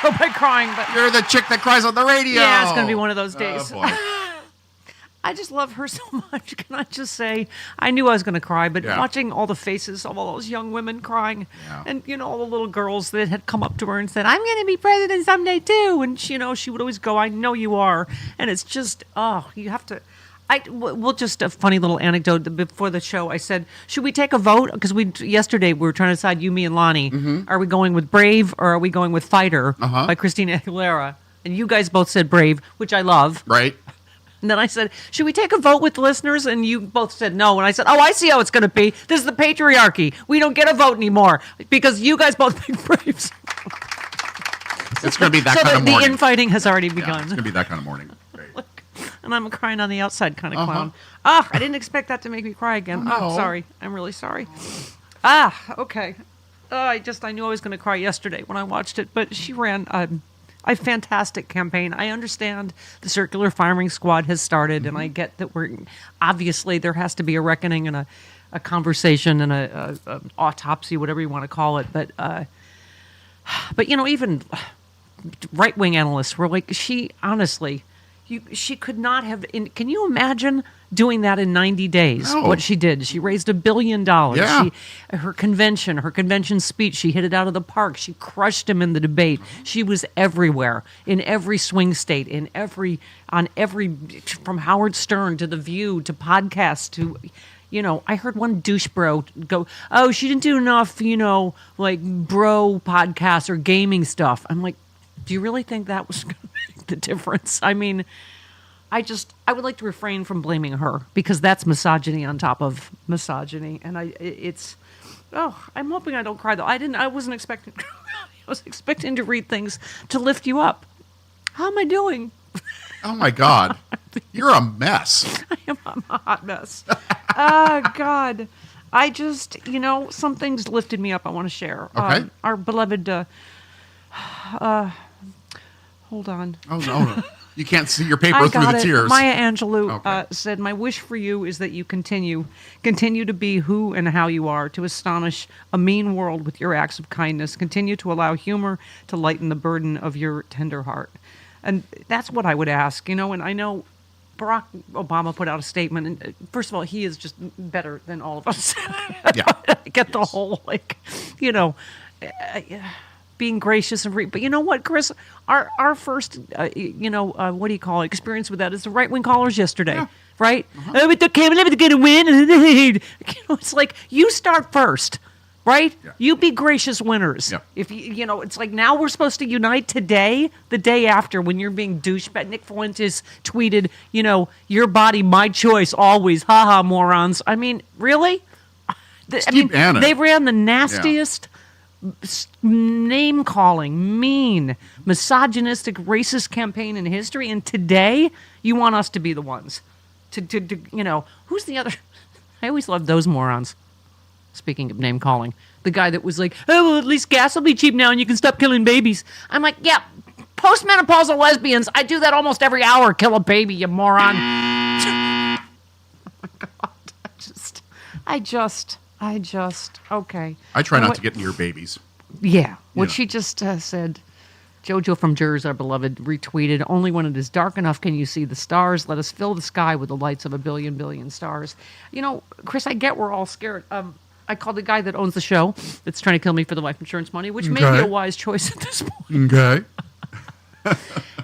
show by crying, but You're the chick that cries on the radio. yeah, it's going to be one of those days. Oh, boy. I just love her so much. Can I just say, I knew I was going to cry, but Yeah. watching all the faces of all those young women crying, Yeah. and all the little girls that had come up to her and said, "I'm going to be president someday too," and she would always go, "I know you are," and it's just, you have to. Well, just a funny little anecdote. Before the show, I said, should we take a vote? Because yesterday we were trying to decide, you, me, and Lonnie, are we going with Brave or are we going with Fighter by Christina Aguilera? And you guys both said Brave, which I love. Right. And then I said, should we take a vote with the listeners? And you both said no. And I said, I see how it's going to be. This is the patriarchy. We don't get a vote anymore because you guys both picked Braves. It's going to be that kind of the morning. infighting has already Yeah, begun. it's going to be that kind of morning. Right. And I'm a crying on the outside kind of clown. I didn't expect that to make me cry again. Oh, no. Sorry. I'm really sorry. Okay. I knew I was going to cry yesterday when I watched it, but she ran a fantastic campaign. I understand the circular firing squad has started, and I get that obviously there has to be a reckoning and a conversation and a autopsy, whatever you want to call it. But even right-wing analysts were like, she could not have. Can you imagine doing that in 90 days? No. What she did. She raised $1 billion. Yeah. Her convention speech, she hit it out of the park. She crushed him in the debate. She was everywhere, in every swing state, from Howard Stern to The View to podcasts to. I heard one douche bro go, "Oh, she didn't do enough, like bro podcasts or gaming stuff." I'm like, do you really think that was going to make the difference? I mean, I would like to refrain from blaming her because that's misogyny on top of misogyny. And I'm hoping I don't cry though. I wasn't expecting, I was expecting to read things to lift you up. How am I doing? Oh, my God. You're a mess. I'm a hot mess. Oh, God. I just, some things lifted me up I want to share. Okay. Our beloved, hold on. Oh, no. You can't see your paper through the tears. Maya Angelou Okay. said, "My wish for you is that you continue to be who and how you are, to astonish a mean world with your acts of kindness, continue to allow humor to lighten the burden of your tender heart." And that's what I would ask, and I know Barack Obama put out a statement, and first of all, he is just better than all of us. Yeah. I get the whole, being gracious and but you know what, Chris, our first what do you call it, experience with that is the right-wing callers yesterday. Yeah. Right? Oh, we can't believe it's going to win. It's like, you start first, right? Yeah. You be gracious winners. Yeah. If it's like, now we're supposed to unite today, the day after, when you're being douchebag. Nick Fuentes tweeted, "Your body, my choice, always. Haha, morons." I mean, really? Bannon. They ran the nastiest name-calling, mean, misogynistic, racist campaign in history, and today you want us to be the ones to who's the other? I always love those morons. Speaking of name-calling, the guy that was like, "Oh, well, at least gas will be cheap now and you can stop killing babies." I'm like, yeah, postmenopausal lesbians, I do that almost every hour, kill a baby, you moron. Oh my God, I just, okay. I try not to get near babies. Yeah. What Yeah. she just said, Jojo from Jers, our beloved, retweeted, "Only when it is dark enough can you see the stars. Let us fill the sky with the lights of a billion stars." Chris, I get we're all scared. I called the guy that owns the show that's trying to kill me for the life insurance money, which may be a wise choice at this point. Okay.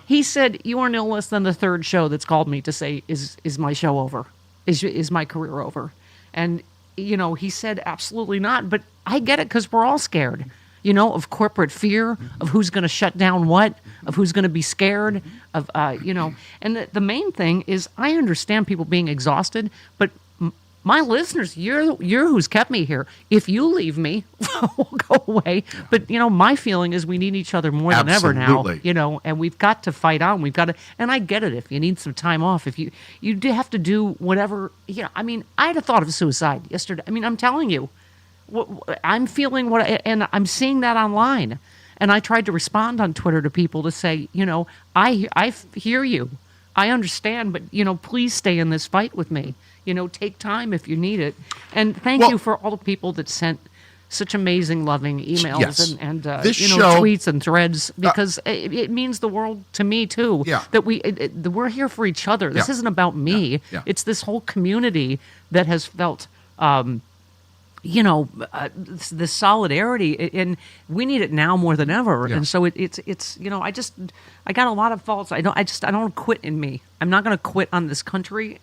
He said, "You are no less than the third show that's called me to say, is my show over? Is my career over?" And he said, absolutely not. But I get it because we're all scared, of corporate fear, of who's going to shut down what, of who's going to be scared, of, And the main thing is I understand people being exhausted, but my listeners, you're who's kept me here. If you leave me, we'll go away. But, my feeling is we need each other more than ever now, and we've got to fight on. We've got to, and I get it. If you need some time off, if you do have to do whatever, I had a thought of suicide yesterday. I'm telling you, I'm feeling and I'm seeing that online. And I tried to respond on Twitter to people to say, I hear you. I understand, but, please stay in this fight with me. Take time if you need it. And thank you for all the people that sent such amazing, loving emails Yes. and This show- tweets and threads, because it means the world to me too. Yeah. That we're here for each other. This Yeah. isn't about me. Yeah. Yeah. It's this whole community that has felt. This solidarity, and we need it now more than ever. Yeah. And so it's I got a lot of faults. I don't quit in me. I'm not going to quit on this country.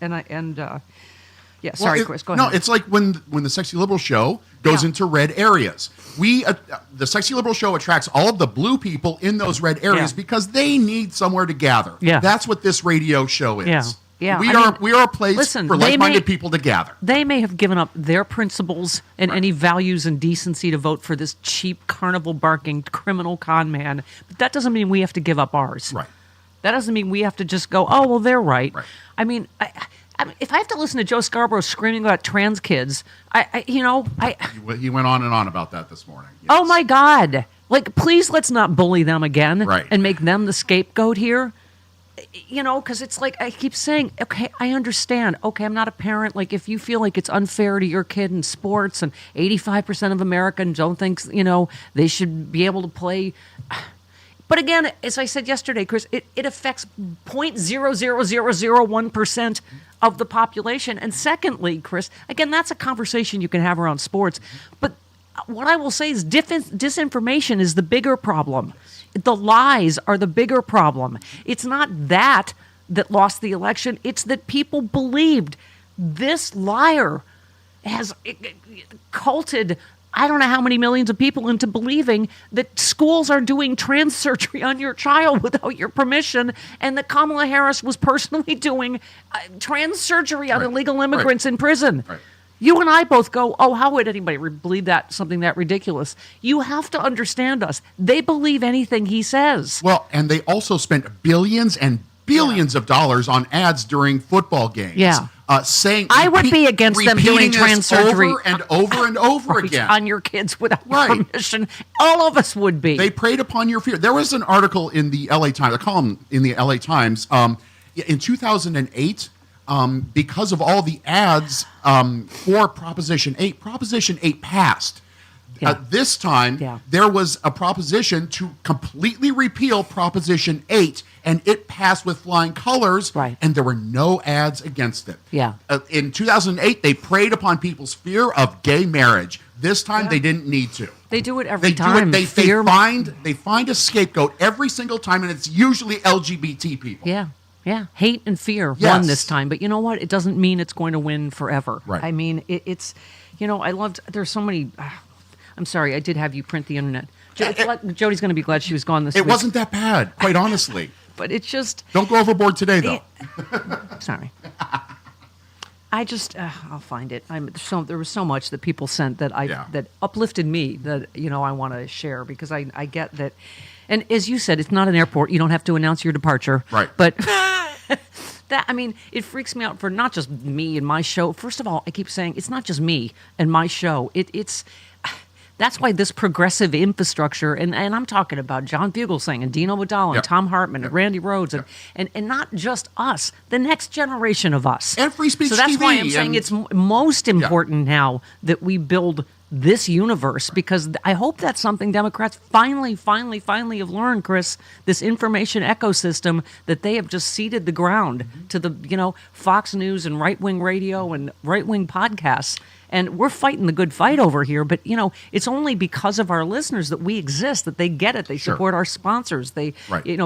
Sorry, Chris, go ahead. No, it's like when the Sexy Liberal Show goes Yeah. into red areas. The Sexy Liberal Show attracts all of the blue people in those red areas Yeah. because they need somewhere to gather. Yeah. That's what this radio show is. Yeah. Yeah. We are a place for like-minded people to gather. They may have given up their principles and any values and decency to vote for this cheap, carnival-barking criminal con man, but that doesn't mean we have to give up ours. Right. That doesn't mean we have to just go, oh, well, they're right. Right. I mean, if I have to listen to Joe Scarborough screaming about trans kids, He went on and on about that this morning. Yes. oh, my God. Like, please let's not bully them again Right. and make them the scapegoat here. Because it's like I keep saying, okay, I understand. Okay, I'm not a parent. Like, if you feel like it's unfair to your kid in sports and 85% of Americans don't think, they should be able to play. But again, as I said yesterday, Chris, it affects 0.00001% of the population. And secondly, Chris, again, that's a conversation you can have around sports. But what I will say is disinformation is the bigger problem. The lies are the bigger problem. It's not that lost the election. It's that people believed this liar has culted I don't know how many millions of people into believing that schools are doing trans surgery on your child without your permission, and that Kamala Harris was personally doing trans surgery on illegal immigrants in prison. Right. You and I both go, oh, how would anybody believe that, something that ridiculous? You have to understand us. They believe anything he says. Well, and they also spent billions and billions of dollars on ads during football games. Yeah. Saying I would be against them doing trans surgery over and over and over right, again on your kids without permission. All of us would be. They preyed upon your fear. There was an article in the LA Times, a column in the LA Times, in 2008, because of all the ads for Proposition 8. Proposition 8 passed. This time, there was a proposition to completely repeal Proposition 8, and it passed with flying colors, and there were no ads against it. In 2008, they preyed upon people's fear of gay marriage. This time, they didn't need to. They do it every time. They find a scapegoat every single time, and it's usually LGBT people. Yeah. Hate and fear won this time. But you know what? It doesn't mean it's going to win forever. Right. I mean, it's, I loved, there's so many, I'm sorry, I did have you print the internet. Jody's going to be glad she was gone this week. It wasn't that bad, quite honestly. But it's just... Don't go overboard today, though. Sorry. I just, I'll find it. There was so much that people sent that that uplifted me that, I want to share, because I get that. And as you said, it's not an airport. You don't have to announce your departure. Right. But it freaks me out for not just me and my show. First of all, I keep saying it's not just me and my show. That's why this progressive infrastructure, and I'm talking about John Fugelsang and Dino Badal and Thom Hartmann and Randy Rhoads, and not just us, the next generation of us. And free speech So that's TV, why I'm saying it's most important now that we build this universe, because I hope that's something Democrats finally have learned, Chris, this information ecosystem that they have just ceded the ground to the, Fox News and right-wing radio and right-wing podcasts. And we're fighting the good fight over here, but, it's only because of our listeners that we exist, that they get it. They support our sponsors. They,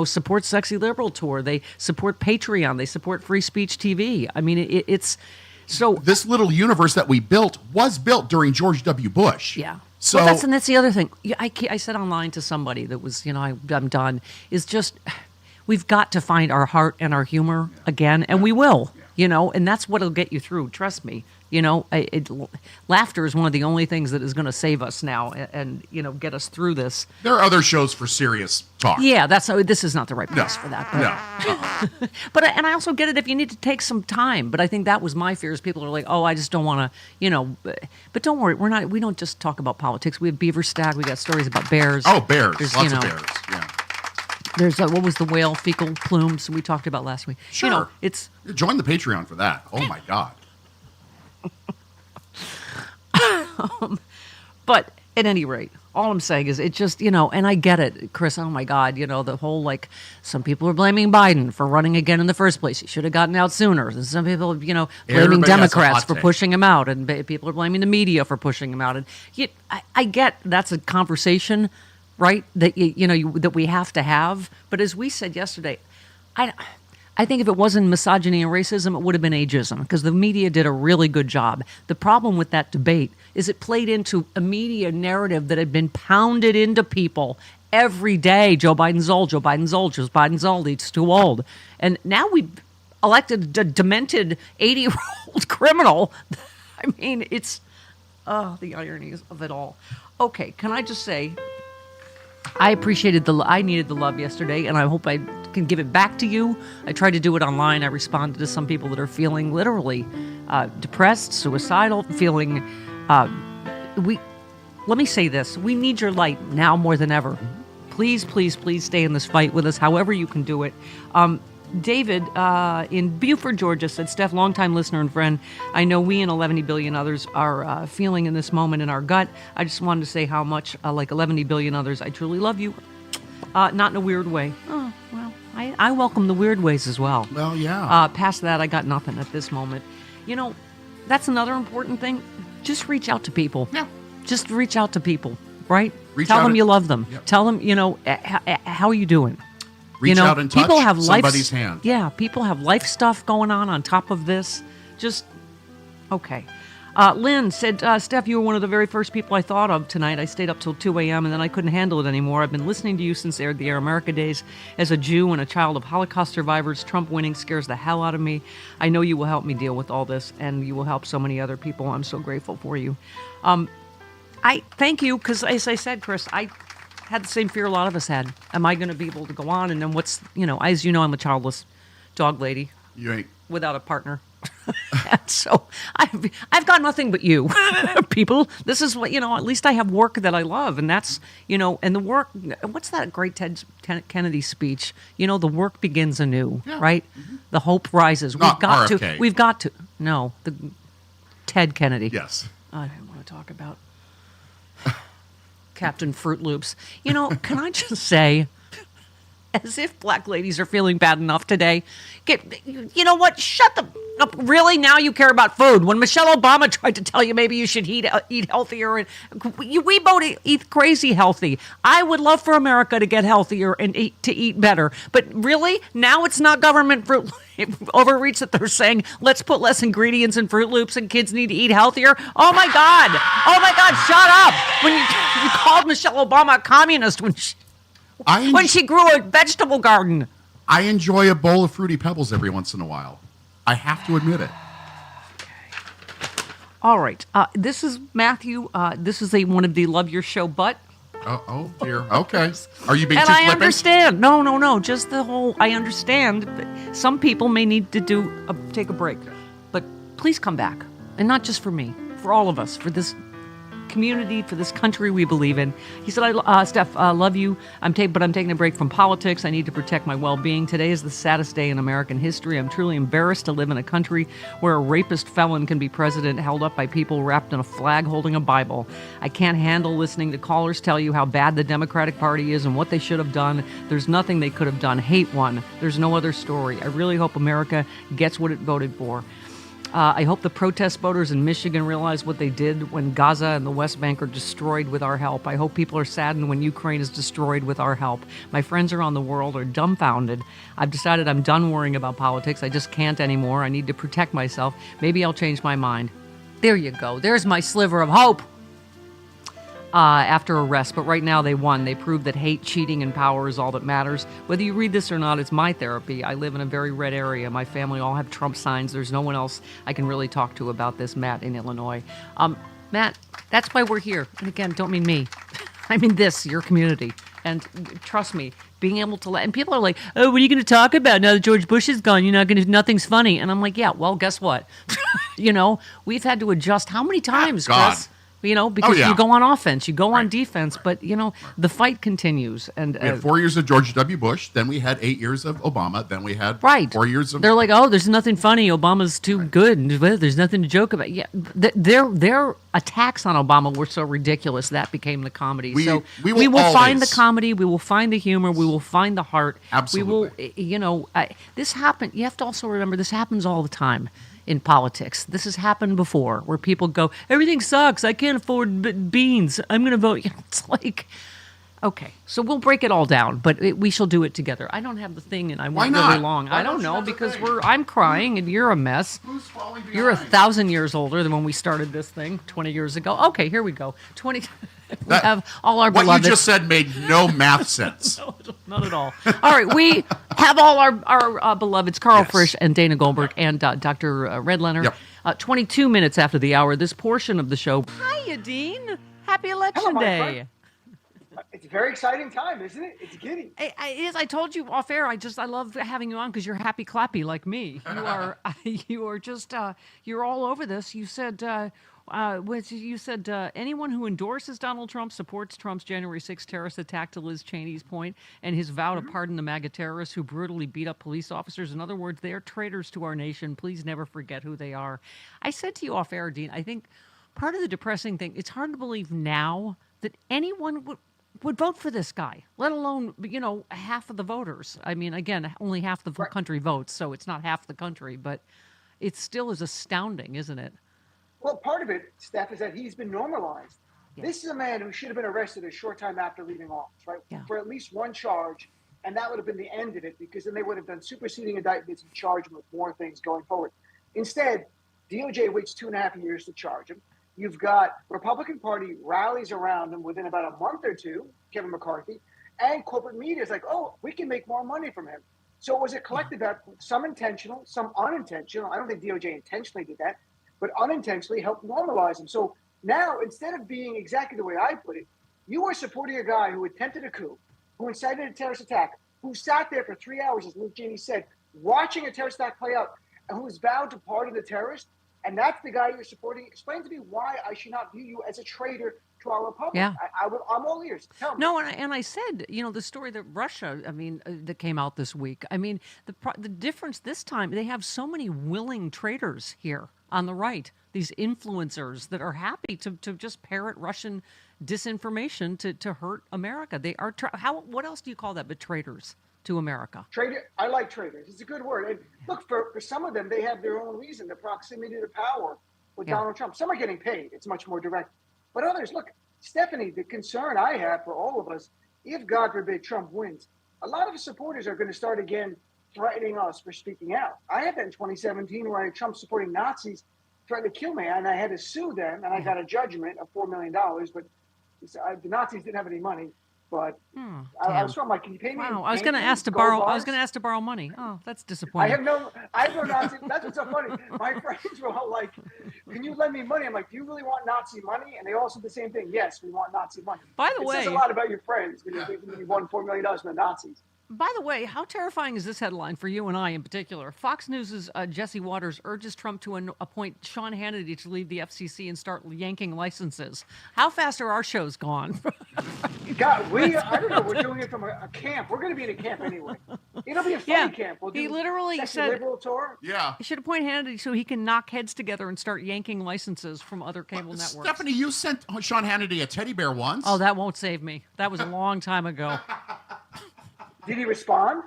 support Sexy Liberal Tour. They support Patreon. They support Free Speech TV. I mean, it's... So this little universe that we built was built during George W. Bush. Yeah. So that's the other thing. I said online to somebody that was, I'm done, is just we've got to find our heart and our humor again, and we will, and that's what'll get you through. Trust me. Laughter is one of the only things that is going to save us now and get us through this. There are other shows for serious talk. Yeah, this is not the right place for that. No. But and I also get it if you need to take some time. But I think that was my fears. People are like, oh, I just don't want to, But don't worry, we don't just talk about politics. We have beaver stag. We got stories about bears. Oh, bears. Lots of bears. Yeah. There's what was the whale fecal plumes we talked about last week. Sure. It's join the Patreon for that. Oh my God. But At any rate, all I'm saying is it just, and I get it, Chris. Oh my God, the whole some people are blaming Biden for running again in the first place. He should have gotten out sooner. And some people, blaming Everybody has a Democrats hot for take. pushing him out, and people are blaming the media for pushing him out. And I get that's a conversation, right? That that we have to have. But as we said yesterday, I think if it wasn't misogyny and racism, it would have been ageism, because the media did a really good job. The problem with that debate is it played into a media narrative that had been pounded into people every day. Joe Biden's old, Joe Biden's old, Joe Biden's old, he's too old. And now we've elected a demented 80-year-old criminal. I mean, it's the irony of it all. Okay, can I just say, I needed the love yesterday, and I hope I can give it back to you. I tried to do it online. I responded to some people that are feeling literally depressed, suicidal, feeling. Let me say this: we need your light now more than ever. Please, please, please stay in this fight with us, however you can do it. David in Beaufort, Georgia said, Steph, longtime listener and friend, I know we and 11 billion others are feeling in this moment in our gut. I just wanted to say how much, like 11 billion others, I truly love you. Not in a weird way. Oh, well, I welcome the weird ways as well. Well, yeah. Past that, I got nothing at this moment. That's another important thing. Just reach out to people. Yeah. Just reach out to people, right? Reach Tell out them and- you love them. Yep. Tell them, how are you doing? Reach out and touch people have somebody's hand. Yeah, people have life stuff going on top of this. Just, okay. Lynn said, Steph, you were one of the very first people I thought of tonight. I stayed up till 2 a.m. and then I couldn't handle it anymore. I've been listening to you since the Air America days. As a Jew and a child of Holocaust survivors, Trump winning scares the hell out of me. I know you will help me deal with all this, and you will help so many other people. I'm so grateful for you. I thank you, because as I said, Chris, I had the same fear a lot of us had. Am I going to be able to go on? And then what's, as you know, I'm a childless dog lady You ain't. without a partner. And so I've got nothing but you people. This is what, at least I have work that I love. And that's, and the work, what's that great Ted Kennedy speech? The work begins anew, Yeah. right? Mm-hmm. The hope rises. Not RFK. We've got to, no, the Ted Kennedy. Yes. I don't want to talk about Captain Fruit Loops. Can I just say, as if black ladies are feeling bad enough today, you know what? Shut the up. Really? Now you care about food. When Michelle Obama tried to tell you maybe you should eat healthier, and we both eat crazy healthy. I would love for America to get healthier and to eat better. But really? Now it's not government fruit overreach that they're saying, let's put less ingredients in Fruit Loops and kids need to eat healthier. Oh my God. Oh my God. Shut up. When you called Michelle Obama a communist when she grew a vegetable garden. I enjoy a bowl of Fruity Pebbles every once in a while. I have to admit it. All right. This is Matthew. This is one of the Love Your Show but. Oh dear. Okay. Are you being And too I flippant? understand. No. Just the whole, I understand. But some people may need to take a break. But please come back. And not just for me, for all of us, for this community, for this country we believe in. He said, Steph, love you. But I'm taking a break from politics. I need to protect my well-being. Today is the saddest day in American history. I'm truly embarrassed to live in a country where a rapist felon can be president, held up by people wrapped in a flag holding a Bible. I can't handle listening to callers tell you how bad the Democratic Party is and what they should have done. There's nothing they could have done. Hate one. There's no other story. I really hope America gets what it voted for. I hope the protest voters in Michigan realize what they did when Gaza and the West Bank are destroyed with our help. I hope people are saddened when Ukraine is destroyed with our help. My friends around the world are dumbfounded. I've decided I'm done worrying about politics. I just can't anymore. I need to protect myself. Maybe I'll change my mind. There you go. There's my sliver of hope. After arrest, but right now they won. They proved that hate, cheating, and power is all that matters. Whether you read this or not, it's my therapy. I live in a very red area. My family all have Trump signs. There's no one else I can really talk to about this, Matt in Illinois. Matt, that's why we're here. And again, don't mean me. I mean this, your community. And trust me, being able to and people are like, oh, what are you going to talk about now that George Bush is gone? You're not going to, nothing's funny. And I'm like, yeah, well, guess what? We've had to adjust how many times, God. Chris? because yeah. you go on offense, you go on Right. defense, but the fight continues. And We had 4 years of George W. Bush, then we had 8 years of Obama, then we had right, 4 years of they're like, oh, there's nothing funny. Obama's too good, and there's nothing to joke about. Yeah, their attacks on Obama were so ridiculous that became the comedy. So we we will will find the always- comedy, we will find the humor, we will find the heart. Absolutely. We will, this happened. You have to also remember this happens all the time in politics. This has happened before, where people go, everything sucks. I can't afford beans. I'm going to vote. It's like, okay, so we'll break it all down, but we shall do it together. I don't have the thing, and I Why won't not? really long. Why I don't don't you know have the because thing? I'm crying and you're a mess. Who's falling behind? You're 1,000 years older than when we started this thing 20 years ago. Okay, here we go. 20. We have all our What beloved. you just said made no math sense. No, not at all. All right, we have all our beloveds, Carl Yes. Frisch and Dana Goldberg and Dr. Redlener. Yep. 22 minutes after the hour, this portion of the show. Hiya, Dean. Happy Election Hello, my Day. friend. It's a very exciting time, isn't it? It's giddy. I told you off air. I love having you on because you're happy clappy like me. You are. You are just. You're all over this. You said. Anyone who endorses Donald Trump supports Trump's January 6th terrorist attack, to Liz Cheney's point, and his vow to pardon the MAGA terrorists who brutally beat up police officers. In other words, they are traitors to our nation. Please never forget who they are. I said to you off air, Dean, I think part of the depressing thing, it's hard to believe now that anyone would vote for this guy, let alone, half of the voters. I mean, again, only half the Right. country votes, so it's not half the country, but it still is astounding, isn't it? Well, part of it, Steph, is that he's been normalized. Yeah. This is a man who should have been arrested a short time after leaving office, right? Yeah. For at least one charge, and that would have been the end of it, because then they would have done superseding indictments and charged him with more things going forward. Instead, DOJ waits 2.5 years to charge him. You've got Republican Party rallies around him within about a month or two, Kevin McCarthy, and corporate media is like, oh, we can make more money from him. So it was a collective effort, some intentional, some unintentional. I don't think DOJ intentionally did that, but unintentionally helped normalize him. So now, instead of being exactly the way I put it, you are supporting a guy who attempted a coup, who incited a terrorist attack, who sat there for 3 hours, as Luke Cheney said, watching a terrorist attack play out, and who's vowed to pardon the terrorist. And that's the guy you're supporting. Explain to me why I should not view you as a traitor to our republic. Yeah. I'm all ears. Tell me. No, and I said, the story that Russia, that came out this week. I mean, the difference this time, they have so many willing traitors here on the right, these influencers that are happy to just parrot Russian disinformation to hurt America. They are, what else do you call that but traitors to America? Traitor. I like traitors. It's a good word. And look, for some of them, they have their own reason, the proximity to power with Donald Trump. Some are getting paid. It's much more direct. But others, look, Stephanie, the concern I have for all of us, if God forbid Trump wins, a lot of his supporters are going to start again threatening us for speaking out. I had that in 2017 where I had Trump supporting Nazis threatened to kill me, and I had to sue them, and I got a judgment of $4 million. But the Nazis didn't have any money. But I was from like, can you pay me? Wow, I was going to paintings, ask to gold borrow. I bars? was going to ask to borrow money. Oh, that's I disappointing. have no Nazi. That's what's so funny. My friends were all like, "Can you lend me money?" I'm like, "Do you really want Nazi money?" And they all said the same thing. Yes, we want Nazi money. By the it way, says a lot about your friends when you won $4 million from the Nazis. By the way, how terrifying is this headline for you and I in particular? Fox News' Jesse Waters urges Trump to appoint Sean Hannity to leave the FCC and start yanking licenses. How fast are our shows gone? God, I don't know. We're doing it from a camp. We're going to be in a camp anyway. It'll be a funny camp. We'll do He literally sexy said, liberal tour. Yeah. he should appoint Hannity so he can knock heads together and start yanking licenses from other cable networks. Stephanie, you sent Sean Hannity a teddy bear once. Oh, that won't save me. That was a long time ago. Did he respond?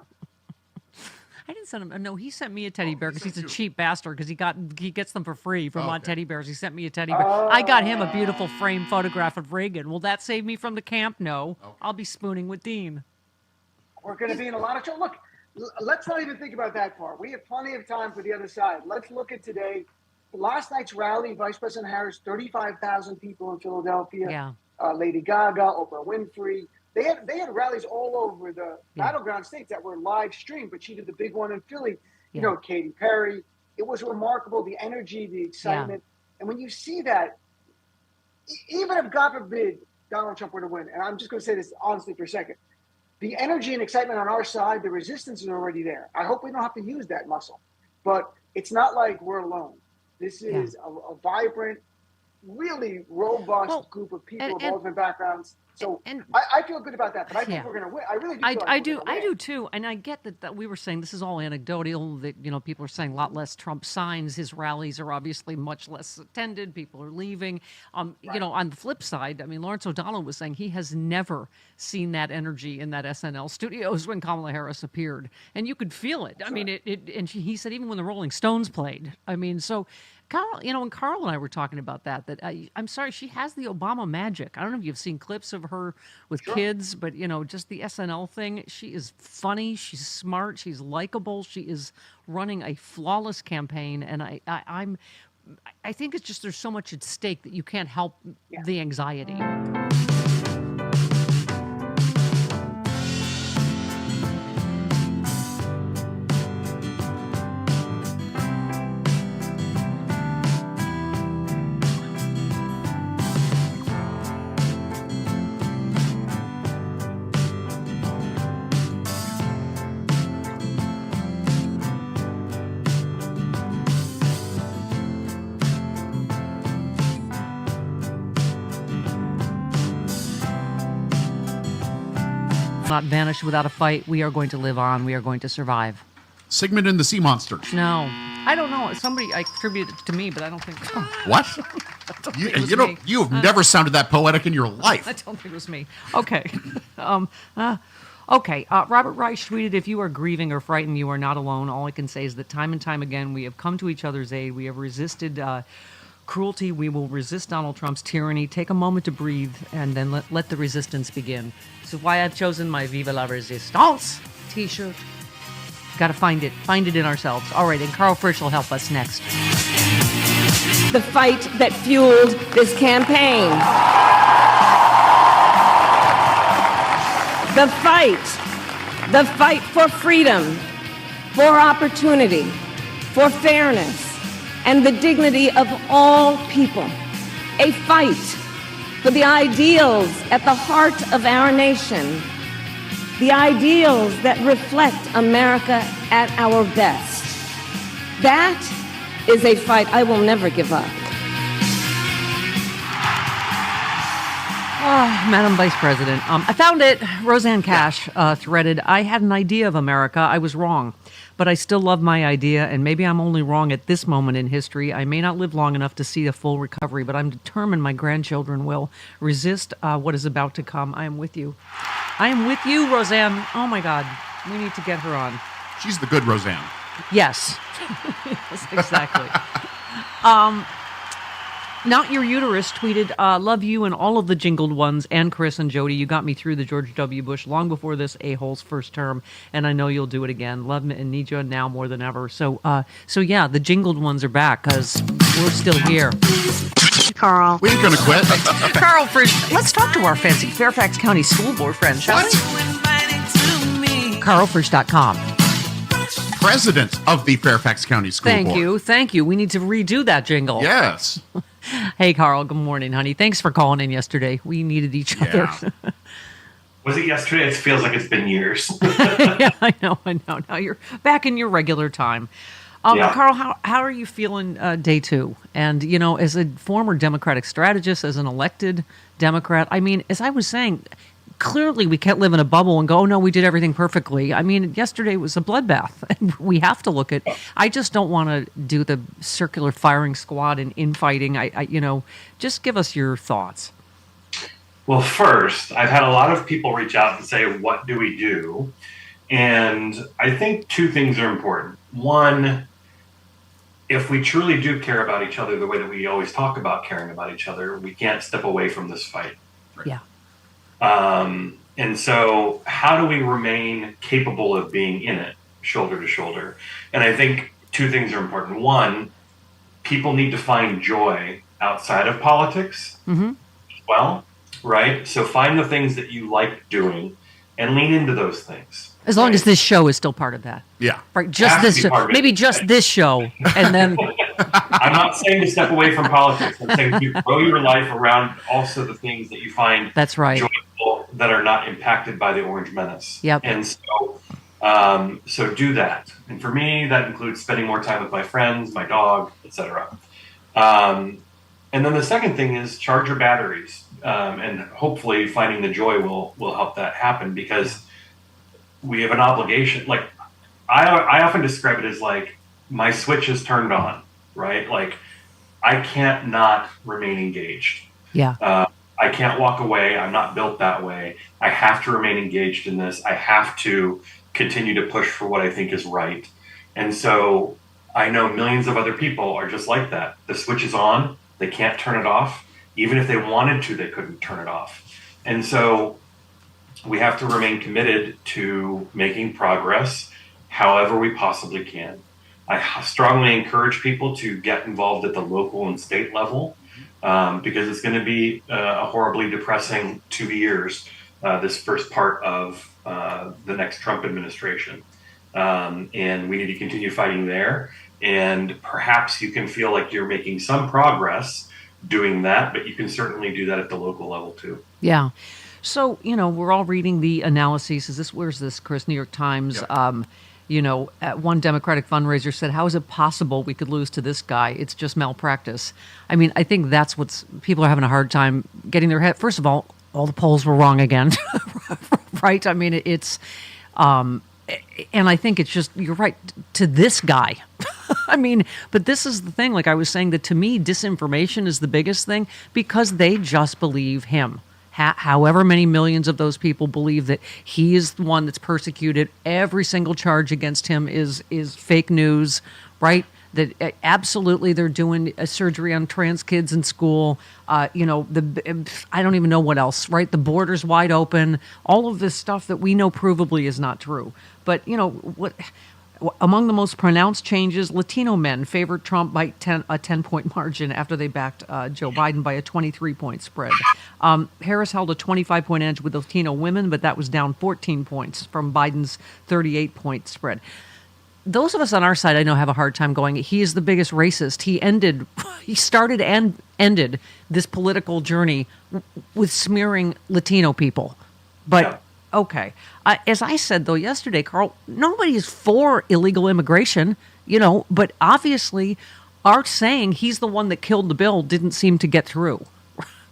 I didn't send him. No, he sent me a teddy bear because he's a cheap bastard because he gets them for free from odd teddy bears. He sent me a teddy bear. I got him a beautiful framed photograph of Reagan. Will that save me from the camp? No. Okay. I'll be spooning with Dean. We're going to be in a lot of trouble. Look, let's not even think about that part. We have plenty of time for the other side. Let's look at today. Last night's rally, Vice President Harris, 35,000 people in Philadelphia. Yeah. Lady Gaga, Oprah Winfrey. They had rallies all over the battleground states that were live streamed, but she did the big one in Philly. You know, Katy Perry. It was remarkable, the energy, the excitement. And when you see that, even if, God forbid, Donald Trump were to win, and I'm just going to say this honestly for a second, the energy and excitement on our side, the resistance is already there. I hope we don't have to use that muscle. But it's not like we're alone. This is a vibrant, really robust group of people of all different backgrounds. So I feel good about that, but I think we're going to win. I really do. I do too, and I get that we were saying this is all anecdotal. That people are saying a lot less Trump signs. His rallies are obviously much less attended. People are leaving. On the flip side, I mean, Lawrence O'Donnell was saying he has never seen that energy in that SNL studios when Kamala Harris appeared, and you could feel it. I mean, he said even when the Rolling Stones played. I mean, so. Carl, and Carl and I were talking about that I'm sorry, she has the Obama magic. I don't know if you've seen clips of her with kids, but, just the SNL thing. She is funny. She's smart. She's likable. She is running a flawless campaign. And I think it's just there's so much at stake that you can't help the anxiety. Not vanish without a fight. We are going to live on. We are going to survive. Sigmund and the Sea Monsters. No, I don't know. Somebody attributed it to me, but I don't think so. What? You have never sounded that poetic in your life. I don't think it was me. Okay. Okay. Robert Reich tweeted, "If you are grieving or frightened, you are not alone. All I can say is that time and time again, we have come to each other's aid. We have resisted cruelty. We will resist Donald Trump's tyranny. Take a moment to breathe, and then let the resistance begin." So why I've chosen my Viva la Resistance t-shirt. Got to find it. Find it in ourselves. All right, and Carl Frisch will help us next. The fight that fueled this campaign. The fight for freedom, for opportunity, for fairness, and the dignity of all people. A fight for the ideals at the heart of our nation, the ideals that reflect America at our best. That is a fight I will never give up. Madam Vice President, I found it. Roseanne Cash threaded, "I had an idea of America. I was wrong. But I still love my idea, and maybe I'm only wrong at this moment in history. I may not live long enough to see a full recovery, but I'm determined my grandchildren will resist what is about to come. I am with you." I am with you, Roseanne. Oh, my God. We need to get her on. She's the good Roseanne. Yes. Yes, exactly. Not Your Uterus tweeted, "Love you and all of the jingled ones, and Chris and Jody. You got me through the George W. Bush long before this a-hole's first term, and I know you'll do it again. Love me and need you now more than ever." So yeah, the jingled ones are back because we're still here. Carl. We ain't gonna quit. Carl Frisch. Let's talk to our fancy Fairfax County School Board friend, shall we? CarlFrisch.com. President of the Fairfax County School Board. Thank you. We need to redo that jingle. Yes. Hey, Carl. Good morning, honey. Thanks for calling in yesterday. We needed each other. Was it yesterday? It feels like it's been years. Yeah, I know. Now you're back in your regular time. Carl, how are you feeling day two? And, as a former Democratic strategist, as an elected Democrat, I mean, as I was saying, clearly we can't live in a bubble and go, "Oh, no, we did everything perfectly." I mean, yesterday was a bloodbath. And we have to look at, I just don't want to do the circular firing squad and infighting. Just give us your thoughts. Well, first, I've had a lot of people reach out and say, "What do we do?" And I think two things are important. One, if we truly do care about each other the way that we always talk about caring about each other, we can't step away from this fight. Yeah. And so how do we remain capable of being in it, shoulder to shoulder? And I think two things are important. One, people need to find joy outside of politics as well, right? So find the things that you like doing and lean into those things. As long as this show is still part of that. Yeah. Right. Just this show. Maybe just this show. And then I'm not saying to step away from politics. I'm saying to grow your life around also the things that you find that's right. joyful that are not impacted by the Orange Menace. Yep. And so do that. And for me, that includes spending more time with my friends, my dog, etc. And then the second thing is charge your batteries, and hopefully finding the joy will help that happen, because we have an obligation. Like I often describe it as like my switch is turned on, right? Like I can't not remain engaged. Yeah. I can't walk away. I'm not built that way. I have to remain engaged in this. I have to continue to push for what I think is right. And so I know millions of other people are just like that. The switch is on. They can't turn it off. Even if they wanted to, they couldn't turn it off. And so we have to remain committed to making progress however we possibly can. I strongly encourage people to get involved at the local and state level, because it's going to be a horribly depressing 2 years, this first part of the next Trump administration. And we need to continue fighting there. And perhaps you can feel like you're making some progress doing that, but you can certainly do that at the local level too. Yeah. So, we're all reading the analyses. Where's this, Chris? New York Times. Yep. One Democratic fundraiser said, how is it possible we could lose to this guy? It's just malpractice. I mean, I think that's people are having a hard time getting their head. First of all the polls were wrong again, right? I mean, it's, and I think it's just, you're right, to this guy. I mean, but this is the thing, like I was saying, that to me, disinformation is the biggest thing, because they just believe him. However many millions of those people believe that he is the one that's persecuted. Every single charge against him is fake news, right? That absolutely they're doing a surgery on trans kids in school. I don't even know what else, right? The border's wide open. All of this stuff that we know provably is not true. But among the most pronounced changes, Latino men favored Trump by a 10-point margin after they backed Joe Biden by a 23-point spread. Harris held a 25-point edge with Latino women, but that was down 14 points from Biden's 38-point spread. Those of us on our side, I know, have a hard time going, he is the biggest racist. He started and ended this political journey with smearing Latino people. But yeah. Okay. As I said, though, yesterday, Carl, nobody is for illegal immigration, but obviously our saying he's the one that killed the bill didn't seem to get through,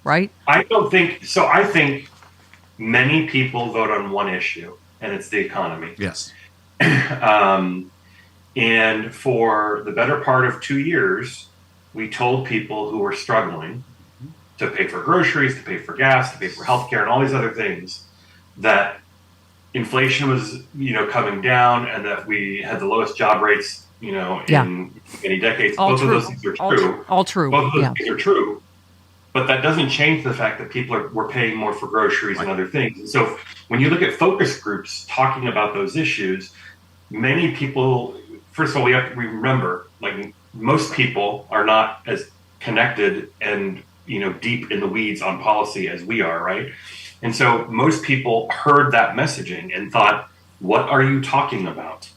right? I don't think so. I think many people vote on one issue, and it's the economy. Yes. And for the better part of 2 years, we told people who were struggling to pay for groceries, to pay for gas, to pay for healthcare, and all these other things, that inflation was, coming down, and that we had the lowest job rates, in many decades. Both of those things are true. All true. Both of those things are true. But that doesn't change the fact that people were paying more for groceries and other things. And so when you look at focus groups talking about those issues, many people, first of all, we have to remember, like, most people are not as connected and, deep in the weeds on policy as we are, right? And so most people heard that messaging and thought, what are you talking about?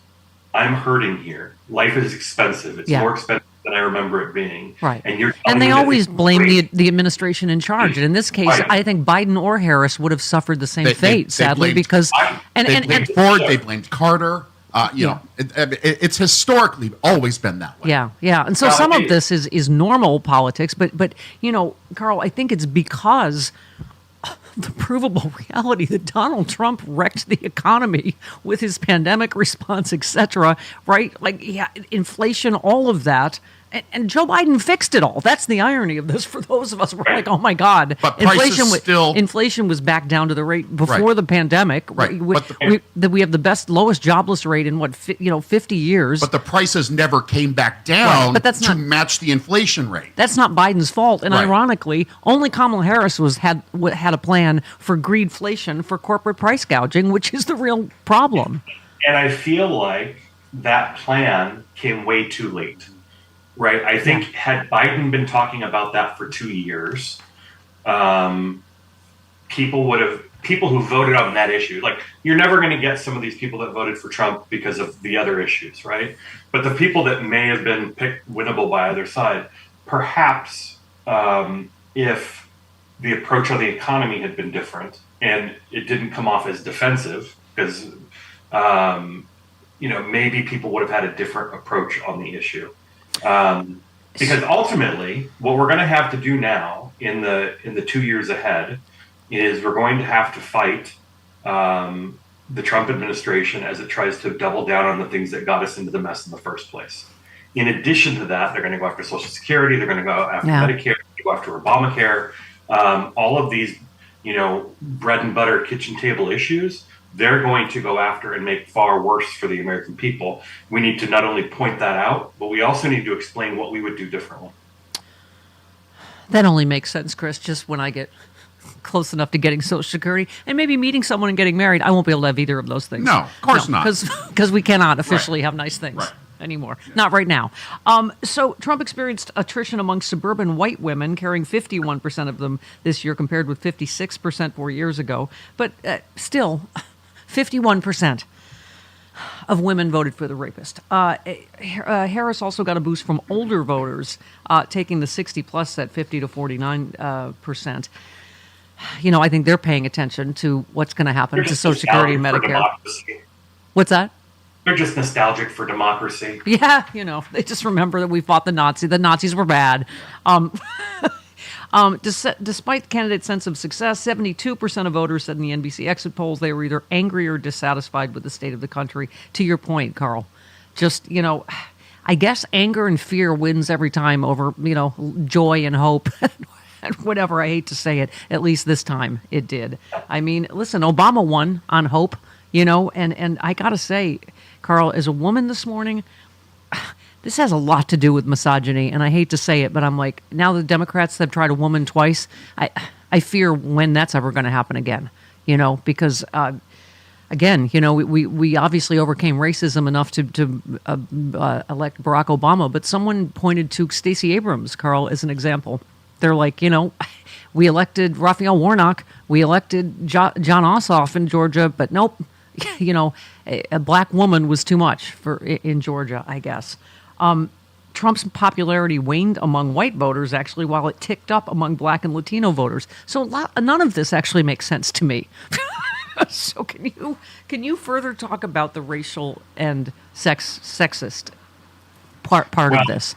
I'm hurting here. Life is expensive. It's more expensive than I remember it being. Right. And they always blame the administration in charge. And in this case, right. I think Biden or Harris would have suffered the same fate, sadly, because... They blamed Ford, they blamed Carter. It's historically always been that way. Yeah. And so some of this is normal politics, but Carl, I think it's because the provable reality that Donald Trump wrecked the economy with his pandemic response, etc., right? Like, inflation, all of that. And Joe Biden fixed it all. That's the irony of this for those of us. We're like, oh my God. But inflation was back down to the rate before the pandemic. Right. We have the lowest jobless rate in 50 years. But the prices never came back down to match the inflation rate. That's not Biden's fault. And ironically, only Kamala Harris had a plan for greedflation, for corporate price gouging, which is the real problem. And I feel like that plan came way too late. Right. I think had Biden been talking about that for 2 years, people who voted on that issue, like, you're never going to get some of these people that voted for Trump because of the other issues. Right. But the people that may have been picked winnable by either side, perhaps if the approach on the economy had been different and it didn't come off as defensive, because, maybe people would have had a different approach on the issue. Because ultimately, what we're going to have to do now in the 2 years ahead is we're going to have to fight the Trump administration as it tries to double down on the things that got us into the mess in the first place. In addition to that, they're going to go after Social Security, they're going to go after Medicare, go after Obamacare, all of these, bread and butter kitchen table issues. They're going to go after and make far worse for the American people. We need to not only point that out, but we also need to explain what we would do differently. That only makes sense, Chris, just when I get close enough to getting Social Security and maybe meeting someone and getting married. I won't be able to have either of those things. No, of course not. Because we cannot officially have nice things anymore. Yeah. Not right now. So Trump experienced attrition among suburban white women, carrying 51% of them this year compared with 56% 4 years ago. But still, 51% of women voted for the rapist. Harris also got a boost from older voters, taking the 60-plus at 50 to 49%. I think they're paying attention to what's going to happen to Social Security and Medicare. What's that? They're just nostalgic for democracy. Yeah, they just remember that we fought the Nazis. The Nazis were bad. Despite the candidate's sense of success, 72% of voters said in the NBC exit polls they were either angry or dissatisfied with the state of the country. To your point, Carl, just, I guess anger and fear wins every time over, joy and hope. And whatever, I hate to say it, at least this time it did. I mean, listen, Obama won on hope, and I got to say, Carl, as a woman this morning, this has a lot to do with misogyny, and I hate to say it, but I'm like, now the Democrats have tried a woman twice, I fear when that's ever going to happen again, because, again, we obviously overcame racism enough to elect Barack Obama, but someone pointed to Stacey Abrams, Carl, as an example. They're like, we elected Raphael Warnock, we elected John Ossoff in Georgia, but nope, a black woman was too much in Georgia, I guess. Trump's popularity waned among white voters, actually, while it ticked up among black and Latino voters. So none of this actually makes sense to me. So can you further talk about the racial and sexist part of this?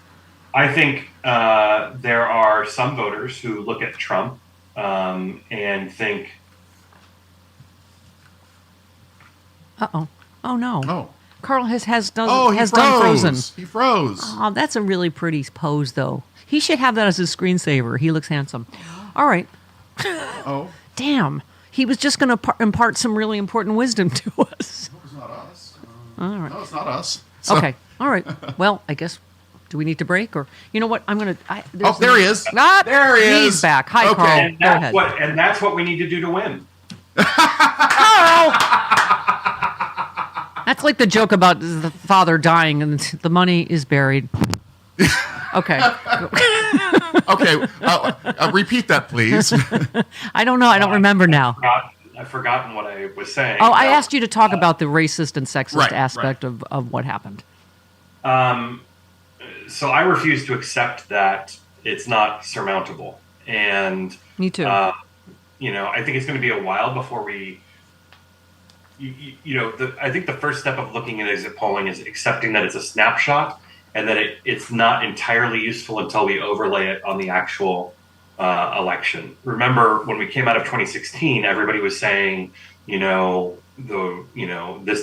I think there are some voters who look at Trump and think, "Uh-oh. Oh, no. Oh. Carl has done Frozen. He froze. Oh, that's a really pretty pose, though. He should have that as his screensaver. He looks handsome. All right. Oh. Damn. He was just going to impart some really important wisdom to us. No, it's not us. All right. No, it's not us. So. Okay. All right. Well, I guess... Do we need to break, or you know what? I'm gonna. There he is. There he is. He's back. Hi, okay. Carl. And that's Go ahead. And that's what we need to do to win. Carl. That's like the joke about the father dying and the money is buried. Okay. Okay. Repeat that, please. I don't know. I don't remember now. I've forgotten what I was saying. Oh, I asked you to talk about the racist and sexist aspect of what happened. So I refuse to accept that it's not surmountable. And me too. I think it's going to be a while before we, I think the first step of looking at exit polling is accepting that it's a snapshot and that it's not entirely useful until we overlay it on the actual election. Remember, when we came out of 2016, everybody was saying, this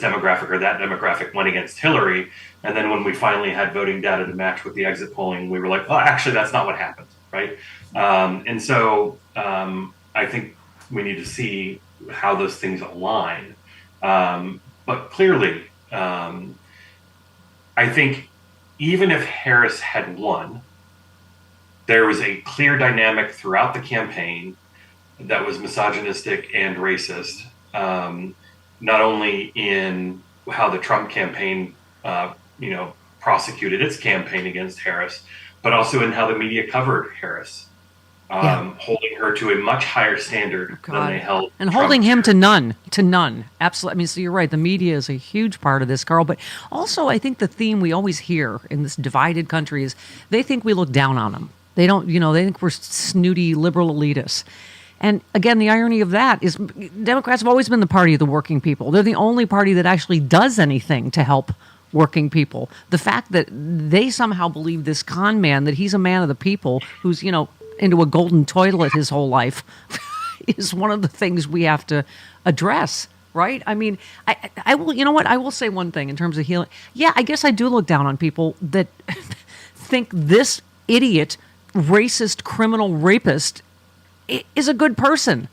demographic or that demographic went against Hillary. And then when we finally had voting data to match with the exit polling, we were like, well, actually, that's not what happened, right? And so I think we need to see how those things align. But clearly, I think even if Harris had won, there was a clear dynamic throughout the campaign that was misogynistic and racist, not only in how the Trump campaign prosecuted its campaign against Harris, but also in how the media covered Harris, holding her to a much higher standard than they held. And Trump holding him to none. Absolutely. I mean, so you're right. The media is a huge part of this, Carl. But also, I think the theme we always hear in this divided country is they think we look down on them. They don't, they think we're snooty liberal elitists. And again, the irony of that is Democrats have always been the party of the working people. They're the only party that actually does anything to help working people. The fact that they somehow believe this con man, that he's a man of the people who's, into a golden toilet his whole life is one of the things we have to address. Right? I mean, I will, you know what? I will say one thing in terms of healing. Yeah, I guess I do look down on people that think this idiot, racist, criminal rapist is a good person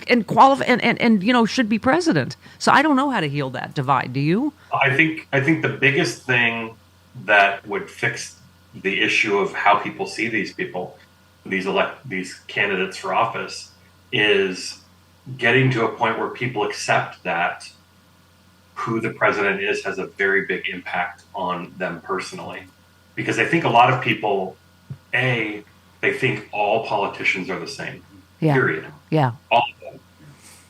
and qualify and should be president. So I don't know how to heal that divide. Do you? I think the biggest thing that would fix the issue of how people see these people, these candidates for office, is getting to a point where people accept that who the president is has a very big impact on them personally. Because I think a lot of people, they think all politicians are the same. Yeah. Period. Yeah. All of them.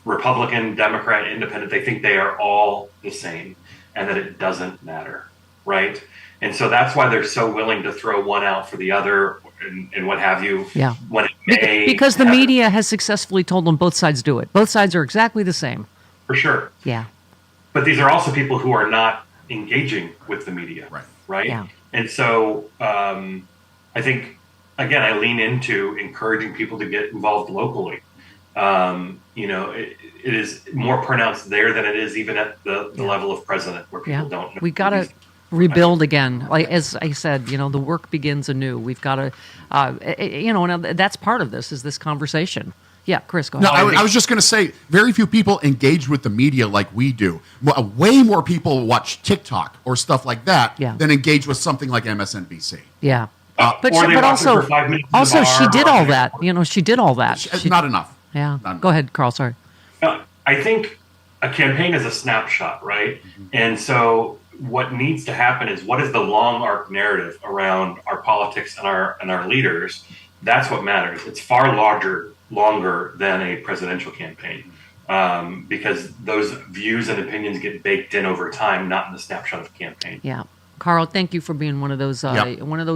Republican, Democrat, Independent, they think they are all the same and that it doesn't matter. Right? And so that's why they're so willing to throw one out for the other and what have you. Yeah. When it may because the media has successfully told them both sides do it. Both sides are exactly the same. For sure. Yeah. But these are also people who are not engaging with the media. Right? Yeah. And so I think, again, I lean into encouraging people to get involved locally. It is more pronounced there than it is even at the level of president, where people don't know. We got to rebuild again. Like as I said, the work begins anew. We've got to, and that's part of this is this conversation. Yeah, Chris, go ahead. No, I was just going to say, very few people engage with the media like we do. Way more people watch TikTok or stuff like that than engage with something like MSNBC. Yeah. But also she did all that. She did all that. Not enough. Yeah. Go ahead, Carl. Sorry. I think a campaign is a snapshot, right? Mm-hmm. And so what needs to happen is, what is the long arc narrative around our politics and our leaders? That's what matters. It's far longer than a presidential campaign, because those views and opinions get baked in over time, not in the snapshot of a campaign. Yeah. Carl, thank you for being one of those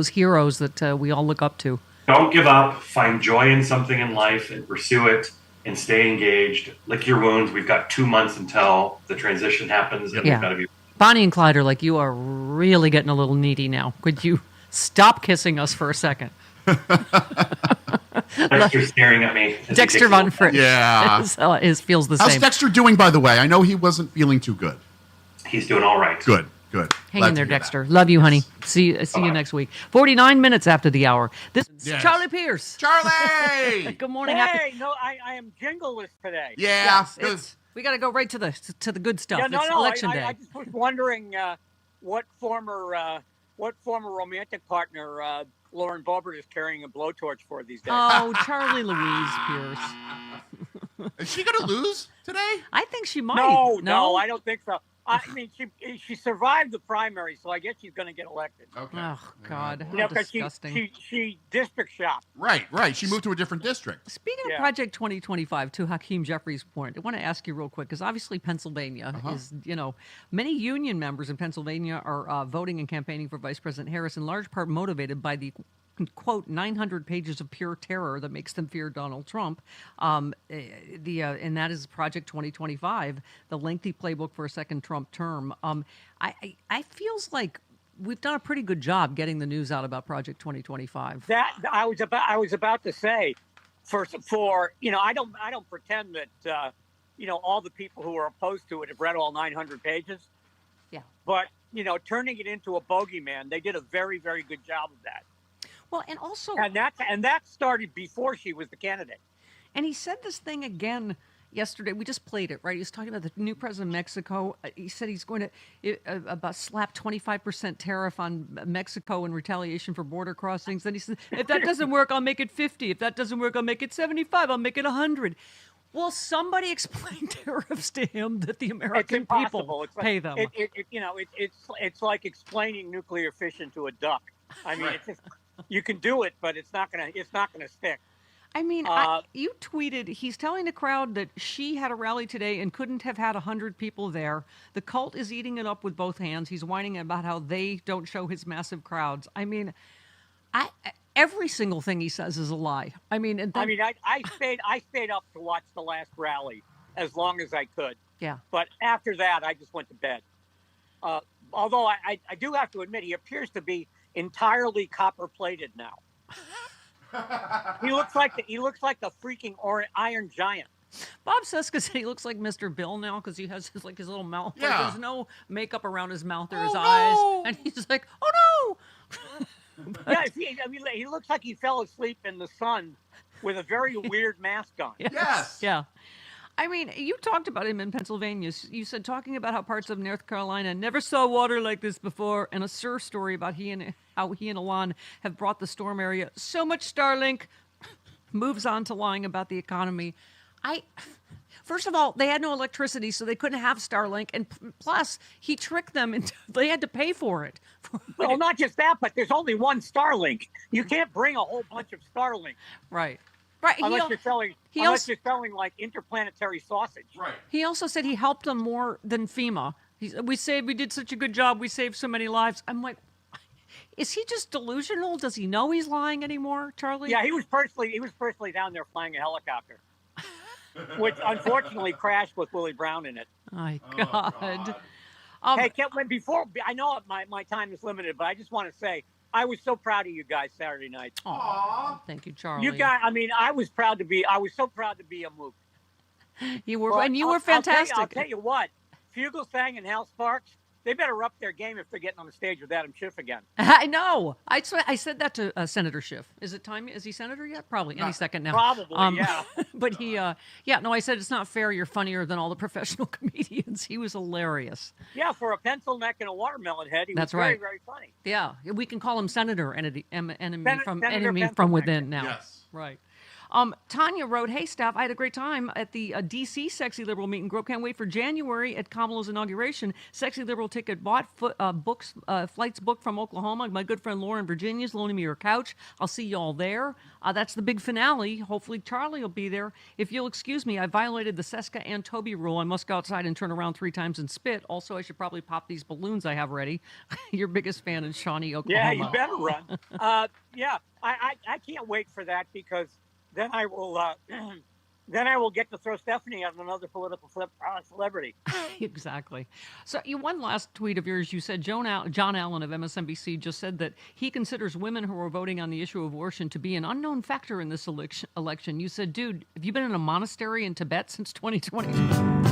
heroes that we all look up to. Don't give up. Find joy in something in life and pursue it and stay engaged. Lick your wounds. We've got 2 months until the transition happens. And we've got to be. Bonnie and Clyde are like, you are really getting a little needy now. Could you stop kissing us for a second? Dexter's staring at me. Dexter Von Fritz. Yeah. Feels the same. How's Dexter doing, by the way? I know he wasn't feeling too good. He's doing all right. Good. Hang in there, Dexter. Love you, honey. See you next week. 49 minutes after the hour. This is Charlie Pierce. Charlie! Good morning. Hey, no, I am jingleless today. Yeah. We got to go right to the good stuff. Yeah, it's election day. I just was wondering what former romantic partner Lauren Boebert is carrying a blowtorch for these days. Oh, Charlie Louise Pierce. Is she going to lose today? I think she might. No, I don't think so. I mean, she survived the primary, so I guess she's going to get elected. Okay. Oh, God. Disgusting. She district shopped. Right. She moved to a different district. Speaking of Project 2025, to Hakeem Jeffrey's point, I want to ask you real quick, because obviously Pennsylvania is, many union members in Pennsylvania are voting and campaigning for Vice President Harris, in large part motivated by the quote 900 pages of pure terror that makes them fear Donald Trump, and that is Project 2025, the lengthy playbook for a second Trump term. I feels like we've done a pretty good job getting the news out about Project 2025. That I was about to say, for I don't pretend that all the people who are opposed to it have read all 900 pages. Yeah. But turning it into a bogeyman, they did a very, very good job of that. Well, and also, and that started before she was the candidate. And he said this thing again yesterday. We just played it, right? He was talking about the new president of Mexico. He said he's going to about slap 25% tariff on Mexico in retaliation for border crossings. Then he said, if that doesn't work, I'll make it 50. If that doesn't work, I'll make it 75. I'll make it 100. Well, somebody explain tariffs to him that the American people pay them. It's like explaining nuclear fission to a duck. I mean, it's just, you can do it, but it's not gonna stick. I mean, you tweeted, he's telling the crowd that she had a rally today and couldn't have had 100 people there. The cult is eating it up with both hands. He's whining about how they don't show his massive crowds. I mean, every single thing he says is a lie. I mean, I stayed up to watch the last rally as long as I could. Yeah. But after that, I just went to bed. although I do have to admit, he appears to be entirely copper plated now. He looks like the freaking Iron Giant. Bob Seska said he looks like Mr. Bill now because he has his little mouth. Yeah. Like, there's no makeup around his mouth or his no. eyes, and he's like, "Oh no!" Yeah, he looks like he fell asleep in the sun with a very weird mask on. Yes. Yeah. I mean, you talked about him in Pennsylvania. You said talking about how parts of North Carolina never saw water like this before, and a Sir story about how he and Alon have brought the storm area so much Starlink. Moves on to lying about the economy. First of all, they had no electricity, so they couldn't have Starlink, and plus, he tricked them into they had to pay for it. Well, not just that, but there's only one Starlink. You can't bring a whole bunch of Starlink. Right. Unless you're selling like interplanetary sausage. Right. He also said he helped them more than FEMA. We did such a good job. We saved so many lives. I'm like, is he just delusional? Does he know he's lying anymore, Charlie? Yeah, he was personally down there flying a helicopter, which unfortunately crashed with Willie Brown in it. My God. Hey, before I know my time is limited, but I just want to say I was so proud of you guys Saturday night. Aww. Thank you, Charlie. You guys, I was so proud to be a Mook. You were, and you were fantastic. I'll tell you what, Fugelsang and Hal Sparks, they better up their game if they're getting on the stage with Adam Schiff again. I know. I said that to Senator Schiff. Is it time? Is he senator yet? Probably any second now. Probably, yeah. But I said it's not fair. You're funnier than all the professional comedians. He was hilarious. Yeah, for a pencil neck and a watermelon head, he was very, very funny. Yeah, we can call him Senator enemy Senator from within now. Yes. Right. Tanya wrote, "Hey, Steph, I had a great time at the D.C. Sexy Liberal meet and grow. Can't wait for January at Kamala's inauguration. Sexy Liberal ticket bought, flights booked from Oklahoma. My good friend Lauren Virginia's loaning me her couch. I'll see you all there. That's the big finale. Hopefully Charlie will be there. If you'll excuse me, I violated the Seska and Toby rule. I must go outside and turn around 3 times and spit. Also, I should probably pop these balloons I have ready. Your biggest fan in Shawnee, Oklahoma." Yeah, you better run. I can't wait for that because then I will get to throw Stephanie as another political celebrity. Exactly. So one last tweet of yours, you said John Allen of MSNBC just said that he considers women who are voting on the issue of abortion to be an unknown factor in this election. You said, dude, have you been in a monastery in Tibet since 2020?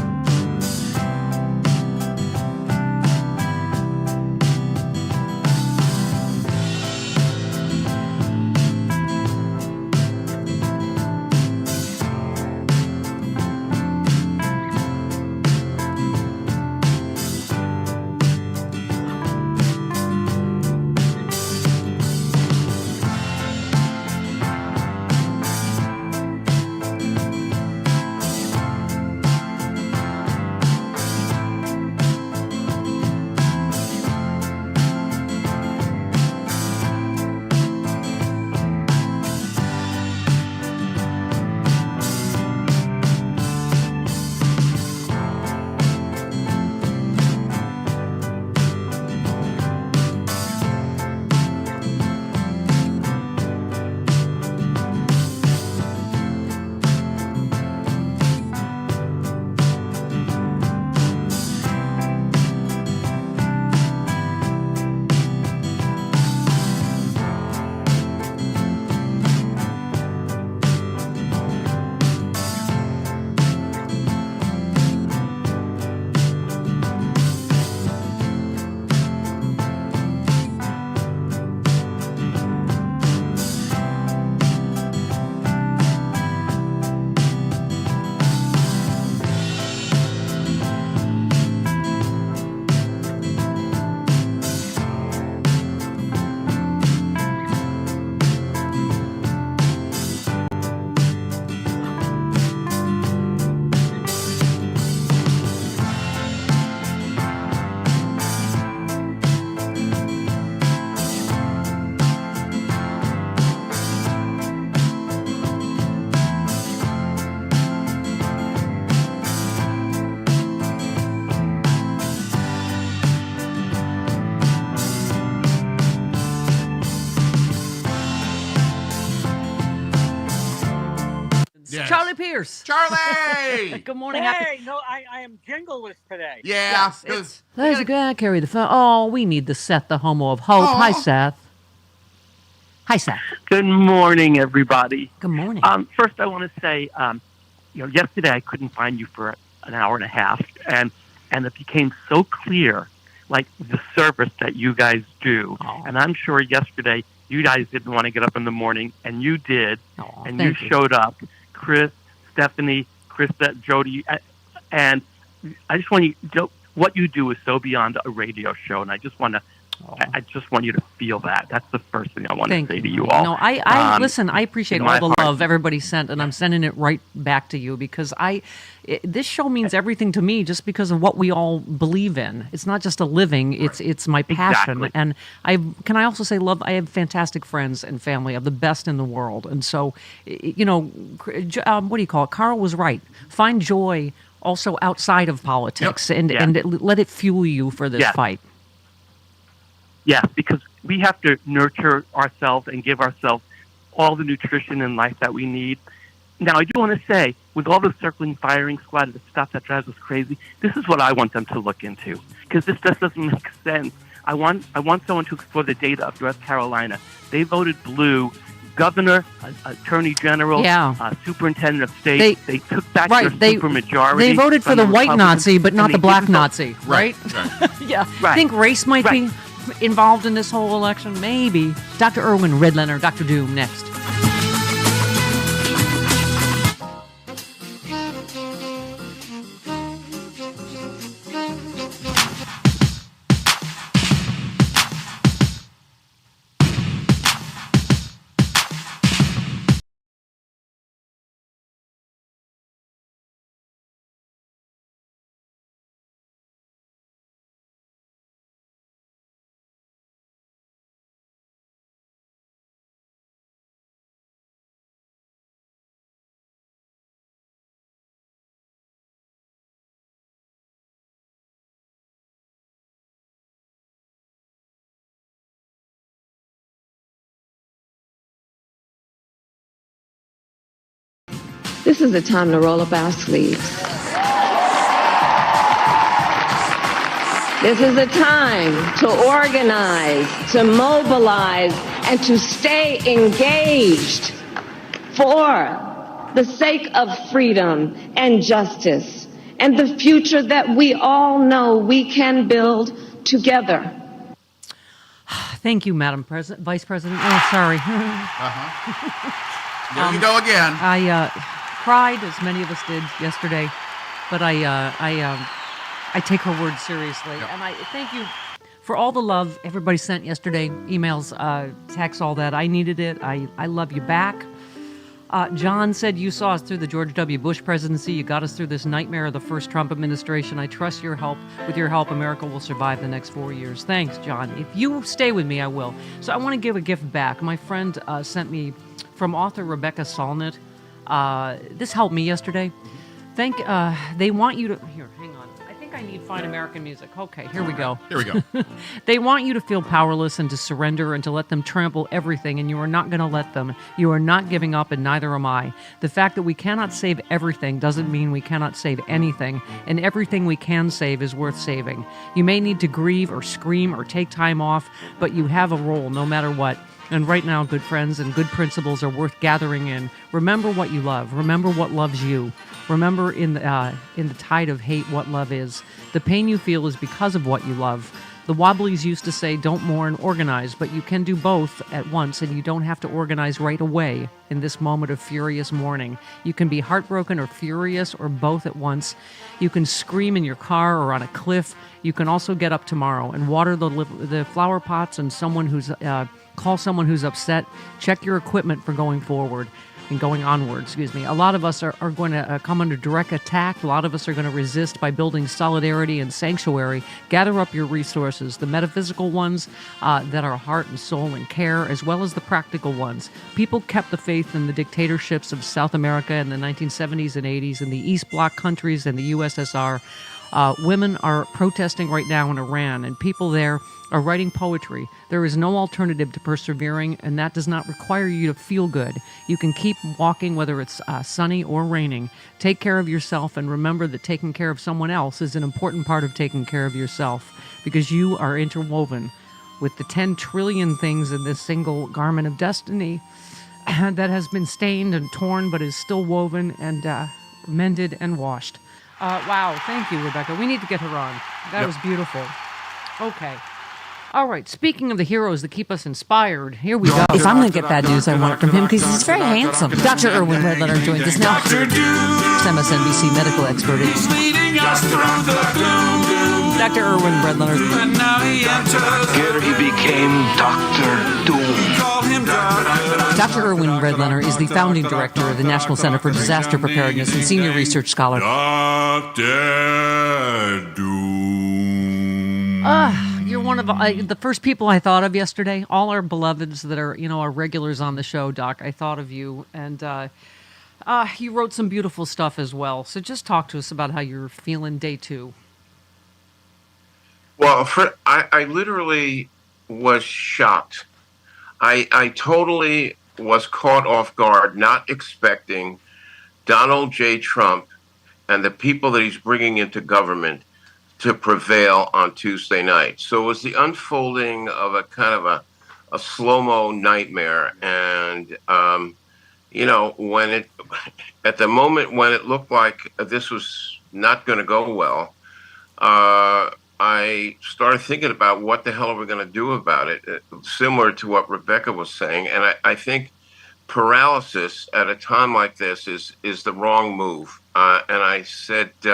Pierce. Charlie! Good morning. Hey, no, I am jingleless today. Yeah. There's a guy carry the phone. Oh, we need the Seth, the homo of hope. Hi, Seth. Hi, Seth. Good morning, everybody. Good morning. First, I want to say, yesterday I couldn't find you for an hour and a half, and it became so clear, like the service that you guys do. Oh. And I'm sure yesterday you guys didn't want to get up in the morning, and you did, Oh, and you showed up. Chris, Stephanie, Krista, Jody, and I just want you. What you do is so beyond a radio show, and I just want to. I just want you to feel that. That's the first thing I want to say to you all. No, I listen. I appreciate all the heart. love everybody sent, and I'm sending it right back to you because this show means everything to me just because of what we all believe in. It's not just a living; it's my passion. Exactly. And I also say, love. I have fantastic friends and family. I have the best in the world, and so what do you call it? Carl was right. Find joy also outside of politics, and let it fuel you for this fight. Yes, because we have to nurture ourselves and give ourselves all the nutrition in life that we need. Now, I do want to say, with all the circling firing squad, the stuff that drives us crazy, this is what I want them to look into, because this just doesn't make sense. I want someone to explore the data of North Carolina. They voted blue. Governor, Attorney General, Superintendent of State, they took back their supermajority. They voted for the white Nazi, but not the black Nazi, right? Yeah. I think race might be involved in this whole election, maybe. Dr. Irwin Redlener, Dr. Doom, next. This is the time to roll up our sleeves. This is the time to organize, to mobilize, and to stay engaged for the sake of freedom and justice and the future that we all know we can build together. Thank you, Madam Vice President. Oh, sorry. There you go again. I cried, as many of us did yesterday, but I take her word seriously, and I thank you for all the love everybody sent yesterday, emails, texts, all that. I needed it. I love you back. John said, you saw us through the George W. Bush presidency. You got us through this nightmare of the first Trump administration. I trust your help. With your help, America will survive the next 4 years. Thanks, John. If you stay with me, I will. So I want to give a gift back. My friend sent me from author Rebecca Solnit. This helped me yesterday. They want you to... Here, hang on. I think I need fine American music. Okay, here we go. Here we go. They want you to feel powerless and to surrender and to let them trample everything, and you are not going to let them. You are not giving up, and neither am I. The fact that we cannot save everything doesn't mean we cannot save anything, and everything we can save is worth saving. You may need to grieve or scream or take time off, but you have a role no matter what. And right now, good friends and good principles are worth gathering in. Remember what you love. Remember what loves you. Remember in the tide of hate what love is. The pain you feel is because of what you love. The Wobblies used to say, don't mourn, organize, but you can do both at once, and you don't have to organize right away in this moment of furious mourning. You can be heartbroken or furious or both at once. You can scream in your car or on a cliff. You can also get up tomorrow and water the flower pots and call someone who's upset. Check your equipment for going forward. And going onward, A lot of us are going to come under direct attack. A lot of us are going to resist by building solidarity and sanctuary. Gather up your resources, the metaphysical ones that are heart and soul and care, as well as the practical ones. People kept the faith in the dictatorships of South America in the 1970s and 80s, in the East Bloc countries and the USSR. Women are protesting right now in Iran, and people there are writing poetry. There is no alternative to persevering, and that does not require you to feel good. You can keep walking whether it's sunny or raining. Take care of yourself, and remember that taking care of someone else is an important part of taking care of yourself, because you are interwoven with the 10 trillion things in this single garment of destiny that has been stained and torn but is still woven and mended and washed. Wow, thank you, Rebecca. We need to get her on. That was beautiful. Okay. All right, speaking of the heroes that keep us inspired, here we go. If I'm going to get bad news, I want it from him because he's very handsome. Dr. Irwin Redlener joins us now. MSNBC medical expert. Dr. Irwin Redlener. Here he became Dr. Doom. Dr. Irwin Redlener is the founding director of the National Center for Disaster Preparedness and senior research scholar. Dr. Doom. You're one of the first people I thought of yesterday. All our beloveds that are, our regulars on the show, Doc. I thought of you, and you wrote some beautiful stuff as well. So just talk to us about how you're feeling day 2. Well, I literally was shocked. I totally was caught off guard, not expecting Donald J. Trump and the people that he's bringing into government to prevail on Tuesday night. So it was the unfolding of a kind of a slow-mo nightmare. And, when at the moment when it looked like this was not going to go well, I started thinking about what the hell are we going to do about it, similar to what Rebecca was saying. And I think paralysis at a time like this is the wrong move. And I said we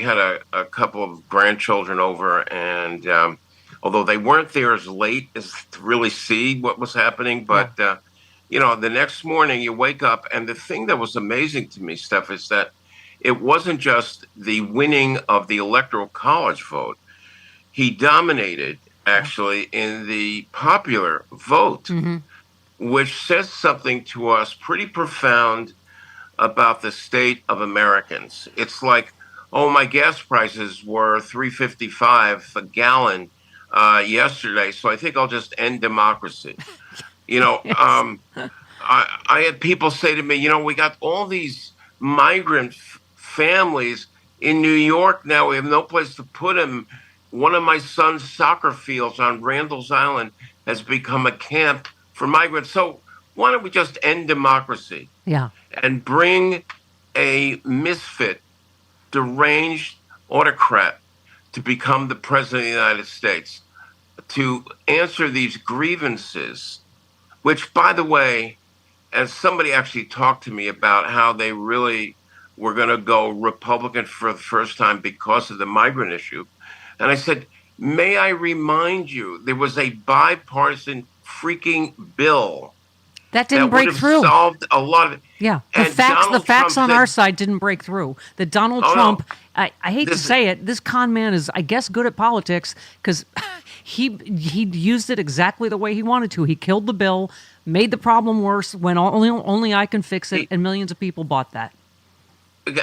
had a couple of grandchildren over, and although they weren't there as late as to really see what was happening, but the next morning you wake up, and the thing that was amazing to me, Steph, is that it wasn't just the winning of the Electoral College vote. He dominated, actually, in the popular vote, which says something to us pretty profound about the state of Americans. It's like, my gas prices were $3.55 a gallon yesterday, so I think I'll just end democracy. I had people say to me, we got all these migrant families in New York now. We have no place to put them. One of my son's soccer fields on Randall's Island has become a camp for migrants. So why don't we just end democracy? Yeah. And bring a misfit, deranged autocrat to become the president of the United States, to answer these grievances, which, by the way, as somebody actually talked to me about how they really were going to go Republican for the first time because of the migrant issue. And I said, may I remind you, there was a bipartisan freaking bill that didn't break through. Solved a lot of it. Yeah, the facts on our side didn't break through. The Donald Trump, I hate to say it, this con man is, I guess, good at politics because he used it exactly the way he wanted to. He killed the bill, made the problem worse when only I can fix it, and millions of people bought that.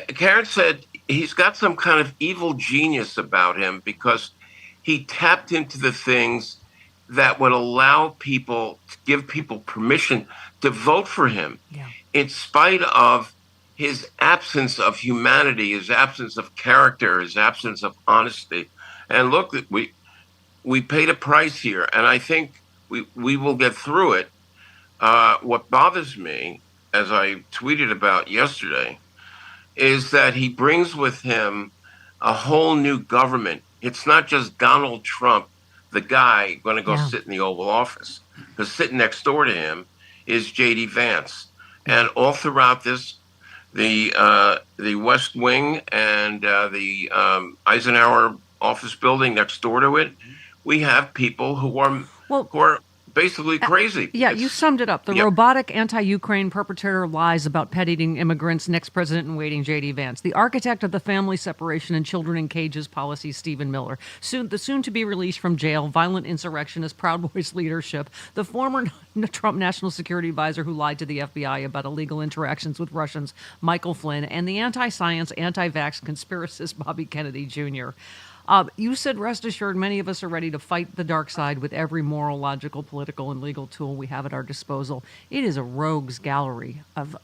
Karen said he's got some kind of evil genius about him because he tapped into the things that would allow people, to give people permission to vote for him, in spite of his absence of humanity, his absence of character, his absence of honesty. And look, we paid a price here, and I think we will get through it. What bothers me, as I tweeted about yesterday, is that he brings with him a whole new government. It's not just Donald Trump, the guy, going to go sit in the Oval Office, because sitting next door to him is J.D. Vance. And all throughout this, the West Wing and the Eisenhower office building next door to it, we have people who are basically crazy. Yeah, you summed it up. The robotic anti-Ukraine perpetrator lies about pet-eating immigrants, next president in waiting, J.D. Vance. The architect of the family separation and children in cages policy, Stephen Miller. The soon-to-be released from jail, violent insurrectionist, Proud Boys leadership. The former Trump national security advisor who lied to the FBI about illegal interactions with Russians, Michael Flynn. And the anti-science, anti-vax conspiracist, Bobby Kennedy Jr. You said, rest assured, many of us are ready to fight the dark side with every moral, logical, political, and legal tool we have at our disposal. It is a rogues gallery of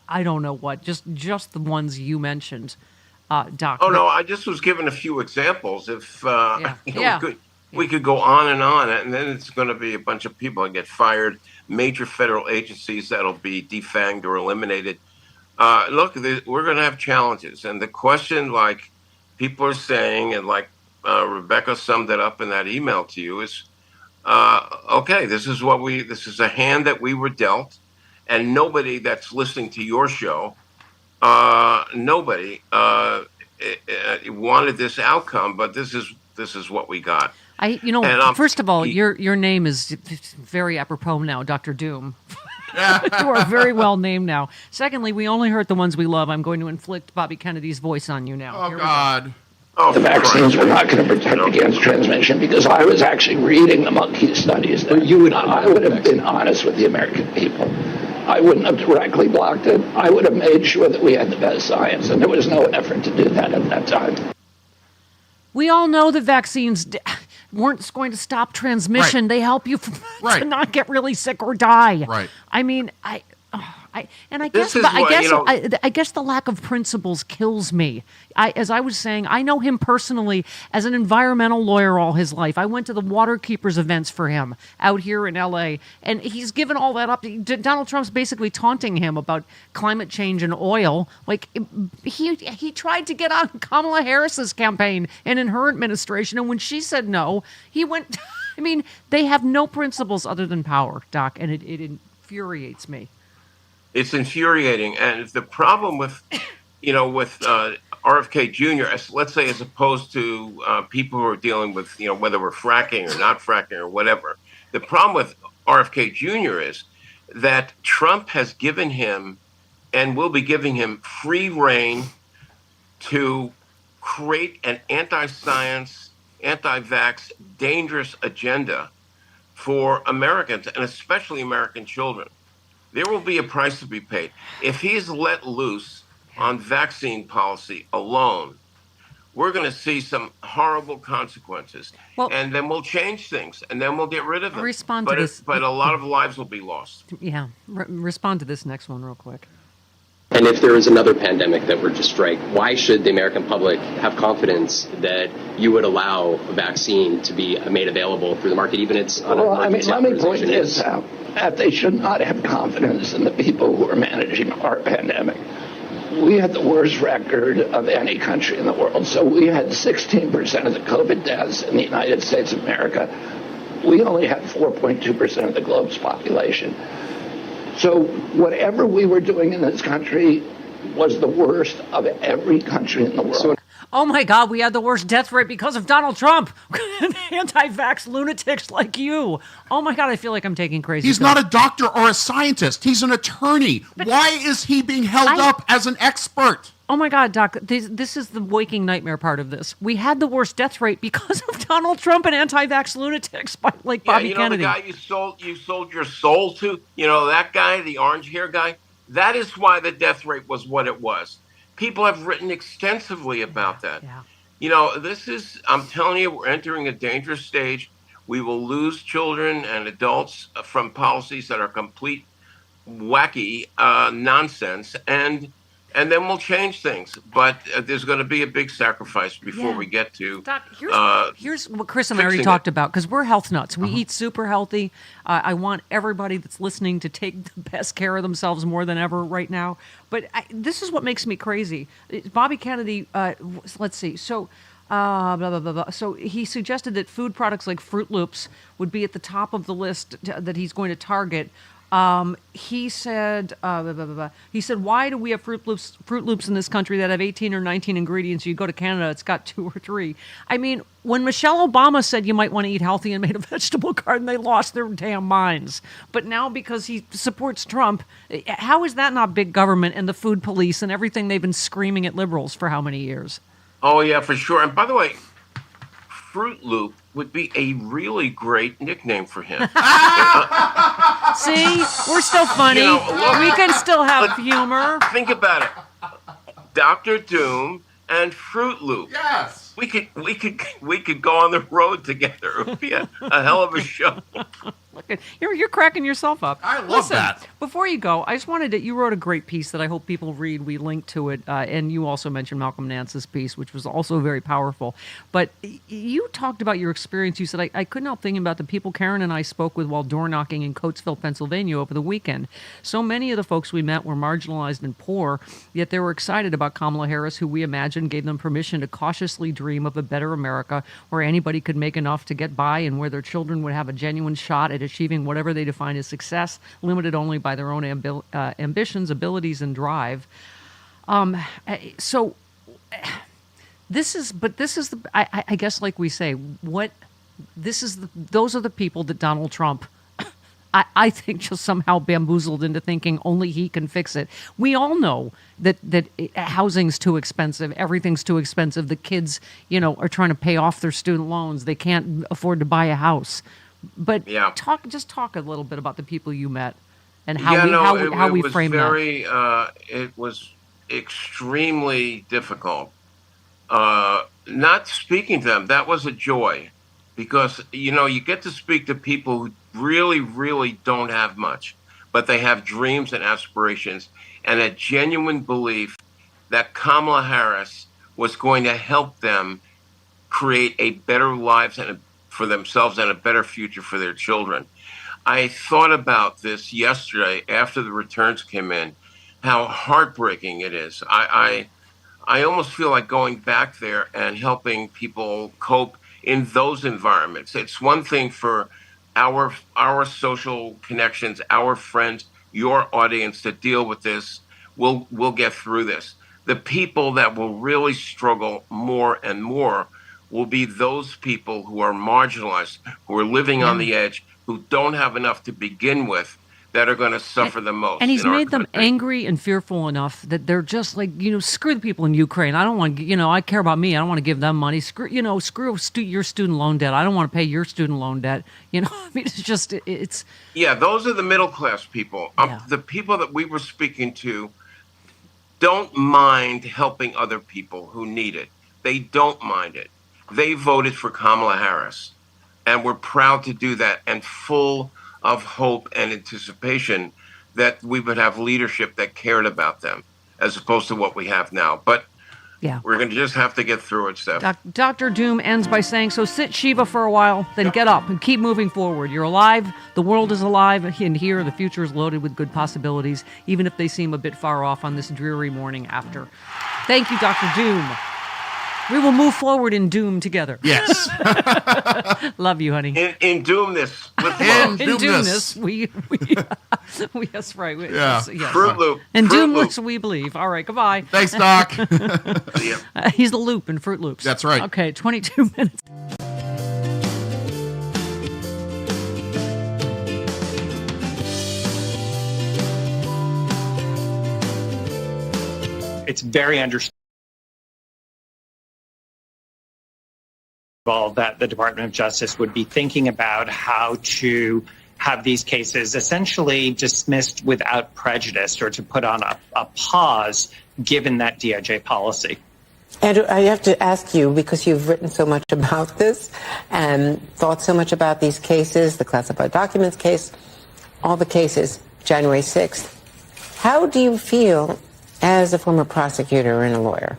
I don't know what, just the ones you mentioned, Doc. Oh, no, I just was giving a few examples. If we could go on, and then it's going to be a bunch of people that get fired, major federal agencies that'll be defanged or eliminated. Look, we're going to have challenges. And the question, like people are saying, and like Rebecca summed it up in that email to you, is, okay, this is a hand that we were dealt, and nobody that's listening to your show, nobody wanted this outcome, but this is what we got. First of all, your name is very apropos now, Dr. Doom. You are very well named now. Secondly, we only hurt the ones we love. I'm going to inflict Bobby Kennedy's voice on you now. Oh, God. The vaccines were not going to protect against transmission because I was actually reading the monkey studies. I would have been honest with the American people. I wouldn't have directly blocked it. I would have made sure that we had the best science, and there was no effort to do that at that time. We all know that vaccines weren't going to stop transmission. Right. They help you to not get really sick or die. Right. I mean, I guess the lack of principles kills me. As I was saying, I know him personally as an environmental lawyer all his life. I went to the water keepers events for him out here in L.A., and he's given all that up. Donald Trump's basically taunting him about climate change and oil. Like, he tried to get on Kamala Harris's campaign and in her administration, and when she said no, he went... I mean, they have no principles other than power, Doc, and it infuriates me. It's infuriating, and the problem with RFK Jr., let's say, as opposed to people who are dealing with, whether we're fracking or not fracking or whatever, the problem with RFK Jr. is that Trump has given him and will be giving him free rein to create an anti-science, anti-vax, dangerous agenda for Americans, and especially American children. There will be a price to be paid. If he's let loose on vaccine policy alone, we're going to see some horrible consequences. And then we'll change things, and then we'll get rid of them. Respond to this. But a lot of lives will be lost. Yeah. Respond to this next one real quick. And if there is another pandemic that were to strike, why should the American public have confidence that you would allow a vaccine to be made available through the market, even if it's on a let me point this out. That they should not have confidence in the people who are managing our pandemic. We had the worst record of any country in the world. So we had 16% of the COVID deaths in the United States of America. We only had 4.2% of the globe's population. So whatever we were doing in this country was the worst of every country in the world. Oh, my God, we had the worst death rate because of Donald Trump. Anti-vax lunatics like you. Oh, my God, I feel like I'm taking crazy He's not a doctor or a scientist. He's an attorney. Why is he being held up as an expert? Oh, my God, Doc, this is the waking nightmare part of this. We had the worst death rate because of Donald Trump and anti-vax lunatics like Bobby Kennedy. The guy you sold your soul to, that guy, the orange hair guy, that is why the death rate was what it was. People have written extensively about that. Yeah. I'm telling you, we're entering a dangerous stage. We will lose children and adults from policies that are complete wacky nonsense, and then we'll change things. But there's going to be a big sacrifice before we get to. Doc, here's what Chris and I already talked about, because we're health nuts. We eat super healthy. I want everybody that's listening to take the best care of themselves more than ever right now. But this is what makes me crazy. Bobby Kennedy, let's see. So, blah, blah, blah, blah. So he suggested that food products like Fruit Loops would be at the top of the list that he's going to target. He said, why do we have Fruit Loops in this country that have 18 or 19 ingredients? You go to Canada, it's got 2 or 3. I mean, when Michelle Obama said you might want to eat healthy and made a vegetable garden, they lost their damn minds. But now because he supports Trump, how is that not big government and the food police and everything they've been screaming at liberals for how many years? Oh, yeah, for sure. And by the way, Fruit Loop would be a really great nickname for him. See, we're still funny. We can still have humor. Think about it. Dr. Doom and Fruit Loop. Yes. We could go on the road together. It would be a hell of a show. Look, you're cracking yourself up. I love that. Before you go, I just wanted to. You wrote a great piece that I hope people read. We linked to it, and you also mentioned Malcolm Nance's piece, which was also very powerful. But you talked about your experience. You said, I couldn't help thinking about the people Karen and I spoke with while door knocking in Coatesville, Pennsylvania over the weekend. So many of the folks we met were marginalized and poor, yet they were excited about Kamala Harris, who we imagined gave them permission to cautiously dream of a better America where anybody could make enough to get by and where their children would have a genuine shot at achieving whatever they define as success, limited only by their own ambitions, abilities, and drive. So this is the, I guess, like we say, those are the people that Donald Trump, I think, just somehow bamboozled into thinking only he can fix it. We all know that housing's too expensive, everything's too expensive. The kids, are trying to pay off their student loans. They can't afford to buy a house. But talk a little bit about the people you met and how we frame that. It was extremely difficult. Not speaking to them, that was a joy, because you get to speak to people who really, really don't have much, but they have dreams and aspirations and a genuine belief that Kamala Harris was going to help them create a better lives for themselves and a better future for their children. I thought about this yesterday after the returns came in, how heartbreaking it is. I almost feel like going back there and helping people cope in those environments. It's one thing for our social connections, our friends, your audience to deal with this. We'll get through this. The people that will really struggle more and more will be those people who are marginalized, who are living on the edge, who don't have enough to begin with, that are going to suffer the most. And he's made them angry and fearful enough that they're just like, screw the people in Ukraine. I don't want, I care about me. I don't want to give them money. Screw your student loan debt. I don't want to pay your student loan debt. I mean, it's just, it's. Yeah, those are the middle class people. The people that we were speaking to don't mind helping other people who need it. They don't mind it. They voted for Kamala Harris, and we're proud to do that, and full of hope and anticipation that we would have leadership that cared about them, as opposed to what we have now. But we're going to just have to get through it, Steph. Dr. Doom ends by saying, so sit Shiva for a while, then get up and keep moving forward. You're alive, the world is alive, and here the future is loaded with good possibilities, even if they seem a bit far off on this dreary morning after. Thank you, Dr. Doom. We will move forward in doom together. Yes. Love you, honey. In doomness. With love. In doomness. We that's right. Yes. Fruit Loop. In Fruit doomless, Loop. we believe. All right, goodbye. Thanks, Doc. He's the loop in Fruit Loops. That's right. Okay, 22 minutes. It's very understandable that the Department of Justice would be thinking about how to have these cases essentially dismissed without prejudice, or to put on a pause given that DOJ policy. Andrew, I have to ask you, because you've written so much about this and thought so much about these cases, the classified documents case, all the cases, January 6th. How do you feel as a former prosecutor and a lawyer?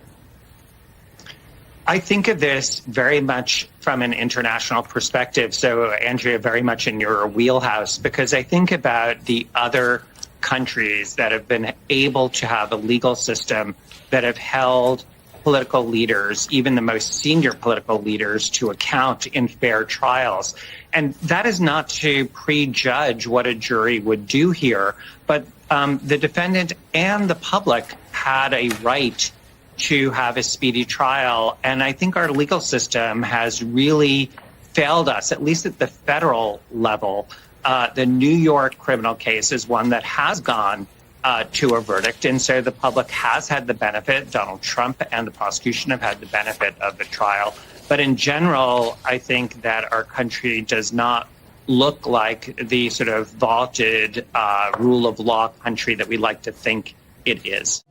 I think of this very much from an international perspective. So, Andrea, very much in your wheelhouse, because I think about the other countries that have been able to have a legal system that have held political leaders, even the most senior political leaders, to account in fair trials. And that is not to prejudge what a jury would do here, but the defendant and the public had a right to have a speedy trial. And I think our legal system has really failed us, at least at the federal level. The New York criminal case is one that has gone to a verdict. And so the public has had the benefit, Donald Trump and the prosecution have had the benefit of the trial. But in general, I think that our country does not look like the sort of vaunted rule of law country that we like to think it is.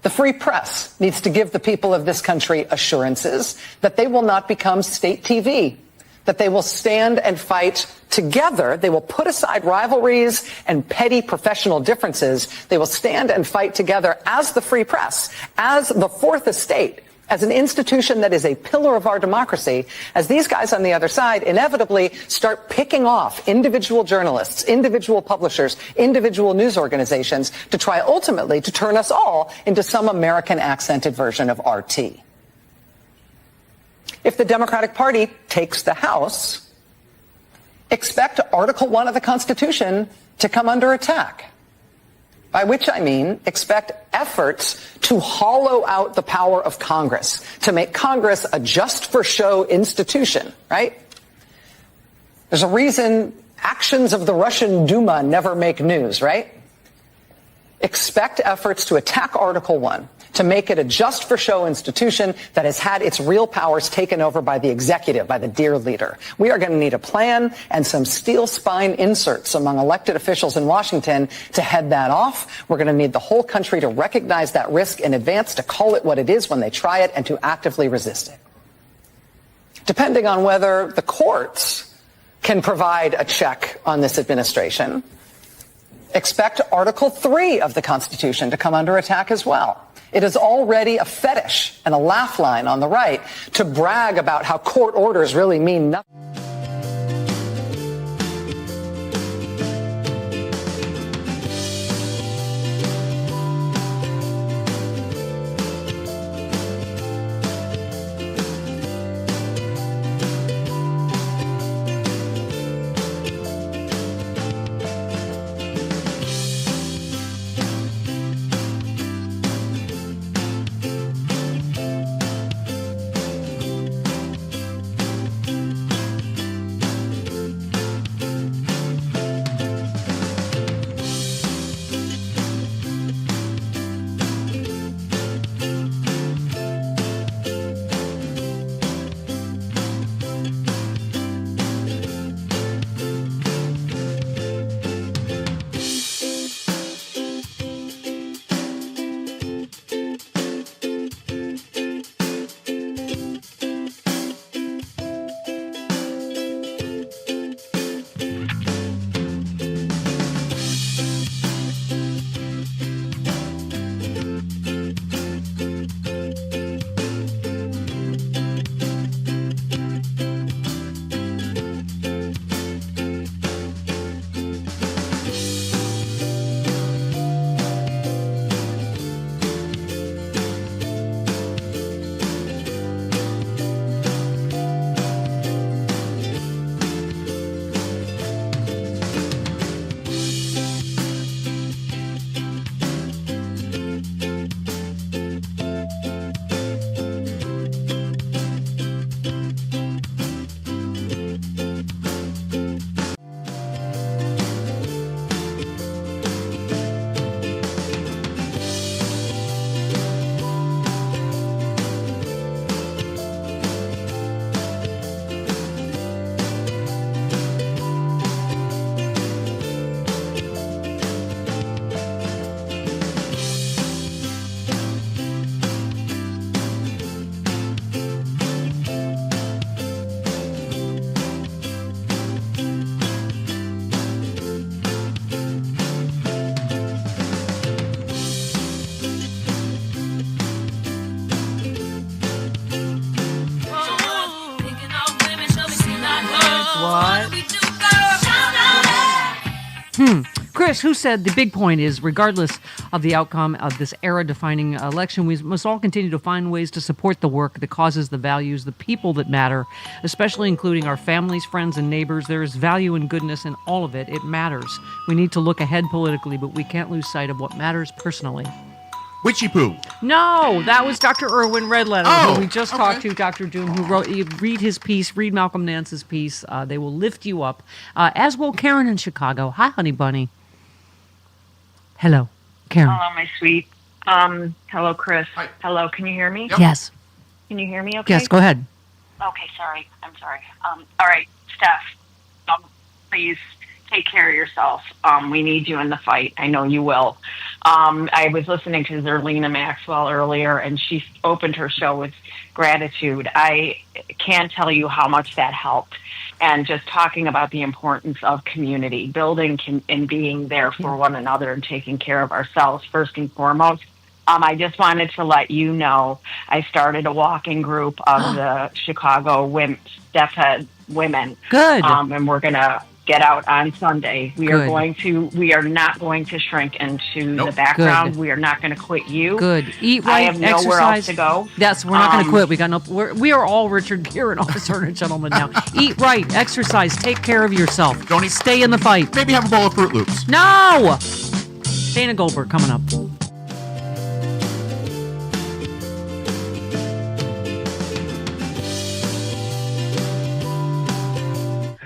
The free press needs to give the people of this country assurances that they will not become state TV, that they will stand and fight together. They will put aside rivalries and petty professional differences. They will stand and fight together as the free press, as the fourth estate, as an institution that is a pillar of our democracy, as these guys on the other side inevitably start picking off individual journalists, individual publishers, individual news organizations to try ultimately to turn us all into some American accented version of RT. If the Democratic Party takes the House, expect Article 1 of the Constitution to come under attack. By which I mean expect efforts to hollow out the power of Congress, to make Congress a just-for-show institution, right? There's a reason actions of the Russian Duma never make news, right? Expect efforts to attack Article 1, to make it a just-for-show institution that has had its real powers taken over by the executive, by the dear leader. We are going to need a plan and some steel spine inserts among elected officials in Washington to head that off. We're going to need the whole country to recognize that risk in advance, to call it what it is when they try it, and to actively resist it. Depending on whether the courts can provide a check on this administration, expect Article 3 of the Constitution to come under attack as well. It is already a fetish and a laugh line on the right to brag about how court orders really mean nothing. Chris, who said the big point is, regardless of the outcome of this era-defining election, we must all continue to find ways to support the work, the causes, the values, the people that matter, especially including our families, friends, and neighbors. There is value and goodness in all of it. It matters. We need to look ahead politically, but we can't lose sight of what matters personally. Witchy poo. No, that was Dr. Irwin Redletter, who we just okay. talked to, Dr. Doom, who wrote, you read his piece, read Malcolm Nance's piece. They will lift you up, as will Karen in Chicago. Hi, honey bunny. Hello, Karen. Hello, my sweet. Hello, Chris. Hi. Hello, can you hear me? Yep. Yes. Can you hear me okay? Yes, go ahead. Okay, sorry. I'm sorry. All right, Steph, please take care of yourself. We need you in the fight. I know you will. I was listening to Zerlina Maxwell earlier, and she opened her show with gratitude. I can't tell you how much that helped. And just talking about the importance of community, building and being there for one another and taking care of ourselves first and foremost. I just wanted to let you know I started a walking group of the Chicago Steph Head women. Good. And we're going to get out on Sunday. We Good. are not going to shrink into the background. Good. We are not going to quit you. Good. Eat right, I have exercise. nowhere else to go. Yes, we're not going to quit. We are all Richard Gere and officer and gentlemen now. Eat right, exercise, take care of yourself. Don't eat. Stay in the fight. Maybe have a bowl of Fruit Loops. No! Dana Goldberg coming up.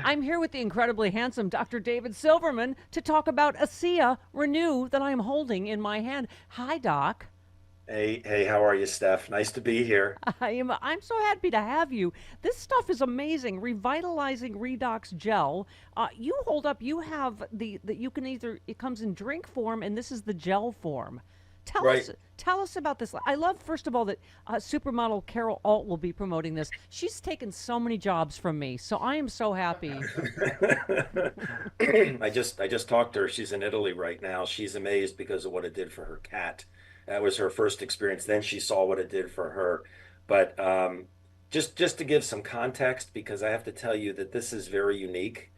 I'm here with the incredibly handsome Dr. David Silverman to talk about ASEA Renew that I am holding in my hand. Hi, Doc. Hey, how are you, Steph? Nice to be here. I'm so happy to have you. This stuff is amazing. Revitalizing Redox gel. You hold up. You have it comes in drink form, and this is the gel form. Tell us about this. I love, first of all, that supermodel Carol Alt will be promoting this. She's taken so many jobs from me, so I am so happy. I just talked to her. She's in Italy right now. She's amazed because of what it did for her cat. That was her first experience. Then she saw what it did for her. But just to give some context, because I have to tell you that this is very unique.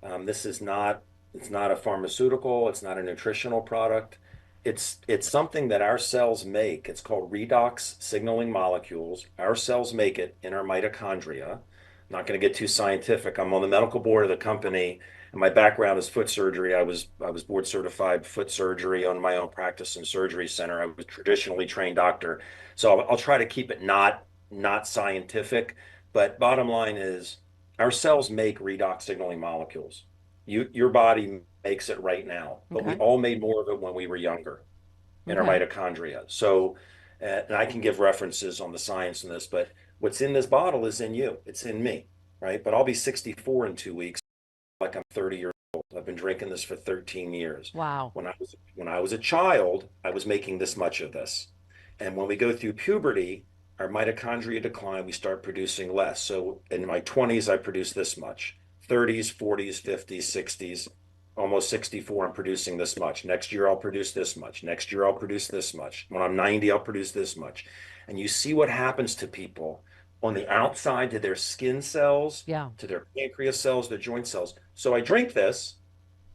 It's not a pharmaceutical. It's not a nutritional product. It's something that our cells make. It's called redox signaling molecules. Our cells make it in our mitochondria. I'm not going to get too scientific. I'm on the medical board of the company, and my background is foot surgery. I was board certified foot surgery, owned my own practice and surgery center. I was a traditionally trained doctor. So I'll try to keep it not scientific, but bottom line is our cells make redox signaling molecules. Your body makes it right now, but we all made more of it when we were younger in our mitochondria. So, and I can give references on the science in this, but what's in this bottle is in you. It's in me, right? But I'll be 64 in 2 weeks, like I'm 30 years old. I've been drinking this for 13 years. Wow. When I was a child, I was making this much of this. And when we go through puberty, our mitochondria decline, we start producing less. So in my 20s, I produced this much. 30s, 40s, 50s, 60s, almost 64, I'm producing this much. Next year, I'll produce this much. Next year, I'll produce this much. When I'm 90, I'll produce this much. And you see what happens to people on the outside, to their skin cells, to their pancreas cells, their joint cells. So I drink this,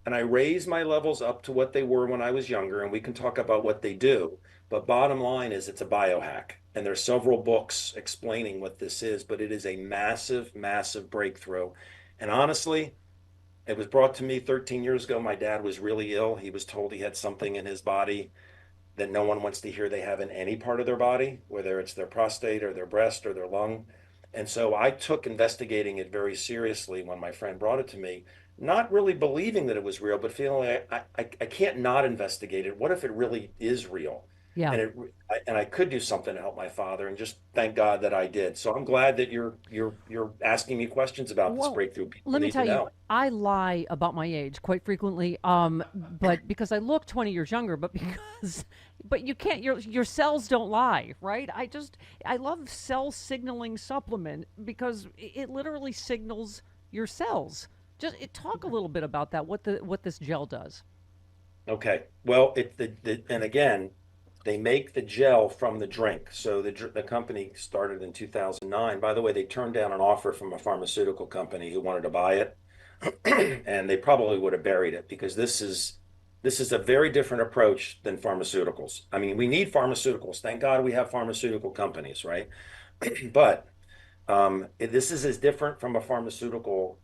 and I raise my levels up to what they were when I was younger, and we can talk about what they do. But bottom line is it's a biohack. And there's several books explaining what this is, but it is a massive, massive breakthrough. And honestly, it was brought to me 13 years ago. My dad was really ill. He was told he had something in his body that no one wants to hear they have in any part of their body, whether it's their prostate or their breast or their lung. And so I took investigating it very seriously when my friend brought it to me, not really believing that it was real, but feeling like I can't not investigate it. What if it really is real? Yeah. And I could do something to help my father, and just thank God that I did. So I'm glad that you're asking me questions about this breakthrough. People let me need tell to know. you, I lie about my age quite frequently, but because I look 20 years younger, but you can't. Your cells don't lie, right? I love cell signaling supplement because it literally signals your cells. Talk a little bit about that. What this gel does. Okay. Well, and again, they make the gel from the drink. So the company started in 2009. By the way, they turned down an offer from a pharmaceutical company who wanted to buy it, and they probably would have buried it because this is This is a very different approach than pharmaceuticals. I mean, we need pharmaceuticals. Thank God we have pharmaceutical companies, right? But this is as different from a pharmaceutical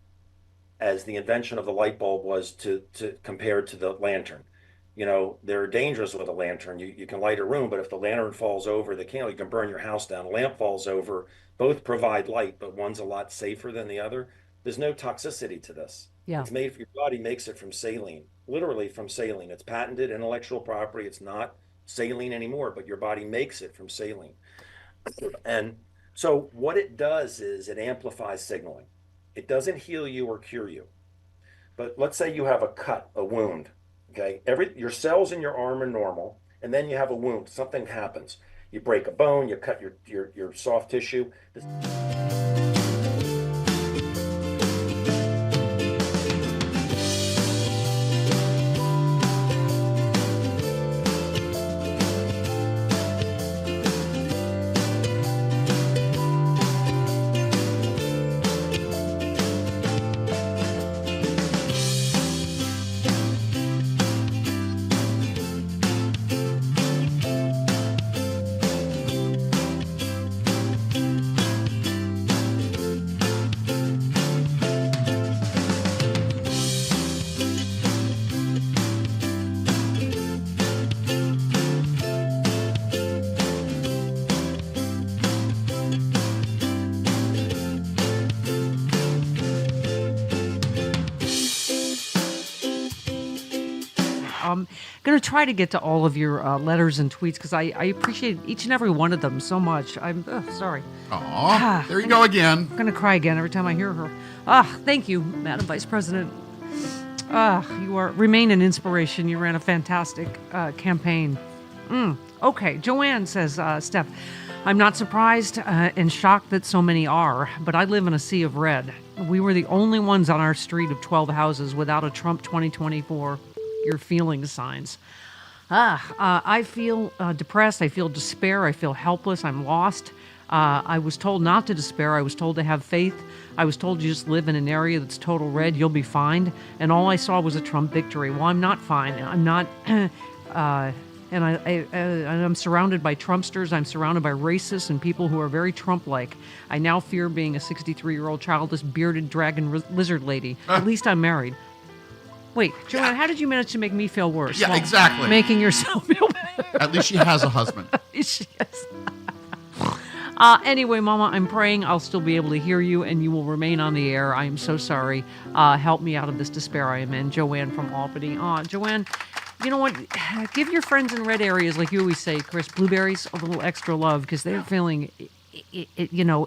as the invention of the light bulb was to compared to the lantern. You know, there are dangers with a lantern. You can light a room, but if the lantern falls over the candle, you can burn your house down. A lamp falls over. Both provide light, but one's a lot safer than the other. There's no toxicity to this. Yeah. It's made, your body makes it from saline, literally from saline. It's patented intellectual property. It's not saline anymore, but your body makes it from saline. And so what it does is it amplifies signaling. It doesn't heal you or cure you. But let's say you have a cut, a wound, okay? Your cells in your arm are normal, and then you have a wound. Something happens. You break a bone, you cut your soft tissue. I'm going to try to get to all of your letters and tweets because I appreciate each and every one of them so much. I'm sorry. Aw, there you go again. I'm going to cry again every time I hear her. Thank you, Madam Vice President. You remain an inspiration. You ran a fantastic campaign. Okay, Joanne says, Steph, I'm not surprised and shocked that so many are, but I live in a sea of red. We were the only ones on our street of 12 houses without a Trump 2024 your feeling signs. I feel depressed. I feel despair. I feel helpless. I'm lost. I was told not to despair. I was told to have faith. I was told you just live in an area that's total red. You'll be fine. And all I saw was a Trump victory. Well, I'm not fine. I'm not. And I'm surrounded by Trumpsters. I'm surrounded by racists and people who are very Trump-like. I now fear being a 63-year-old childless bearded dragon lizard lady. At least I'm married. Wait, Joanne, how did you manage to make me feel worse? Yeah, exactly. Making yourself feel better. At least she has a husband. She has. Anyway, Mama, I'm praying I'll still be able to hear you and you will remain on the air. I am so sorry. Help me out of this despair I am in. Joanne from Albany. Joanne, you know what? Give your friends in red areas, like you always say, Chris, blueberries, a little extra love because they're feeling,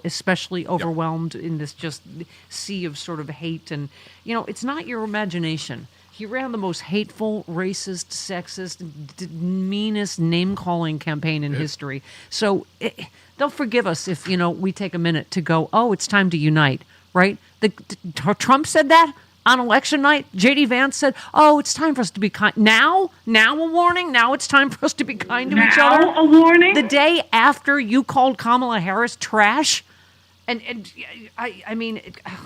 especially overwhelmed in this just sea of sort of hate. And, it's not your imagination. He ran the most hateful, racist, sexist, meanest name-calling campaign in history. So they'll forgive us if, we take a minute to go, oh, it's time to unite, right? Trump said that on election night. J.D. Vance said, oh, it's time for us to be kind. Now a warning? Now it's time for us to be kind to each other? Now a warning? The day after you called Kamala Harris trash? And I mean,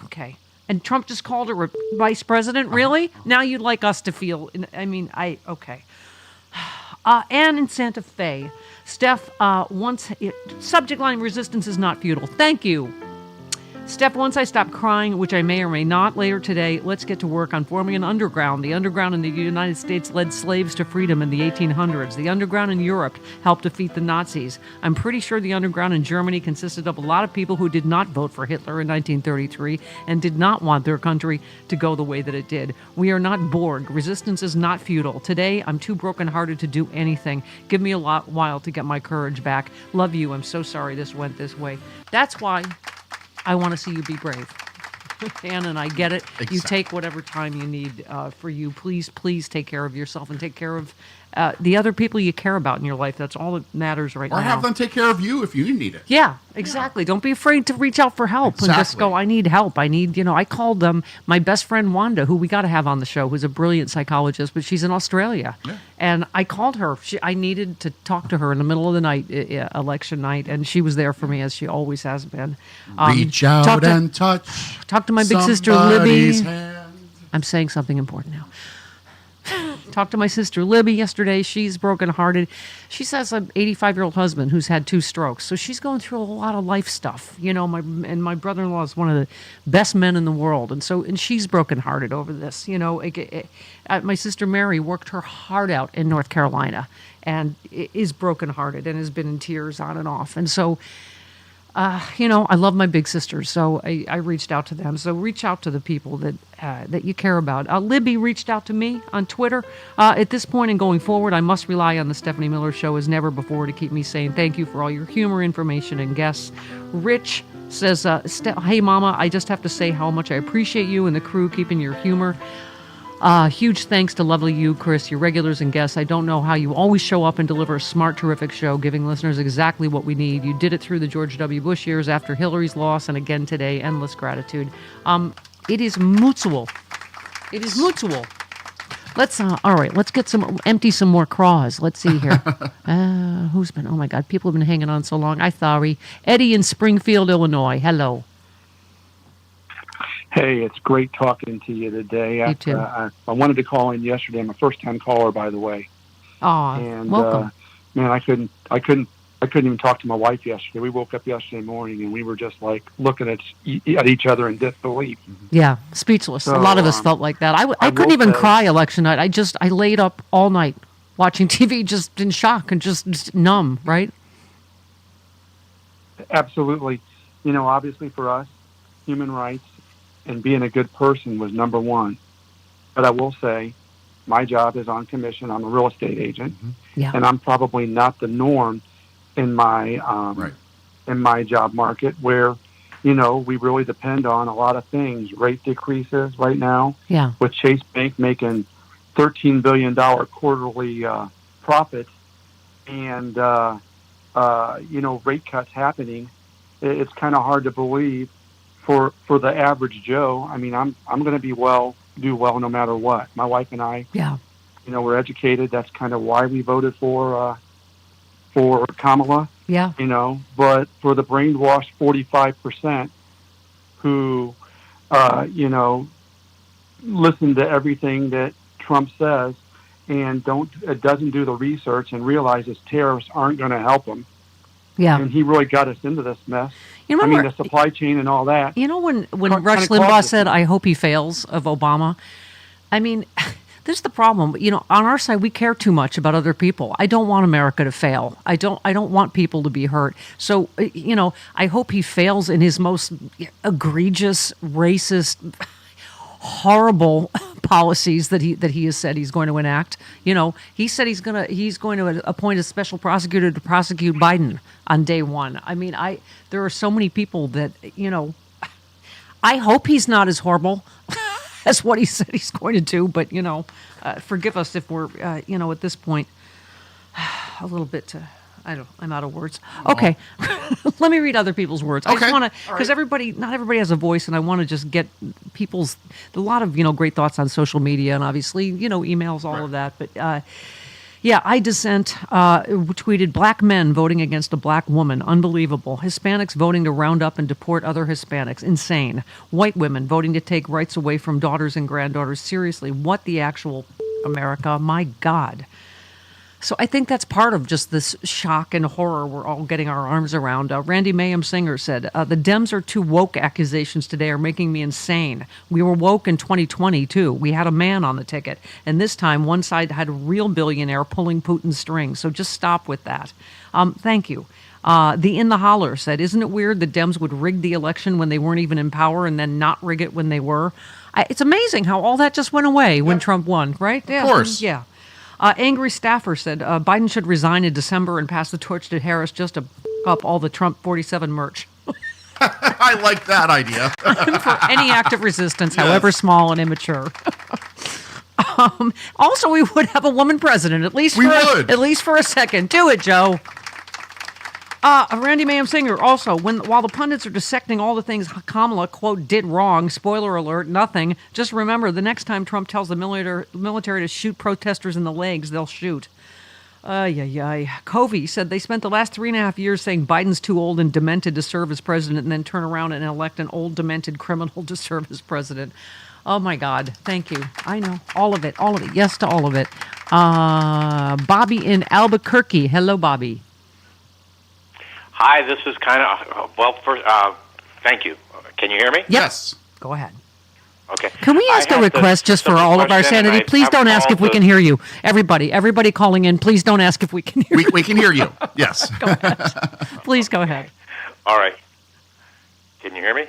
okay. And Trump just called her vice president? Really? Now you'd like us to feel, okay. Anne in Santa Fe. Steph, subject line, resistance is not futile. Thank you. Steph, once I stop crying, which I may or may not later today, let's get to work on forming an underground. The underground in the United States led slaves to freedom in the 1800s. The underground in Europe helped defeat the Nazis. I'm pretty sure the underground in Germany consisted of a lot of people who did not vote for Hitler in 1933 and did not want their country to go the way that it did. We are not Borg. Resistance is not futile. Today, I'm too brokenhearted to do anything. Give me a while to get my courage back. Love you. I'm so sorry this went this way. That's why I want to see you be brave. Ann, and I get it. Exactly. You take whatever time you need for you. Please take care of yourself and take care of the other people you care about in your life. That's all that matters right now. Or have them take care of you if you need it. Yeah, exactly. Don't be afraid to reach out for help and just go, I need help. I need, I called my best friend Wanda, who we got to have on the show, who's a brilliant psychologist, but she's in Australia. Yeah. And I called her. I needed to talk to her in the middle of the night, election night, and she was there for me, as she always has been. Reach out and touch. Talk to my big sister Libby. Hand. I'm saying something important now. Talked to my sister Libby yesterday. She's brokenhearted. She says an 85-year-old husband who's had 2 strokes. So she's going through a lot of life stuff. My brother-in-law is one of the best men in the world. And she's brokenhearted over this. My sister Mary worked her heart out in North Carolina and is brokenhearted and has been in tears on and off. And so, I love my big sisters, so I reached out to them. So reach out to the people that you care about. Libby reached out to me on Twitter. At this point and going forward, I must rely on the Stephanie Miller Show as never before to keep me sane. Thank you for all your humor, information, and guests. Rich says, hey, Mama, I just have to say how much I appreciate you and the crew keeping your humor. Huge thanks to lovely you, Chris, your regulars and guests. I don't know how you always show up and deliver a smart, terrific show, giving listeners exactly what we need. You did it through the George W. Bush years, after Hillary's loss, and again today. Endless gratitude. It is mutual. It is mutual. Let's get empty some more craws. Let's see here. Who's been, oh my God, people have been hanging on so long. I'm sorry. Eddie in Springfield, Illinois. Hello. Hey, it's great talking to you today. You too. I wanted to call in yesterday. I'm a first-time caller, by the way. And welcome. Man, I couldn't even talk to my wife yesterday. We woke up yesterday morning and we were just like looking at each other in disbelief. Yeah, speechless. So, a lot of us felt like that. I couldn't even cry election night. I laid up all night watching TV, just in shock and just numb. Right? Absolutely. Obviously for us, human rights and being a good person was number one. But I will say, my job is on commission. I'm a real estate agent, and I'm probably not the norm in my in my job market where, we really depend on a lot of things. Rate decreases right now, with Chase Bank making $13 billion quarterly profits, and rate cuts happening. It's kind of hard to believe. For the average Joe, I mean, I'm going to do well no matter what. My wife and I, we're educated. That's kind of why we voted for Kamala. Yeah. But for the brainwashed 45% who, listen to everything that Trump says and doesn't do the research and realizes tariffs aren't going to help them. Yeah. And he really got us into this mess. The supply chain and all that. When Rush Limbaugh said, I hope he fails of Obama, I mean, this is the problem. On our side, we care too much about other people. I don't want America to fail. I don't want people to be hurt. So, I hope he fails in his most egregious, racist, horrible policies that he has said he's going to enact. He said he's going to appoint a special prosecutor to prosecute Biden on day one. I mean, there are so many people that, I hope he's not as horrible as what he said he's going to do, but forgive us if we're at this point a little bit I'm out of words. Okay. Let me read other people's words. I just want to, because not everybody has a voice, and I want to just get a lot of, great thoughts on social media and obviously, emails, all of that. But, I Dissent tweeted, black men voting against a black woman, unbelievable. Hispanics voting to round up and deport other Hispanics, insane. White women voting to take rights away from daughters and granddaughters, seriously, what the actual America? My God. So I think that's part of just this shock and horror we're all getting our arms around. Randy Mayhem Singer said, the Dems are too woke accusations today are making me insane. We were woke in 2020, too. We had a man on the ticket. And this time, one side had a real billionaire pulling Putin's strings. So just stop with that. Thank you. The In the Holler said, isn't it weird the Dems would rig the election when they weren't even in power and then not rig it when they were? It's amazing how all that just went away when Trump won, right? Of course. Yeah. Angry Staffer said, Biden should resign in December and pass the torch to Harris just to up all the Trump 47 merch. I like that idea. For any act of resistance, however small and immature. Also, we would have a woman president, at least for a second. Do it, Joe. Randy Mayhem Singer also, while the pundits are dissecting all the things Kamala, quote, did wrong, spoiler alert, nothing, just remember the next time Trump tells the military to shoot protesters in the legs, they'll shoot. Covey said they spent the last 3.5 years saying Biden's too old and demented to serve as president and then turn around and elect an old demented criminal to serve as president. Oh, my God. Thank you. I know. All of it. All of it. Yes to all of it. Bobby in Albuquerque. Hello, Bobby. Hi, this is kind of, first, thank you. Can you hear me? Yes. Go ahead. Okay. Can we ask a request just for all of our sanity? Please don't ask if we can hear you. Everybody calling in, please don't ask if we can hear you. We can hear you. Yes. Go ahead. Please go ahead. All right. Can you hear me?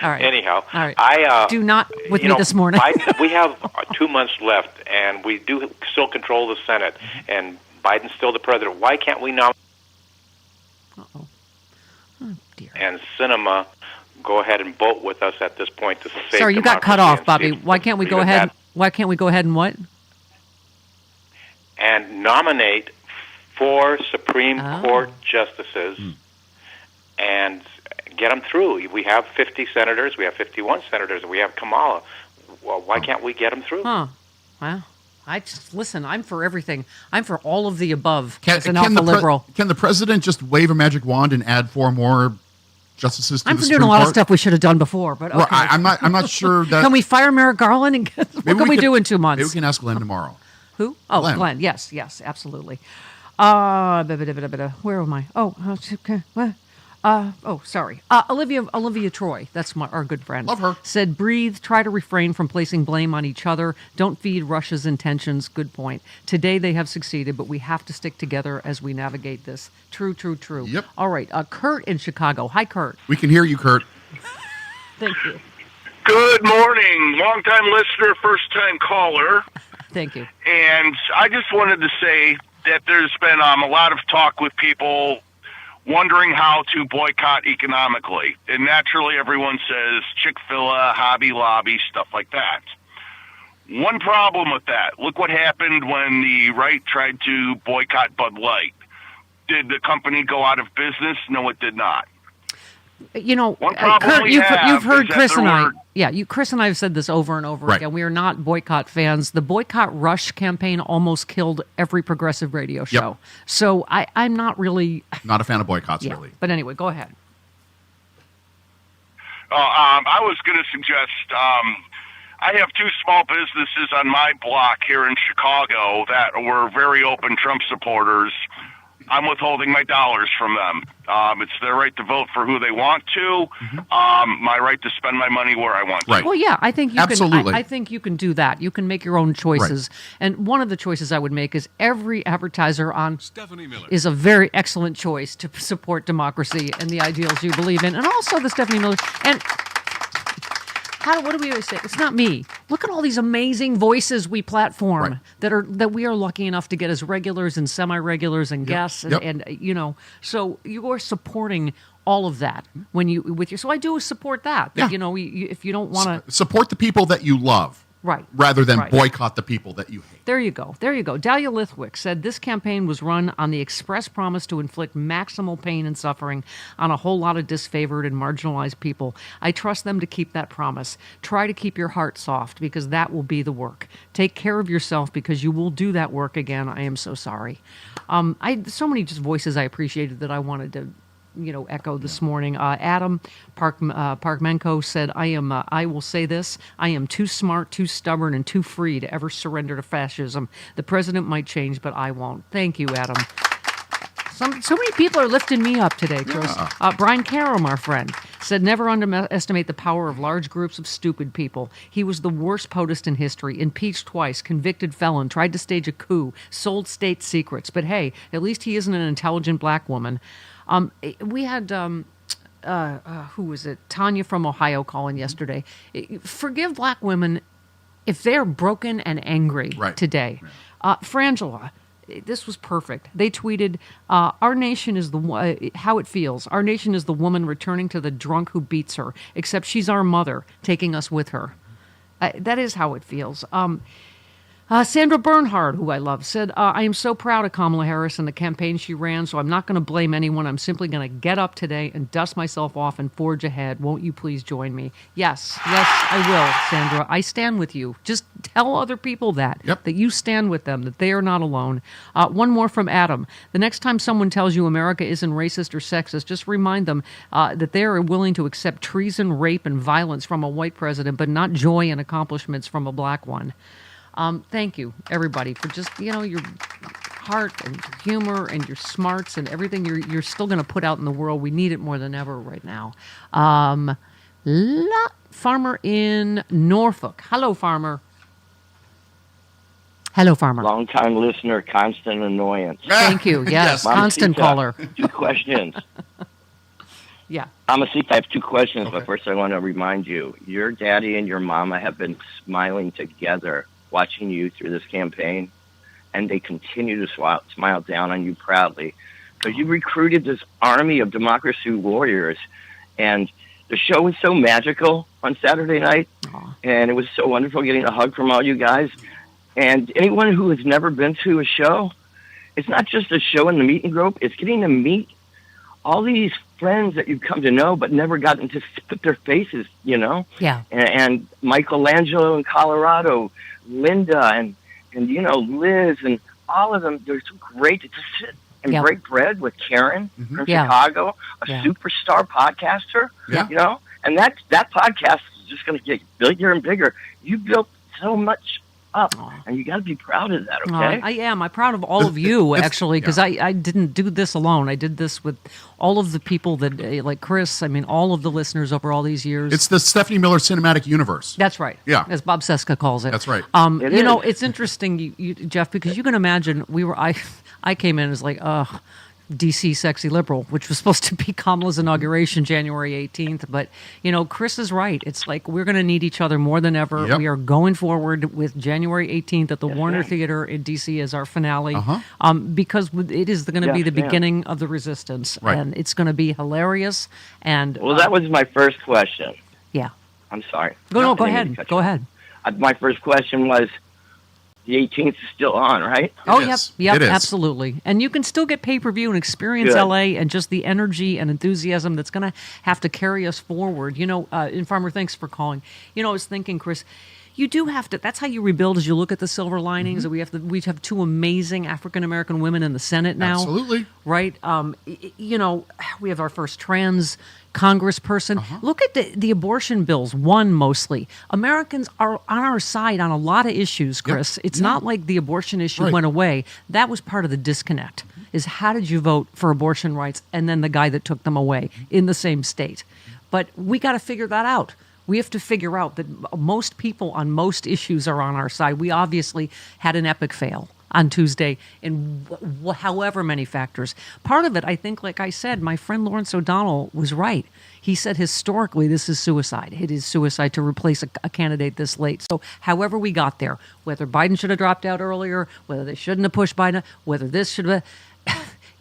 All right. Anyhow, All right. I do not with me this morning. We have 2 months left, and we do still control the Senate, and Biden's still the president. Why can't we nominate? Uh-oh. Oh, dear. And Sinema go ahead and vote with us at this point to save Sorry, you got cut democracy off, Bobby. Why can't we go ahead? Why can't we go ahead and what? And nominate 4 Supreme Court justices and get them through. We have 50 senators. We have 51 senators. We have Kamala. Well, why can't we get them through? Huh. Well, listen, I'm for everything. I'm for all of the above as an Can alpha liberal. Can the president just wave a magic wand and add 4 more justices to I'm the for Supreme doing a lot Court? of stuff we should have done before, but okay. Well, I'm not sure that. Can we fire Merrick Garland? And what can we do in 2 months? Maybe we can ask Glenn tomorrow. Who? Oh, Glenn. Yes, absolutely. Where am I? Oh, okay. Sorry. Olivia Troy, that's our good friend. Love her. Said, breathe, try to refrain from placing blame on each other. Don't feed Russia's intentions. Good point. Today they have succeeded, but we have to stick together as we navigate this. True. Yep. All right. Kurt in Chicago. Hi, Kurt. We can hear you, Kurt. Thank you. Good morning. Long-time listener, first-time caller. Thank you. And I just wanted to say that there's been a lot of talk with people wondering how to boycott economically. And naturally, everyone says Chick-fil-A, Hobby Lobby, stuff like that. One problem with that, look what happened when the right tried to boycott Bud Light. Did the company go out of business? No, it did not. You know, Kurt, you've heard Chris and I. Yeah, Chris and I have said this over and over again. We are not boycott fans. The Boycott Rush campaign almost killed every progressive radio show. Yep. So I'm not really Not a fan of boycotts, really. But anyway, go ahead. I was going to suggest, I have 2 small businesses on my block here in Chicago that were very open Trump supporters. I'm withholding my dollars from them. It's their right to vote for who they want to. My right to spend my money where I want to. Right. Well, yeah, I think you Absolutely. can. I think you can do that. You can make your own choices. Right. And one of the choices I would make is every advertiser on Stephanie Miller is a very excellent choice to support democracy and the ideals you believe in, and also the Stephanie Miller and. What do we always say? It's not me. Look at all these amazing voices we platform that we are lucky enough to get as regulars and semi-regulars and guests and you know. So you are supporting all of that when you with your. So I do support that. But, you know, if you don't want to support the people that you love. Right. Rather than boycott the people that you hate. There you go. Dahlia Lithwick said this campaign was run on the express promise to inflict maximal pain and suffering on a whole lot of disfavored and marginalized people. I trust them to keep that promise. Try to keep your heart soft because that will be the work. Take care of yourself because you will do that work again. I am so sorry. So many just voices I appreciated that I wanted to echo this morning. Adam Parkmenko said, I will say this, I am too smart, too stubborn, and too free to ever surrender to fascism. The president might change, but I won't. Thank you, Adam. So many people are lifting me up today, Chris. Yeah. Brian Karam, our friend, said, never underestimate the power of large groups of stupid people. He was the worst POTUS in history, impeached twice, convicted felon, tried to stage a coup, sold state secrets. But hey, at least he isn't an intelligent black woman. We had, who was it? Tanya from Ohio calling yesterday. Forgive black women if they're broken and angry today. Frangela, this was perfect. They tweeted, our nation is how it feels. Our nation is the woman returning to the drunk who beats her, except she's our mother, taking us with her. That is how it feels. Sandra Bernhard, who I love, said, I am so proud of Kamala Harris and the campaign she ran, so I'm not going to blame anyone. I'm simply going to get up today and dust myself off and forge ahead. Won't you please join me? Yes, I will, Sandra. I stand with you. Just tell other people that you stand with them, that they are not alone. One more from Adam. The next time someone tells you America isn't racist or sexist, just remind them that they are willing to accept treason, rape, and violence from a white president, but not joy and accomplishments from a black one. Thank you, everybody, for just, your heart and your humor and your smarts and everything you're still going to put out in the world. We need it more than ever right now. Farmer in Norfolk. Hello, Farmer. Hello, Farmer. Long-time listener, constant annoyance. Thank you. Yes, constant caller. 2 questions. Yeah. Mamacita, I have 2 questions, but first I want to remind you, your daddy and your mama have been smiling together watching you through this campaign, and they continue to smile down on you proudly because you recruited this army of democracy warriors, and the show was so magical on Saturday night, and it was so wonderful getting a hug from all you guys. And anyone who has never been to a show, it's not just a show in the meet and grope, it's getting to meet all these friends that you've come to know but never gotten to put their faces, Yeah. And Michelangelo in Colorado, Linda and Liz and all of them, they're so great to just sit and break bread with Karen from Chicago, a superstar podcaster, and that podcast is just going to get bigger and bigger. You built so much up, and you got to be proud of that, okay? I am. I'm proud of all of you, actually, because I didn't do this alone. I did this with all of the people that, like Chris, all of the listeners over all these years. It's the Stephanie Miller Cinematic Universe. That's right. Yeah. As Bob Seska calls it. That's right. It's interesting, Jeff, because you can imagine I came in as like, DC sexy liberal, which was supposed to be Kamala's inauguration January 18th. But, Chris is right. It's like we're going to need each other more than ever. Yep. We are going forward with January 18th at the Warner Theater in DC as our finale because it is going to be the beginning of the resistance. Right. And it's going to be hilarious. And well, that was my first question. Yeah. I'm sorry. Go ahead. Go ahead. My first question was, the 18th is still on, right? Yep, absolutely. And you can still get pay-per-view and experience LA and just the energy and enthusiasm that's going to have to carry us forward. And Farmer, thanks for calling. I was thinking, Chris, you do have to, that's how you rebuild as you look at the silver linings. Mm-hmm. We have 2 amazing African-American women in the Senate now. Absolutely. Right? We have our first trans congressperson. Look at the abortion bills, one mostly. Americans are on our side on a lot of issues, Chris. It's not like the abortion issue went away. That was part of the disconnect, is how did you vote for abortion rights and then the guy that took them away in the same state? But we got to figure that out. We have to figure out that most people on most issues are on our side. We obviously had an epic fail on Tuesday in however many factors. Part of it, I think, like I said, my friend Lawrence O'Donnell was right. He said historically this is suicide. It is suicide to replace a candidate this late. So however we got there, whether Biden should have dropped out earlier, whether they shouldn't have pushed Biden, whether this should have...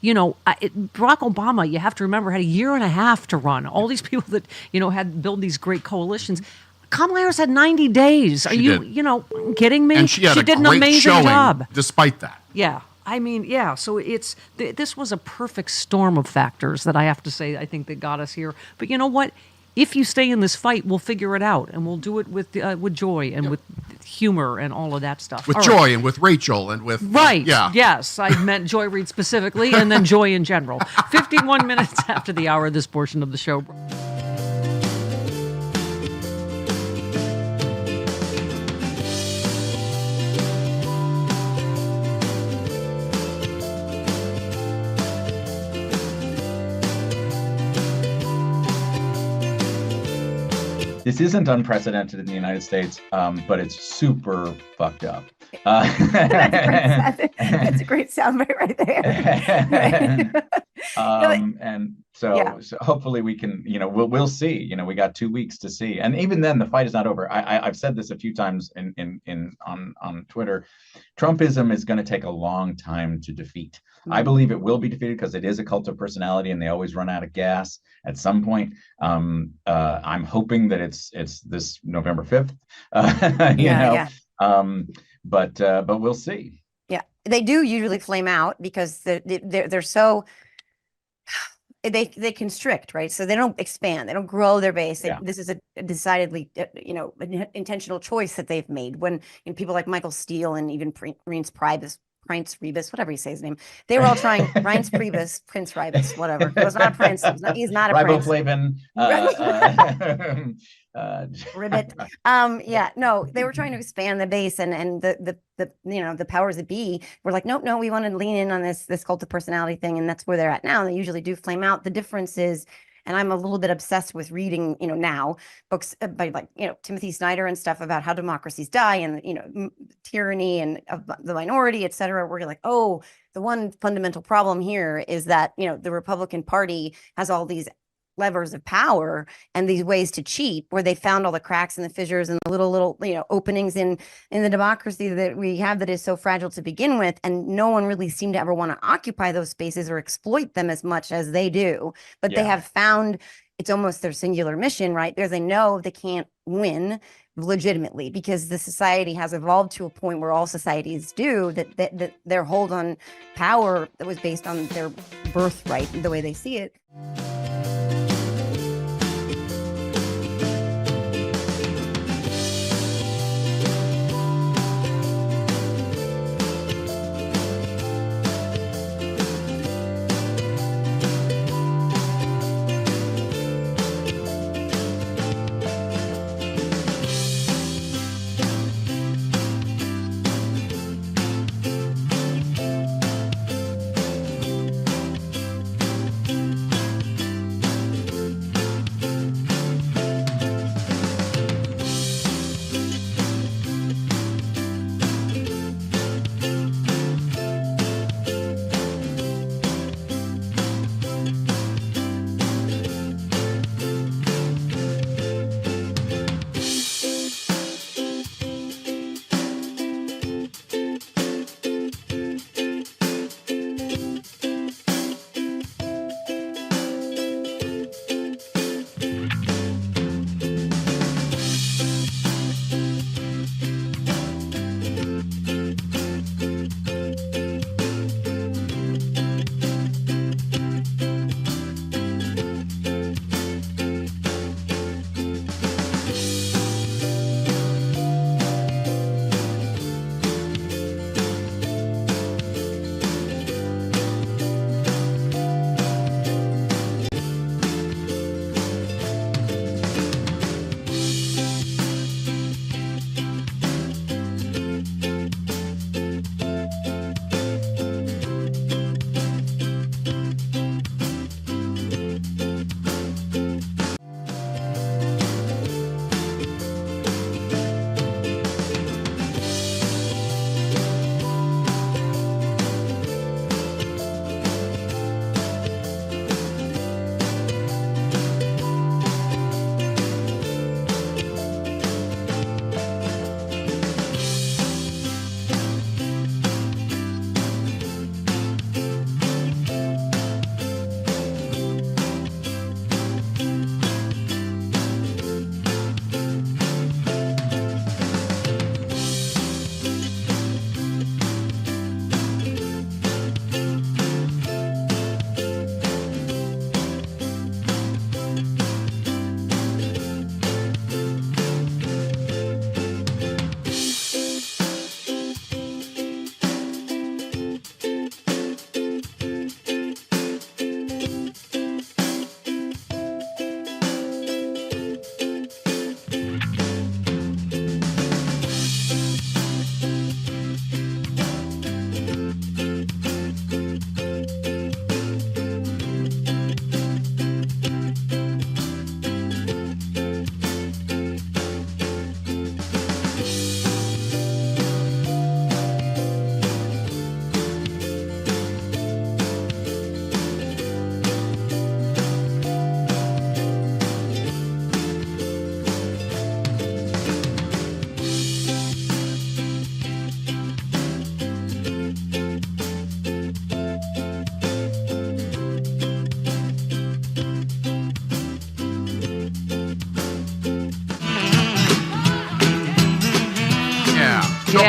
Barack Obama, you have to remember, had a year and a half to run. All these people that, had built these great coalitions. Kamala Harris had 90 days. Are you kidding me? And she did an amazing job. Despite that. Yeah. So this was a perfect storm of factors that I have to say, I think that got us here. But you know what? If you stay in this fight, we'll figure it out, and we'll do it with joy and with humor and all of that stuff. With joy and with Rachel and with... Right. Yes, I meant Joy Reid specifically, and then joy in general. 51 minutes after the hour of this portion of the show. This isn't unprecedented in the United States, but it's super fucked up. That's a great soundbite right there. And so hopefully we can, we'll see. We got 2 weeks to see, and even then, the fight is not over. I've said this a few times on Twitter. Trumpism is going to take a long time to defeat. I believe it will be defeated because it is a cult of personality, and they always run out of gas at some point. I'm hoping that it's this November 5th. But we'll see. Yeah, they do usually flame out because they're so they constrict, right? So they don't expand, they don't grow their base. This is a decidedly an intentional choice that they've made. When people like Michael Steele and even Prince Rebus, whatever you say his name, they were all trying Prince Rebus, whatever. It was not a prince. He's not a prince. Riboflavin. Ribbit. No, they were trying to expand the base, and the powers that be were like, no, we want to lean in on this cult of personality thing, and that's where they're at now. And they usually do flame out. The difference is, and I'm a little bit obsessed with reading, now books by Timothy Snyder and stuff about how democracies die and tyranny and of the minority, et cetera. Where you're like, oh, the one fundamental problem here is that the Republican Party has all these levers of power and these ways to cheat, where they found all the cracks and the fissures and the little openings in the democracy that we have that is so fragile to begin with, and no one really seemed to ever want to occupy those spaces or exploit them as much as they do. But they have found it's almost their singular mission, right? Because they know they can't win legitimately because the society has evolved to a point where all societies do, that their hold on power that was based on their birthright, the way they see it.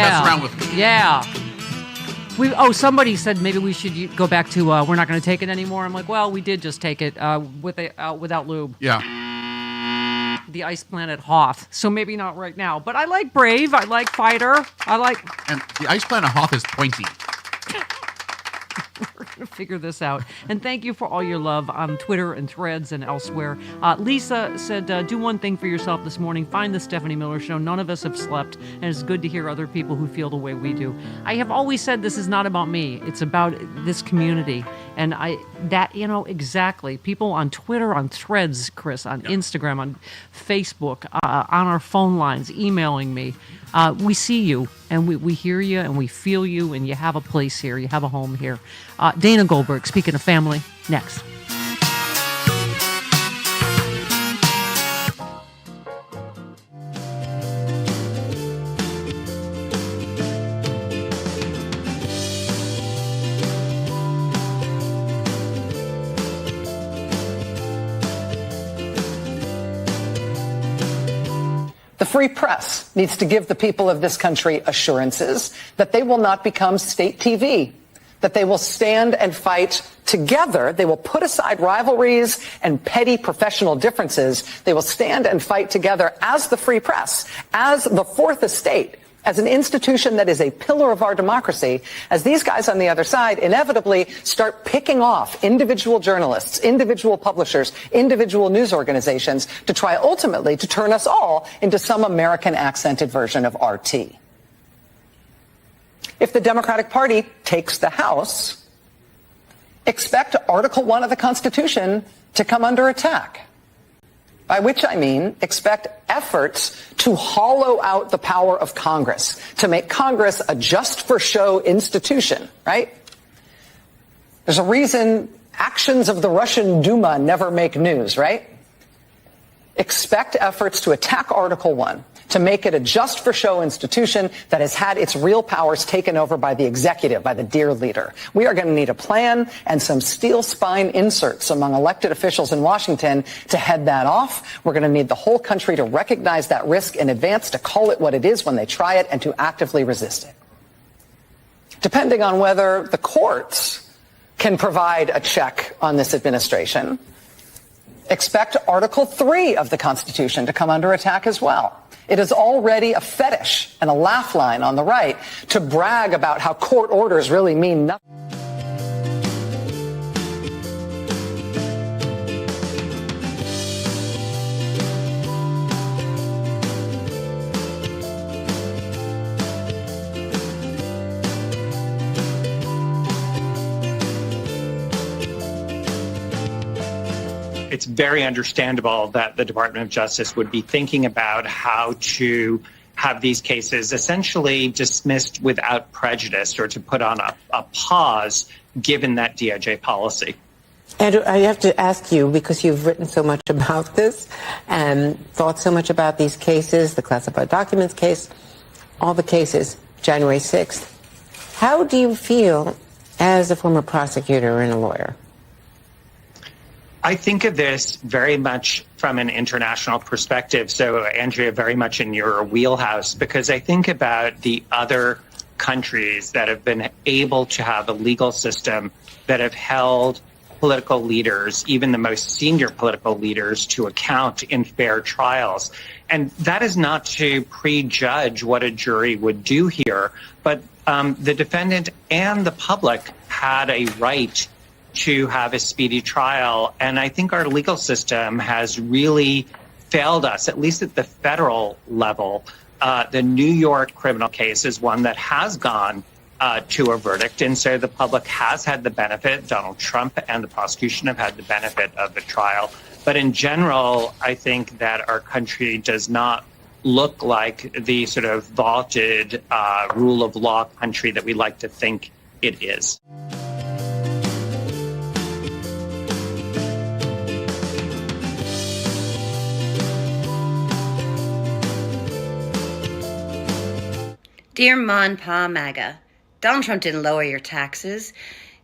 mess around with me. Yeah. Somebody said maybe we should go back to we're not going to take it anymore. I'm like, well, we did just take it without lube. Yeah. The Ice Planet Hoth. So maybe not right now. But I like Brave. I like Fighter. And the Ice Planet Hoth is pointy. We're going to figure this out. And thank you for all your love on Twitter and Threads and elsewhere. Lisa said, do one thing for yourself this morning. Find the Stephanie Miller Show. None of us have slept, and it's good to hear other people who feel the way we do. I have always said this is not about me. It's about this community. And exactly. People on Twitter, on Threads, Chris, on Instagram, on Facebook, on our phone lines, emailing me. We see you, and we hear you, and we feel you, and you have a place here. You have a home here. Dana Goldberg, speaking of family, next. The free press needs to give the people of this country assurances that they will not become state TV, that they will stand and fight together. They will put aside rivalries and petty professional differences. They will stand and fight together as the free press, as the fourth estate, as an institution that is a pillar of our democracy, as these guys on the other side inevitably start picking off individual journalists, individual publishers, individual news organizations to try ultimately to turn us all into some American accented version of RT. If the Democratic Party takes the House, expect Article 1 of the Constitution to come under attack. By which I mean expect efforts to hollow out the power of Congress, to make Congress a just-for-show institution, right? There's a reason actions of the Russian Duma never make news, right? Expect efforts to attack Article 1, to make it a just-for-show institution that has had its real powers taken over by the executive, by the dear leader. We are going to need a plan and some steel spine inserts among elected officials in Washington to head that off. We're going to need the whole country to recognize that risk in advance, to call it what it is when they try it, and to actively resist it. Depending on whether the courts can provide a check on this administration, expect Article 3 of the Constitution to come under attack as well. It is already a fetish and a laugh line on the right to brag about how court orders really mean nothing. It's very understandable that the Department of Justice would be thinking about how to have these cases essentially dismissed without prejudice, or to put on a pause given that DOJ policy. Andrew, I have to ask you, because you've written so much about this and thought so much about these cases, the classified documents case, all the cases, January 6th. How do you feel as a former prosecutor and a lawyer? I think of this very much from an international perspective. So, Andrea, very much in your wheelhouse, because I think about the other countries that have been able to have a legal system that have held political leaders, even the most senior political leaders, to account in fair trials. And that is not to prejudge what a jury would do here, but the defendant and the public had a right to have a speedy trial. And I think our legal system has really failed us, at least at the federal level. The New York criminal case is one that has gone to a verdict. And so the public has had the benefit, Donald Trump and the prosecution have had the benefit of the trial. But in general, I think that our country does not look like the sort of vaunted rule of law country that we like to think it is. Dear Ma and Pa MAGA, Donald Trump didn't lower your taxes.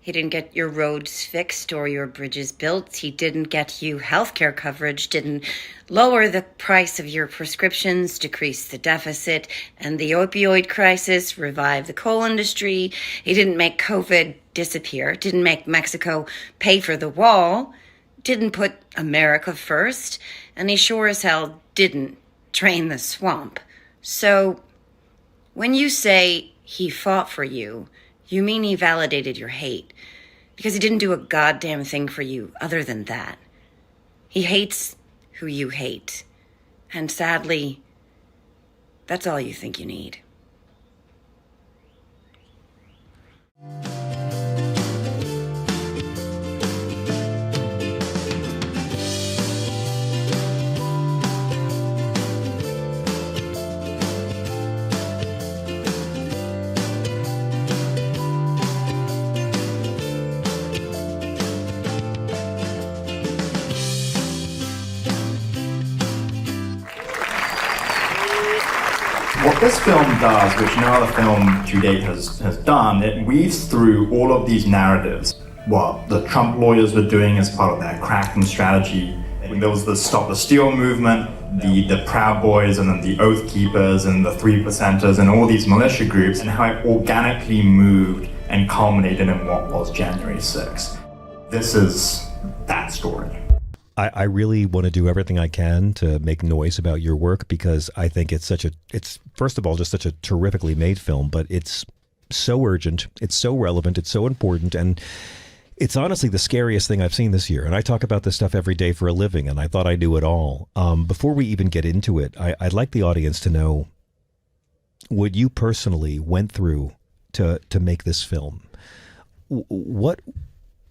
He didn't get your roads fixed or your bridges built. He didn't get you healthcare coverage, didn't lower the price of your prescriptions, decrease the deficit and the opioid crisis, revive the coal industry. He didn't make COVID disappear, didn't make Mexico pay for the wall, didn't put America first, and he sure as hell didn't drain the swamp. So when you say he fought for you, you mean he validated your hate, because he didn't do a goddamn thing for you other than that. He hates who you hate. And sadly, that's all you think you need. What this film does, which no other film to date has done, it weaves through all of these narratives. What the Trump lawyers were doing as part of their Kraken strategy. There was the Stop the Steal movement, the Proud Boys, and then the Oath Keepers, and the 3%ers, and all these militia groups, and how it organically moved and culminated in what was January 6th. This is that story. I really want to do everything I can to make noise about your work, because I think it's first of all, just such a terrifically made film, but it's so urgent, it's so relevant, it's so important, and it's honestly the scariest thing I've seen this year. And I talk about this stuff every day for a living, and I thought I knew it all. Before we even get into it, I'd like the audience to know what you personally went through to make this film. What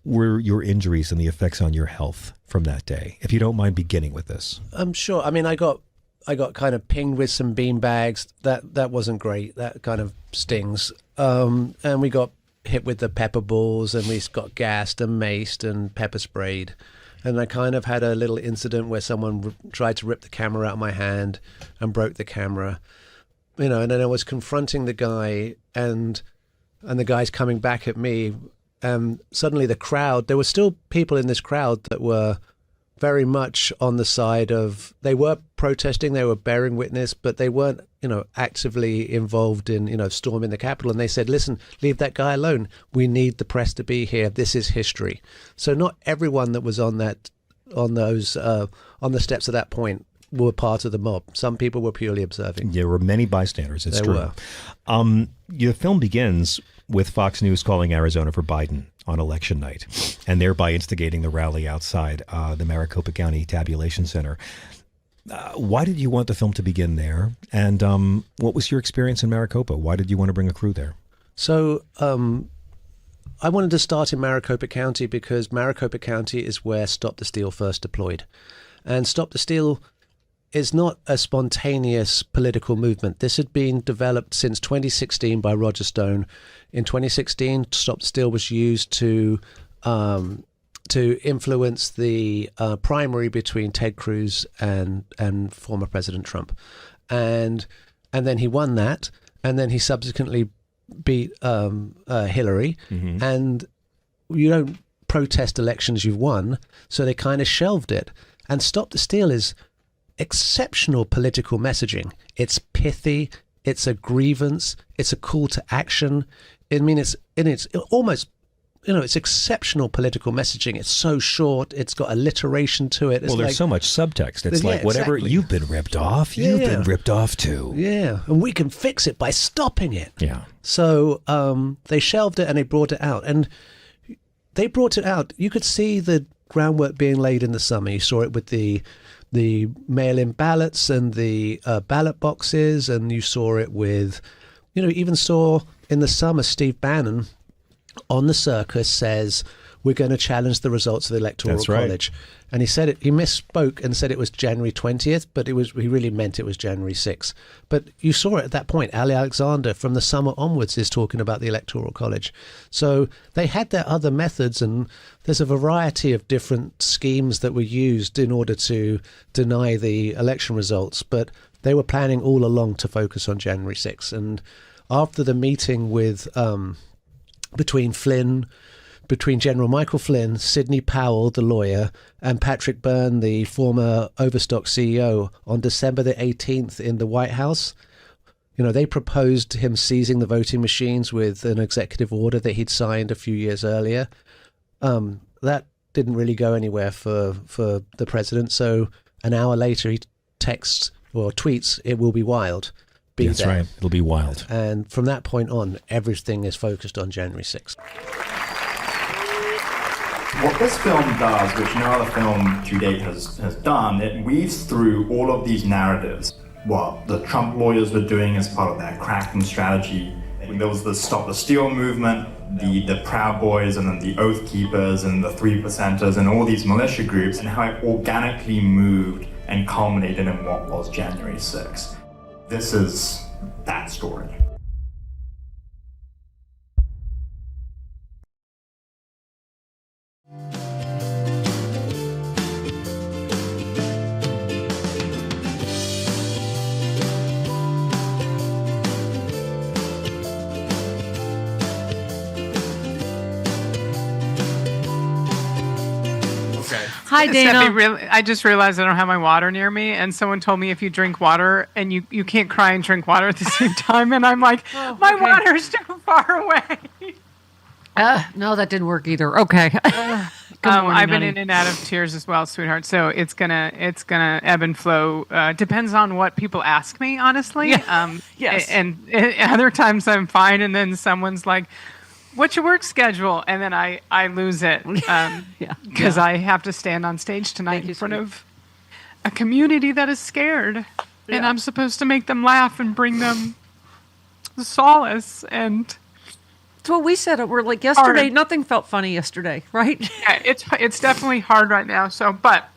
were your injuries and the effects on your health from that day? If you don't mind beginning with this. I'm sure. I mean, I got kind of pinged with some bean bags. That wasn't great. That kind of stings. And we got hit with the pepper balls, and we got gassed and maced and pepper sprayed. And I kind of had a little incident where someone tried to rip the camera out of my hand and broke the camera. And then I was confronting the guy, and the guy's coming back at me. Suddenly the crowd, there were still people in this crowd that were very much on the side of, they were protesting, they were bearing witness, but they weren't, actively involved in, storming the Capitol. And they said, listen, leave that guy alone. We need the press to be here. This is history. So not everyone that was on the steps at that point were part of the mob. Some people were purely observing. There were many bystanders. It's there true. Were. Your film begins with Fox News calling Arizona for Biden on election night, and thereby instigating the rally outside the Maricopa County Tabulation Center. Why did you want the film to begin there? And what was your experience in Maricopa? Why did you want to bring a crew there? So I wanted to start in Maricopa County because Maricopa County is where Stop the Steal first deployed. And Stop the Steal is not a spontaneous political movement. This had been developed since 2016 by Roger Stone. In 2016, Stop the Steal was used to influence the primary between Ted Cruz and former President Trump, and then he won that, and then he subsequently beat Hillary. Mm-hmm. And you don't protest elections you've won, so they kind of shelved it. And Stop the Steal is exceptional political messaging. It's pithy, it's a grievance, it's a call to action. I mean, it's almost, it's exceptional political messaging. It's so short, it's got alliteration to it. Well, there's so much subtext. It's like, whatever, exactly. You've been ripped off, you've been ripped off too. Yeah, and we can fix it by stopping it. Yeah. So they shelved it and they brought it out. And they brought it out. You could see the groundwork being laid in the summer. You saw it with the mail-in ballots and the ballot boxes, and you saw it with, even saw in the summer Steve Bannon on the circus says, we're going to challenge the results of the Electoral College. And he said it, he misspoke and said it was January 20th, but he really meant it was January 6th. But you saw it at that point. Ali Alexander from the summer onwards is talking about the Electoral College. So they had their other methods, and there's a variety of different schemes that were used in order to deny the election results. But they were planning all along to focus on January 6th. And after the meeting with between Flynn, between General Michael Flynn, Sidney Powell, the lawyer, and Patrick Byrne, the former Overstock CEO, on December the 18th in the White House. You know, they proposed him seizing the voting machines with an executive order that he'd signed a few years earlier. That didn't really go anywhere for the president. So an hour later, he texts or tweets, "It will be wild." Be That's there. right. It'll be wild. And from that point on, everything is focused on January 6th. What this film does, which no other film to date has done, it weaves through all of these narratives. What the Trump lawyers were doing as part of their cracking strategy. There was the Stop the Steal movement, the Proud Boys, and then the Oath Keepers, and the 3%ers, and all these militia groups, and how it organically moved and culminated in what was January 6th. This is that story. Hi, Dana. Steffi, I just realized I don't have my water near me, and someone told me if you drink water, and you can't cry and drink water at the same time, and I'm like, my water's too far away. No, that didn't work either. Okay. Good morning, I've been honey. in and out of tears as well, sweetheart. So it's gonna ebb and flow. Depends on what people ask me, honestly. Yeah. Yes. And other times I'm fine, and then someone's like, "What's your work schedule?" And then I lose it because I have to stand on stage tonight in front of a community that is scared, and I'm supposed to make them laugh and bring them solace. And it's what we said. We're like yesterday. Hard. Nothing felt funny yesterday, right? Yeah, it's definitely hard right now. So, but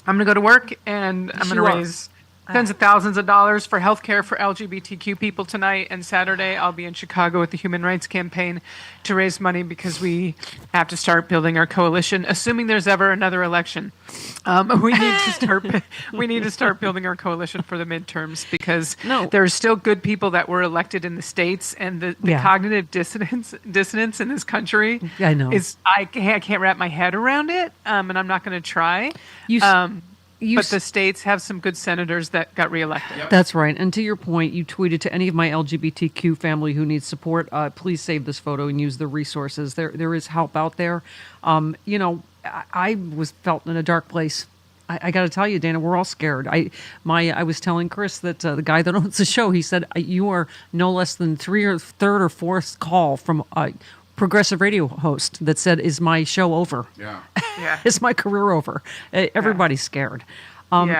I'm gonna go to work and I'm gonna raise tens of thousands of dollars for healthcare for LGBTQ people tonight, and Saturday I'll be in Chicago with the Human Rights Campaign to raise money because we have to start building our coalition, assuming there's ever another election. We need to start building our coalition for the midterms because there's still good people that were elected in the states, and the cognitive dissonance in this country I know. is I can't wrap my head around it, and I'm not going to try. But the states have some good senators that got reelected. That's right. And to your point, you tweeted to any of my LGBTQ family who needs support, please save this photo and use the resources. There is help out there. You know, I was felt in a dark place. I got to tell you, Dana, we're all scared. I was telling Chris that the guy that owns the show, he said, you are no less than third or fourth call from progressive radio host that said, "Is my show over? Yeah. Is my career over?" Everybody's scared.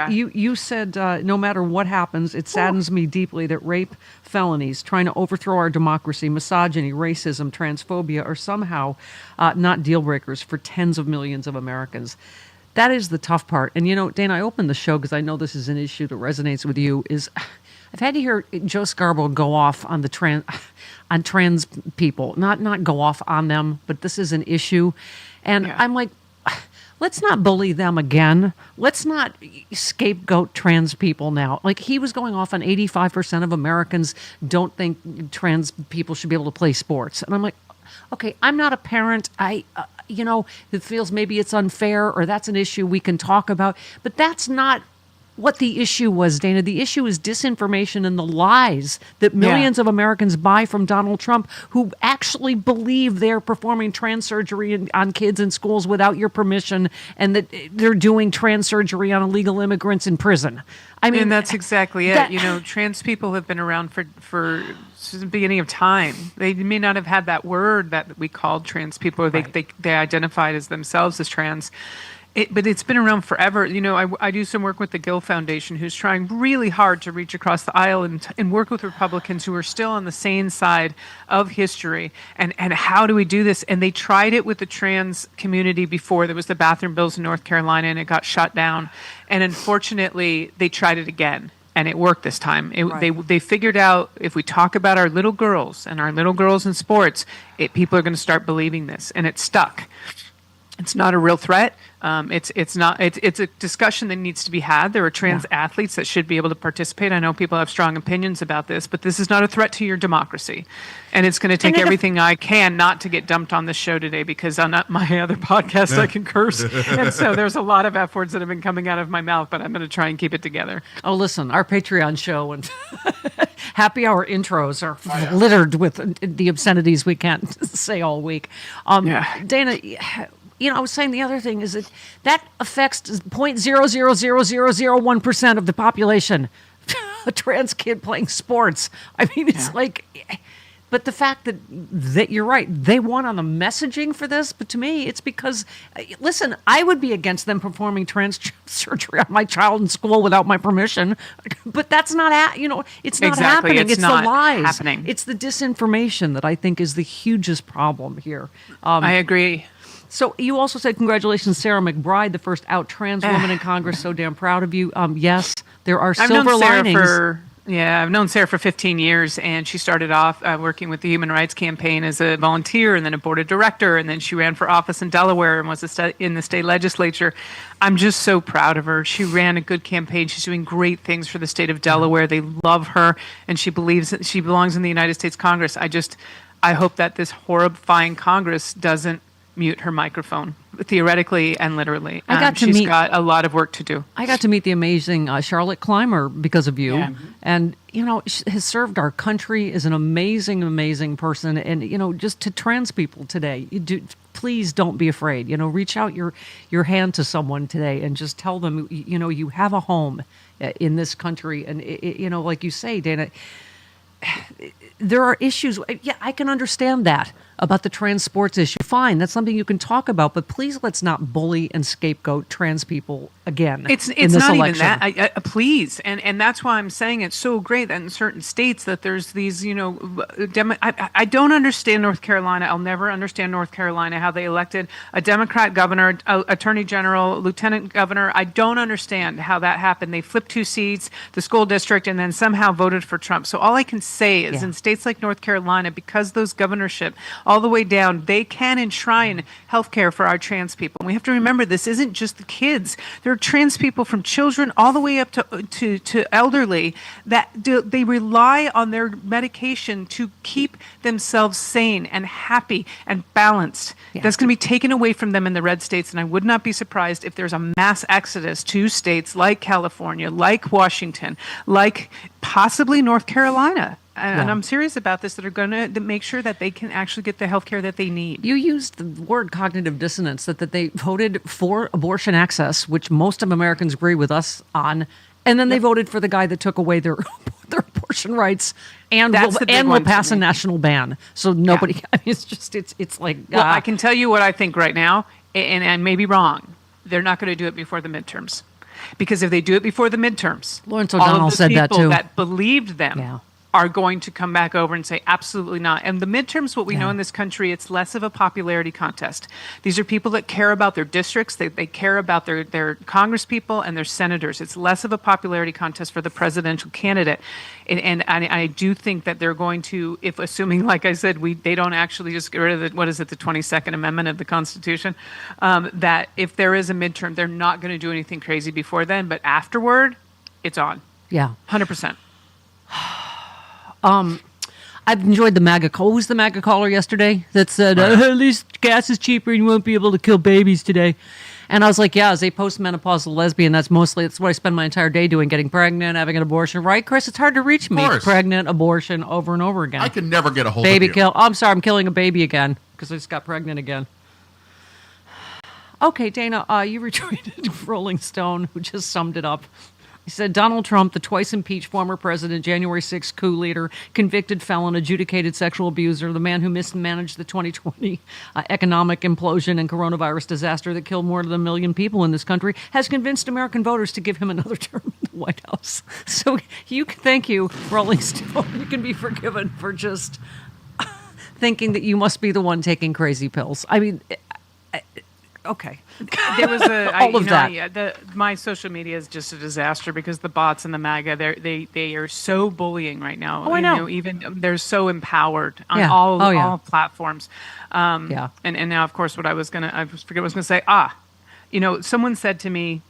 You said no matter what happens, it saddens me deeply that rape, felonies, trying to overthrow our democracy, misogyny, racism, transphobia are somehow not deal breakers for tens of millions of Americans. That is the tough part. And you know, Dana, I opened the show because I know this is an issue that resonates with you. I've had to hear Joe Scarborough go off on trans people, not go off on them, but this is an issue. And I'm like, let's not bully them again. Let's not scapegoat trans people now. Like, he was going off on 85% of Americans don't think trans people should be able to play sports. And I'm like, okay, I'm not a parent. It feels maybe it's unfair or that's an issue we can talk about, but that's not what the issue was, Dana. The issue is disinformation and the lies that millions of Americans buy from Donald Trump, who actually believe they're performing trans surgery on kids in schools without your permission, and that they're doing trans surgery on illegal immigrants in prison. I mean, and that's exactly it. Trans people have been around for since the beginning of time. They may not have had that word that we called trans people, or they identified as themselves as trans. But it's been around forever. You know, I do some work with the Gill Foundation, who's trying really hard to reach across the aisle and work with Republicans who are still on the sane side of history. And how do we do this? And they tried it with the trans community before. There was the bathroom bills in North Carolina, and it got shut down. And unfortunately, they tried it again. And it worked this time. They figured out if we talk about our little girls and our little girls in sports, people are going to start believing this. And it stuck. It's not a real threat. It's not. It's a discussion that needs to be had. There are trans athletes that should be able to participate. I know people have strong opinions about this, but this is not a threat to your democracy. And it's going to take everything I can not to get dumped on this show today, because on my other podcast I can curse, and so there's a lot of F words that have been coming out of my mouth. But I'm going to try and keep it together. Oh, listen, our Patreon show and happy hour intros are littered with the obscenities we can't say all week. Dana. I was saying the other thing is that affects 0.00001% of the population. A trans kid playing sports. I mean, it's like, but the fact that you're right, they won on the messaging for this. But to me, it's because, listen, I would be against them performing trans surgery on my child in school without my permission. But that's not, it's not happening. It's not the lies. Happening. It's the disinformation that I think is the hugest problem here. I agree. So you also said, congratulations, Sarah McBride, the first out trans woman in Congress. So damn proud of you. Yes, there are silver linings. I've known Sarah for 15 years, and she started off working with the Human Rights Campaign as a volunteer and then a board of director, and then she ran for office in Delaware and was in the state legislature. I'm just so proud of her. She ran a good campaign. She's doing great things for the state of Delaware. They love her, and she believes that she belongs in the United States Congress. I hope that this horrifying Congress doesn't mute her microphone, theoretically and literally. She's got a lot of work to do. I got to meet the amazing Charlotte Clymer because of you. Yeah. And, she has served our country, is an amazing, amazing person. And, just to trans people today, please don't be afraid. Reach out your hand to someone today and just tell them, you have a home in this country. And, like you say, Dana, there are issues. Yeah, I can understand that about the trans sports issue. Fine, that's something you can talk about, but please let's not bully and scapegoat trans people again. It's in this not election. Even that. Please, and that's why I'm saying it's so great that in certain states that there's these, I don't understand North Carolina. I'll never understand North Carolina, how they elected a Democrat governor, attorney general, lieutenant governor. I don't understand how that happened. They flipped 2 seats, the school district, and then somehow voted for Trump. So all I can say is in states like North Carolina, because those governorship all the way down, they can enshrine health care for our trans people. And we have to remember, this isn't just the kids. There are trans people from children all the way up to elderly that they rely on their medication to keep themselves sane and happy and balanced. Yeah. That's going to be taken away from them in the red states, and I would not be surprised if there's a mass exodus to states like California, like Washington, like possibly North Carolina. And I'm serious about this, that are going to make sure that they can actually get the health care that they need. You used the word cognitive dissonance, that they voted for abortion access, which most of Americans agree with us on, and then they voted for the guy that took away their abortion rights and will pass a national ban. So nobody, I mean, it's like... Well, I can tell you what I think right now, and I may be wrong. They're not going to do it before the midterms. Because if they do it before the midterms, Lawrence O'Donnell said that too. All of the people that believed them are going to come back over and say, absolutely not. And the midterms, what we know in this country, it's less of a popularity contest. These are people that care about their districts. They care about their Congress people and their senators. It's less of a popularity contest for the presidential candidate. And I do think that they're going to, if assuming, like I said, they don't actually just get rid of the 22nd Amendment of the Constitution, that if there is a midterm, they're not going to do anything crazy before then. But afterward, it's on. Yeah. 100%. I've enjoyed the MAGA call. Who's the MAGA caller yesterday that said, at least gas is cheaper and you won't be able to kill babies today? And I was like, yeah, as a postmenopausal lesbian, that's what I spend my entire day doing, getting pregnant, having an abortion. Right, Chris? It's hard to reach me. Pregnant, abortion, over and over again. I can never get a hold of you. Kill. Oh, I'm sorry, I'm killing a baby again because I just got pregnant again. Okay, Dana, you retweeted Rolling Stone, who just summed it up. He said, Donald Trump, the twice impeached former president, January 6th coup leader, convicted felon, adjudicated sexual abuser, the man who mismanaged the 2020 economic implosion and coronavirus disaster that killed more than 1 million people in this country, has convinced American voters to give him another term in the White House. So thank you, Rolling Stone. You can be forgiven for just thinking that you must be the one taking crazy pills. I mean, Okay. There was All of that. Yeah, my social media is just a disaster because the bots and the MAGA, they are so bullying right now. Oh, I know. Even they're so empowered on Yeah. all platforms. Yeah. And now, of course, I forget what I was going to say. Someone said to me,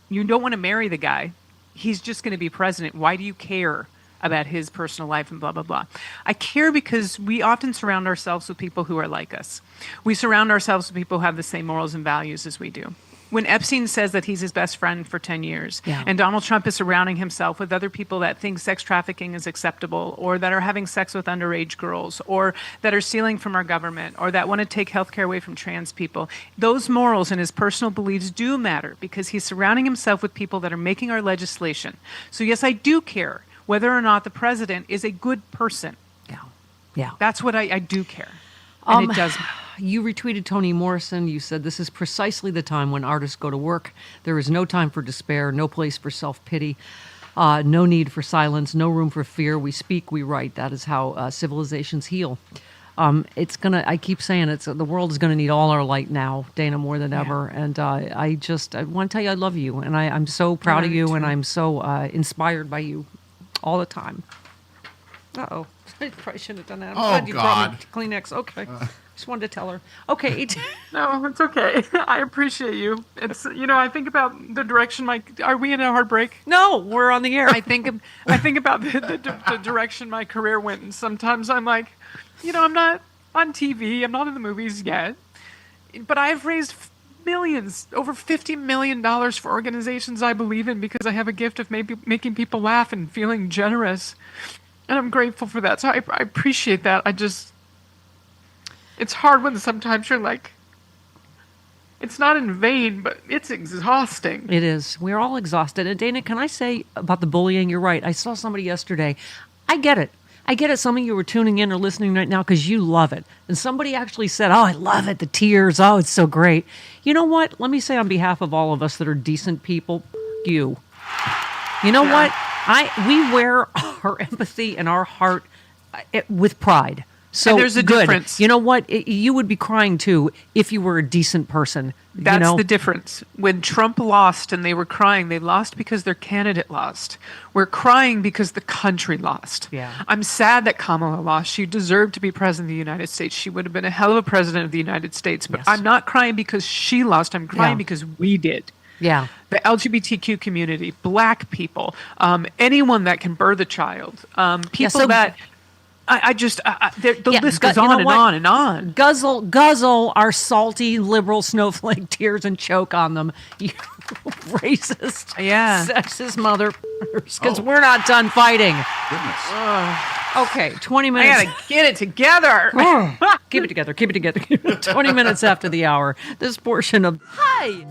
"You don't want to marry the guy. He's just going to be president. Why do you care about his personal life and blah, blah, blah?" I care because we often surround ourselves with people who are like us. We surround ourselves with people who have the same morals and values as we do. When Epstein says that he's his best friend for 10 years, and Donald Trump is surrounding himself with other people that think sex trafficking is acceptable, or that are having sex with underage girls, or that are stealing from our government, or that want to take health care away from trans people, those morals and his personal beliefs do matter because he's surrounding himself with people that are making our legislation. So yes, I do care whether or not the president is a good person. Yeah. That's what I do care. And it does. You retweeted Toni Morrison. You said, "This is precisely the time when artists go to work. There is no time for despair, no place for self-pity, no need for silence, no room for fear. We speak, we write. That is how civilizations heal." I keep saying the world is going to need all our light now, Dana, more than ever. And I want to tell you I love you. And I'm so proud of you. And I'm so inspired by you all the time. Uh-oh. I probably shouldn't have done that. I'm glad you brought me Kleenex. Okay. Just wanted to tell her. Okay. No, it's okay. I appreciate you. It's I think about the direction are we in a heartbreak? No, we're on the air. I think about the direction my career went, and sometimes I'm like, I'm not on TV, I'm not in the movies yet, but I've raised millions, over $50 million for organizations I believe in because I have a gift of maybe making people laugh and feeling generous. And I'm grateful for that. So I appreciate that. It's hard when sometimes you're like, it's not in vain, but it's exhausting. It is. We're all exhausted. And Dana, can I say about the bullying? You're right. I saw somebody yesterday. I get it. Some of you are tuning in or listening right now because you love it. And somebody actually said, "Oh, I love it. The tears. Oh, it's so great." You know what? Let me say on behalf of all of us that are decent people, you. You know what? We wear our empathy and our heart with pride. So and there's a good. difference. You know what? You would be crying too if you were a decent person. That's the difference. When Trump lost and they were crying, they lost because their candidate lost. We're crying because the country lost. Yeah. I'm sad that Kamala lost. She deserved to be president of the United States. She would have been a hell of a president of the United States. But I'm not crying because she lost. I'm crying because we did. Yeah. The LGBTQ community, black people, anyone that can birth a child, people that... the list goes on and on and on. Guzzle our salty liberal snowflake tears and choke on them, you racist, sexist mother, because we're not done fighting. Goodness. Okay, 20 minutes. I gotta get it together. Keep it together. 20 minutes after the hour. This portion of Hi.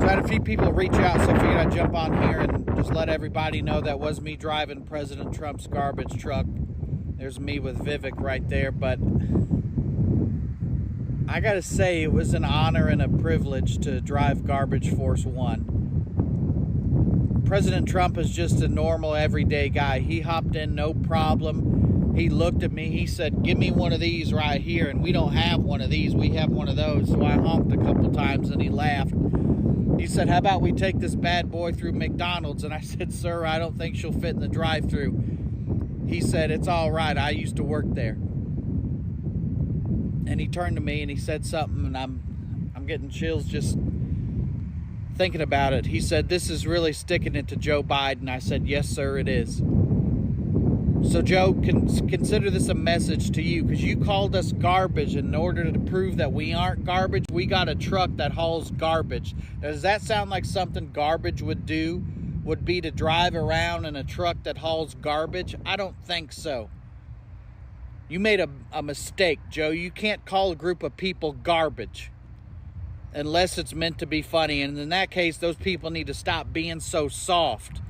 Had a few people reach out, so I figured I'd jump on here and just let everybody know that was me driving President Trump's garbage truck. There's me with Vivek right there, but I gotta say it was an honor and a privilege to drive Garbage Force One. President Trump is just a normal, everyday guy. He hopped in, no problem. He looked at me, he said, "Give me one of these right here," and we don't have one of these, we have one of those, so I honked a couple times and he laughed. He said, "How about we take this bad boy through McDonald's?" And I said, "Sir, I don't think she'll fit in the drive-thru." He said, "It's all right. I used to work there." And he turned to me and he said something, and I'm getting chills just thinking about it. He said, "This is really sticking it to Joe Biden." I said, "Yes, sir, it is." So, Joe, consider this a message to you, because you called us garbage. In order to prove that we aren't garbage, we got a truck that hauls garbage. Does that sound like something garbage would do? Would be to drive around in a truck that hauls garbage? I don't think so. You made a mistake, Joe. You can't call a group of people garbage unless it's meant to be funny. And in that case, those people need to stop being so soft.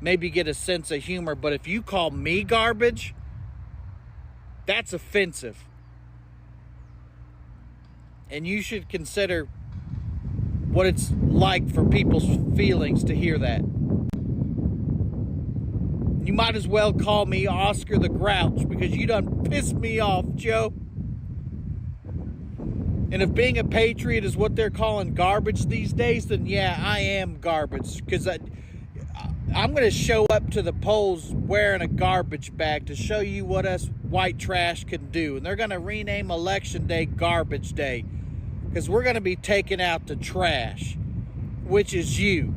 maybe get a sense of humor. But if you call me garbage, that's offensive. And you should consider what it's like for people's feelings to hear that. You might as well call me Oscar the Grouch, because you done pissed me off, Joe. And if being a patriot is what they're calling garbage these days, then yeah, I am garbage. Because I'm going to show up to the polls wearing a garbage bag to show you what us white trash can do. And they're going to rename Election Day Garbage Day. Because we're going to be taking out the trash, which is you.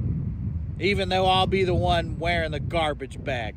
Even though I'll be the one wearing the garbage bag.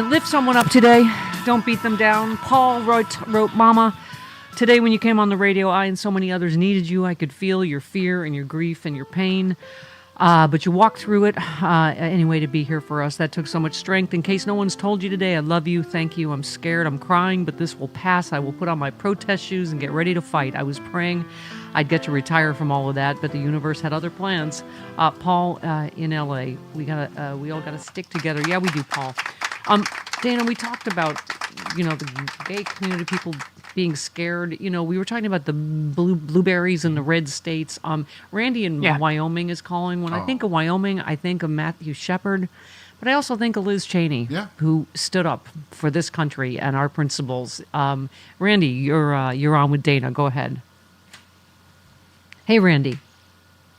Lift someone up today. Don't beat them down. Paul wrote, Mama, today when you came on the radio, I and so many others needed you. I could feel your fear and your grief and your pain. But you walked through it anyway to be here for us. That took so much strength. In case no one's told you today, I love you. Thank you. I'm scared. I'm crying, but this will pass. I will put on my protest shoes and get ready to fight. I was praying I'd get to retire from all of that, but the universe had other plans. Paul in L.A., we all gotta stick together. Yeah, we do, Paul. Dana, we talked about, the gay community, people being scared. We were talking about the blueberries in the red states. Randy in Wyoming is calling. When I think of Wyoming, I think of Matthew Shepard, but I also think of Liz Cheney, who stood up for this country and our principles. Randy, you're on with Dana. Go ahead. Hey, Randy.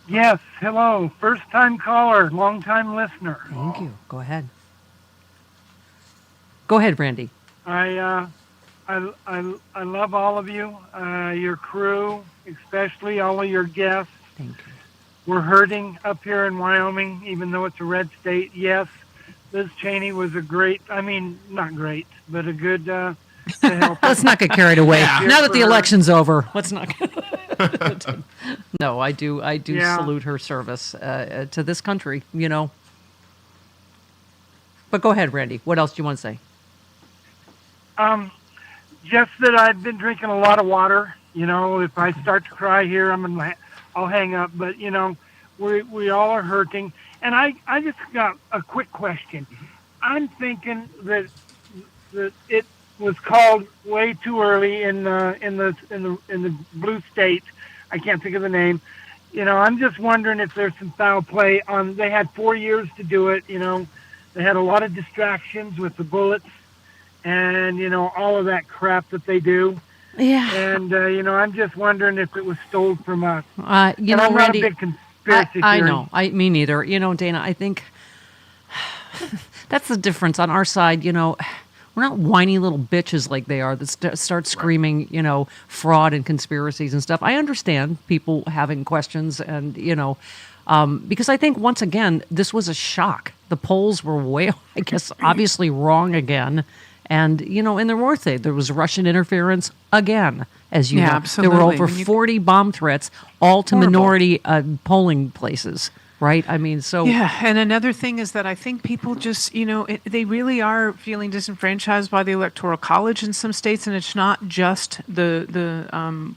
Yes, hello. First-time caller, long-time listener. Thank you. Go ahead. Go ahead, Randy. I I love all of you, your crew, especially all of your guests. Thank you. We're hurting up here in Wyoming, even though it's a red state. Yes, Liz Cheney was a great, I mean, not great, but a good to help. Let's not get carried away. Yeah. Now that the For her. election's over, let's not. No, I do Yeah. salute her service to this country, you know. But go ahead, Randy. What else do you want to say? Just that I've been drinking a lot of water. You know, if I start to cry here, I'll hang up. But you know, we all are hurting. And I just got a quick question. I'm thinking that it was called way too early in the blue state. I can't think of the name. You know, I'm just wondering if there's some foul play on. They had 4 years to do it. You know, they had a lot of distractions with the bullets, and you know all of that crap that they do. Yeah. And you know, I'm just wondering if it was stolen from us. You And know, I'm Randy, not a big conspiracy I theory. know. Me neither. You know, Dana, I think that's the difference on our side. You know, we're not whiny little bitches like they are that start screaming, you know, fraud and conspiracies and stuff. I understand people having questions and, you know, because I think, once again, this was a shock. The polls were way, I guess, obviously wrong again. And, you know, in the North, there was Russian interference again, as you know. absolutely. There were over 40 bomb threats, all to minority polling places, right? I mean, so... Yeah, and another thing is that I think people just, you know, they really are feeling disenfranchised by the Electoral College in some states, and it's not just the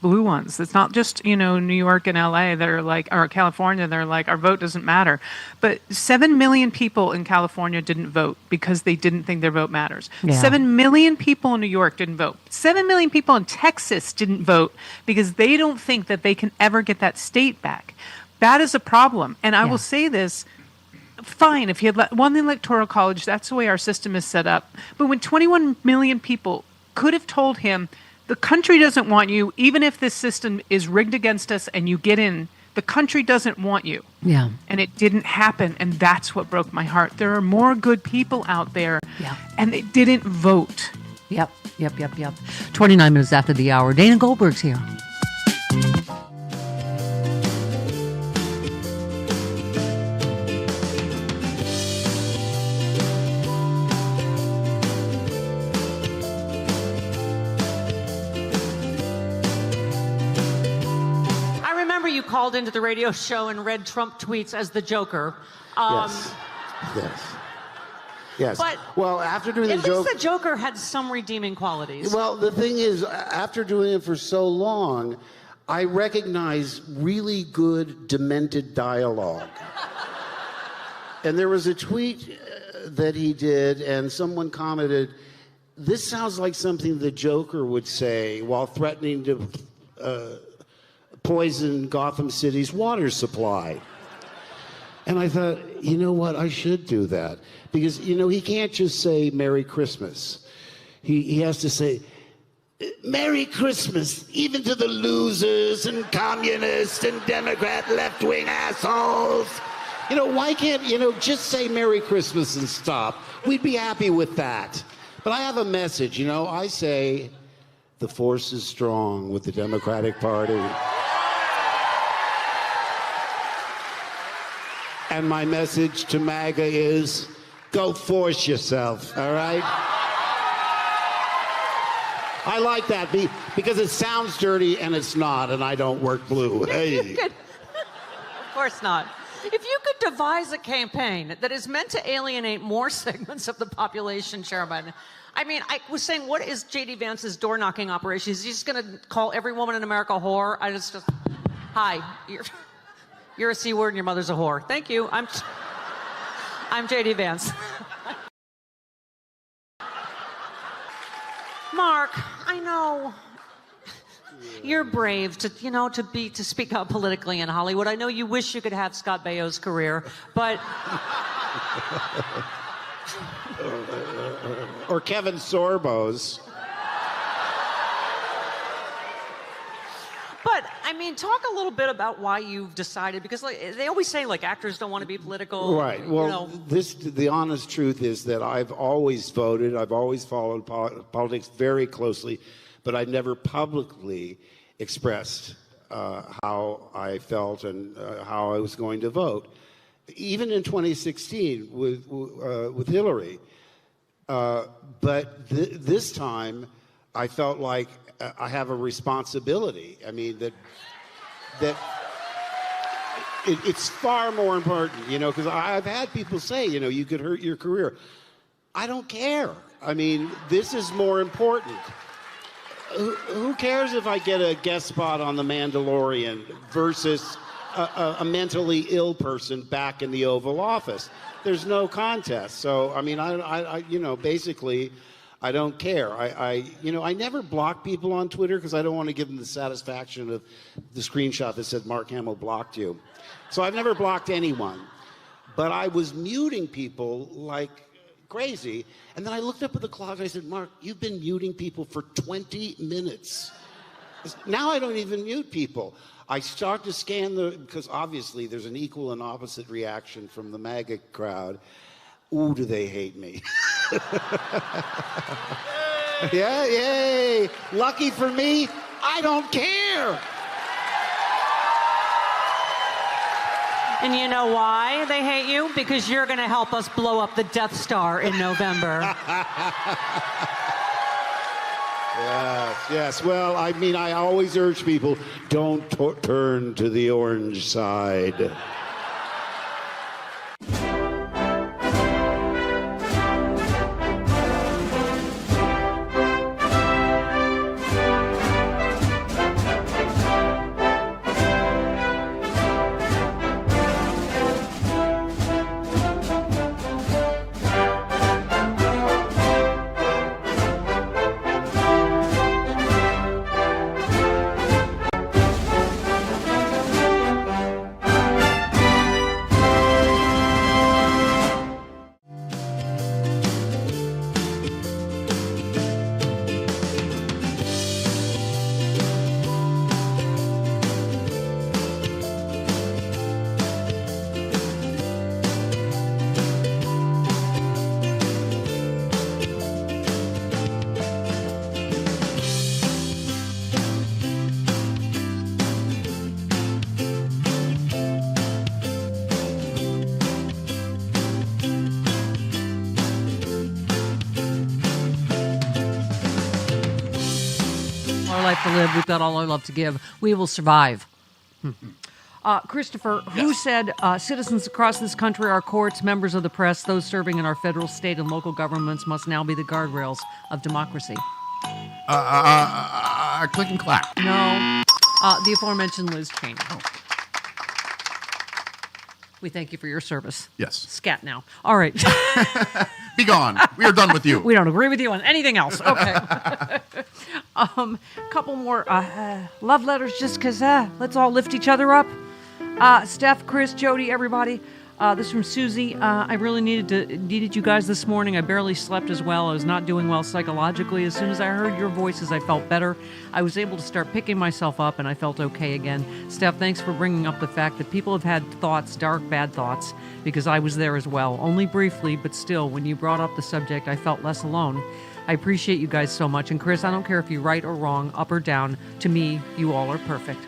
blue ones. It's not just, you know, New York and L.A. that are like, or California, they're like, our vote doesn't matter. But 7 million people in California didn't vote because they didn't think their vote matters. Yeah. 7 million people in New York didn't vote. 7 million people in Texas didn't vote because they don't think that they can ever get that state back. That is a problem. And I will say this, fine, if he had won the Electoral College, that's the way our system is set up. But when 21 million people could have told him, the country doesn't want you, even if this system is rigged against us and you get in, the country doesn't want you. Yeah. And it didn't happen. And that's what broke my heart. There are more good people out there, and they didn't vote. Yep. 29 minutes after the hour. Dana Goldberg's here. You called into the radio show and read Trump tweets as the Joker. Yes. But well, after doing at the least the Joker had some redeeming qualities. Well, the thing is, after doing it for so long, I recognize really good demented dialogue. And there was a tweet that he did, and someone commented, "This sounds like something the Joker would say while threatening to poison Gotham City's water supply." And I thought, you know what, I should do that. Because, you know, he can't just say Merry Christmas. He has to say, Merry Christmas, even to the losers and communists and Democrat left-wing assholes. You know, why can't, you know, just say Merry Christmas and stop? We'd be happy with that. But I have a message, you know, I say, the force is strong with the Democratic Party. And my message to MAGA is, go force yourself, all right? I like that because it sounds dirty and it's not, and I don't work blue. Hey. Of course not. If you could devise a campaign that is meant to alienate more segments of the population, Chairman, I mean, I was saying, what is J.D. Vance's door-knocking operation? Is he just going to call every woman in America a whore? I just hi, you're a C word and your mother's a whore. Thank you. I'm J.D. Vance. Mark, I know you're brave to speak out politically in Hollywood. I know you wish you could have Scott Baio's career, but or Kevin Sorbo's. But I mean, talk a little bit about why you've decided, because like they always say, like actors don't want to be political. Right. Well, the honest truth is that I've always voted. I've always followed politics very closely, but I never publicly expressed how I felt and how I was going to vote. Even in 2016 with Hillary, but this time I felt like I have a responsibility. I mean that it's far more important, because I've had people say, you could hurt your career. I don't care. I mean, this is more important. Who cares if I get a guest spot on The Mandalorian versus a mentally ill person back in the Oval Office? There's no contest. So, I mean, I basically, I don't care. I never block people on Twitter because I don't want to give them the satisfaction of the screenshot that said Mark Hamill blocked you. So I've never blocked anyone. But I was muting people like crazy. And then I looked up at the clock and I said, Mark, you've been muting people for 20 minutes. Now I don't even mute people. I start to scan because obviously there's an equal and opposite reaction from the MAGA crowd. Ooh, do they hate me. Yeah, yay. Lucky for me, I don't care. And you know why they hate you? Because you're going to help us blow up the Death Star in November. Yes. Well, I mean, I always urge people, don't turn to the orange side. Life to live. We've got all our love to give. We will survive. Christopher, who said citizens across this country, our courts, members of the press, those serving in our federal, state, and local governments must now be the guardrails of democracy? Click and clap. No. The aforementioned Liz Cheney. Oh. We thank you for your service. Yes. Scat now. All right. Be gone. We are done with you. We don't agree with you on anything else. Okay. Couple more love letters just because let's all lift each other up. Steph, Chris, Jody, everybody. This is from Susie. I really needed you guys this morning. I barely slept as well. I was not doing well psychologically. As soon as I heard your voices, I felt better. I was able to start picking myself up, and I felt okay again. Steph, thanks for bringing up the fact that people have had thoughts, dark, bad thoughts, because I was there as well. Only briefly, but still, when you brought up the subject, I felt less alone. I appreciate you guys so much. And Chris, I don't care if you're right or wrong, up or down. To me, you all are perfect.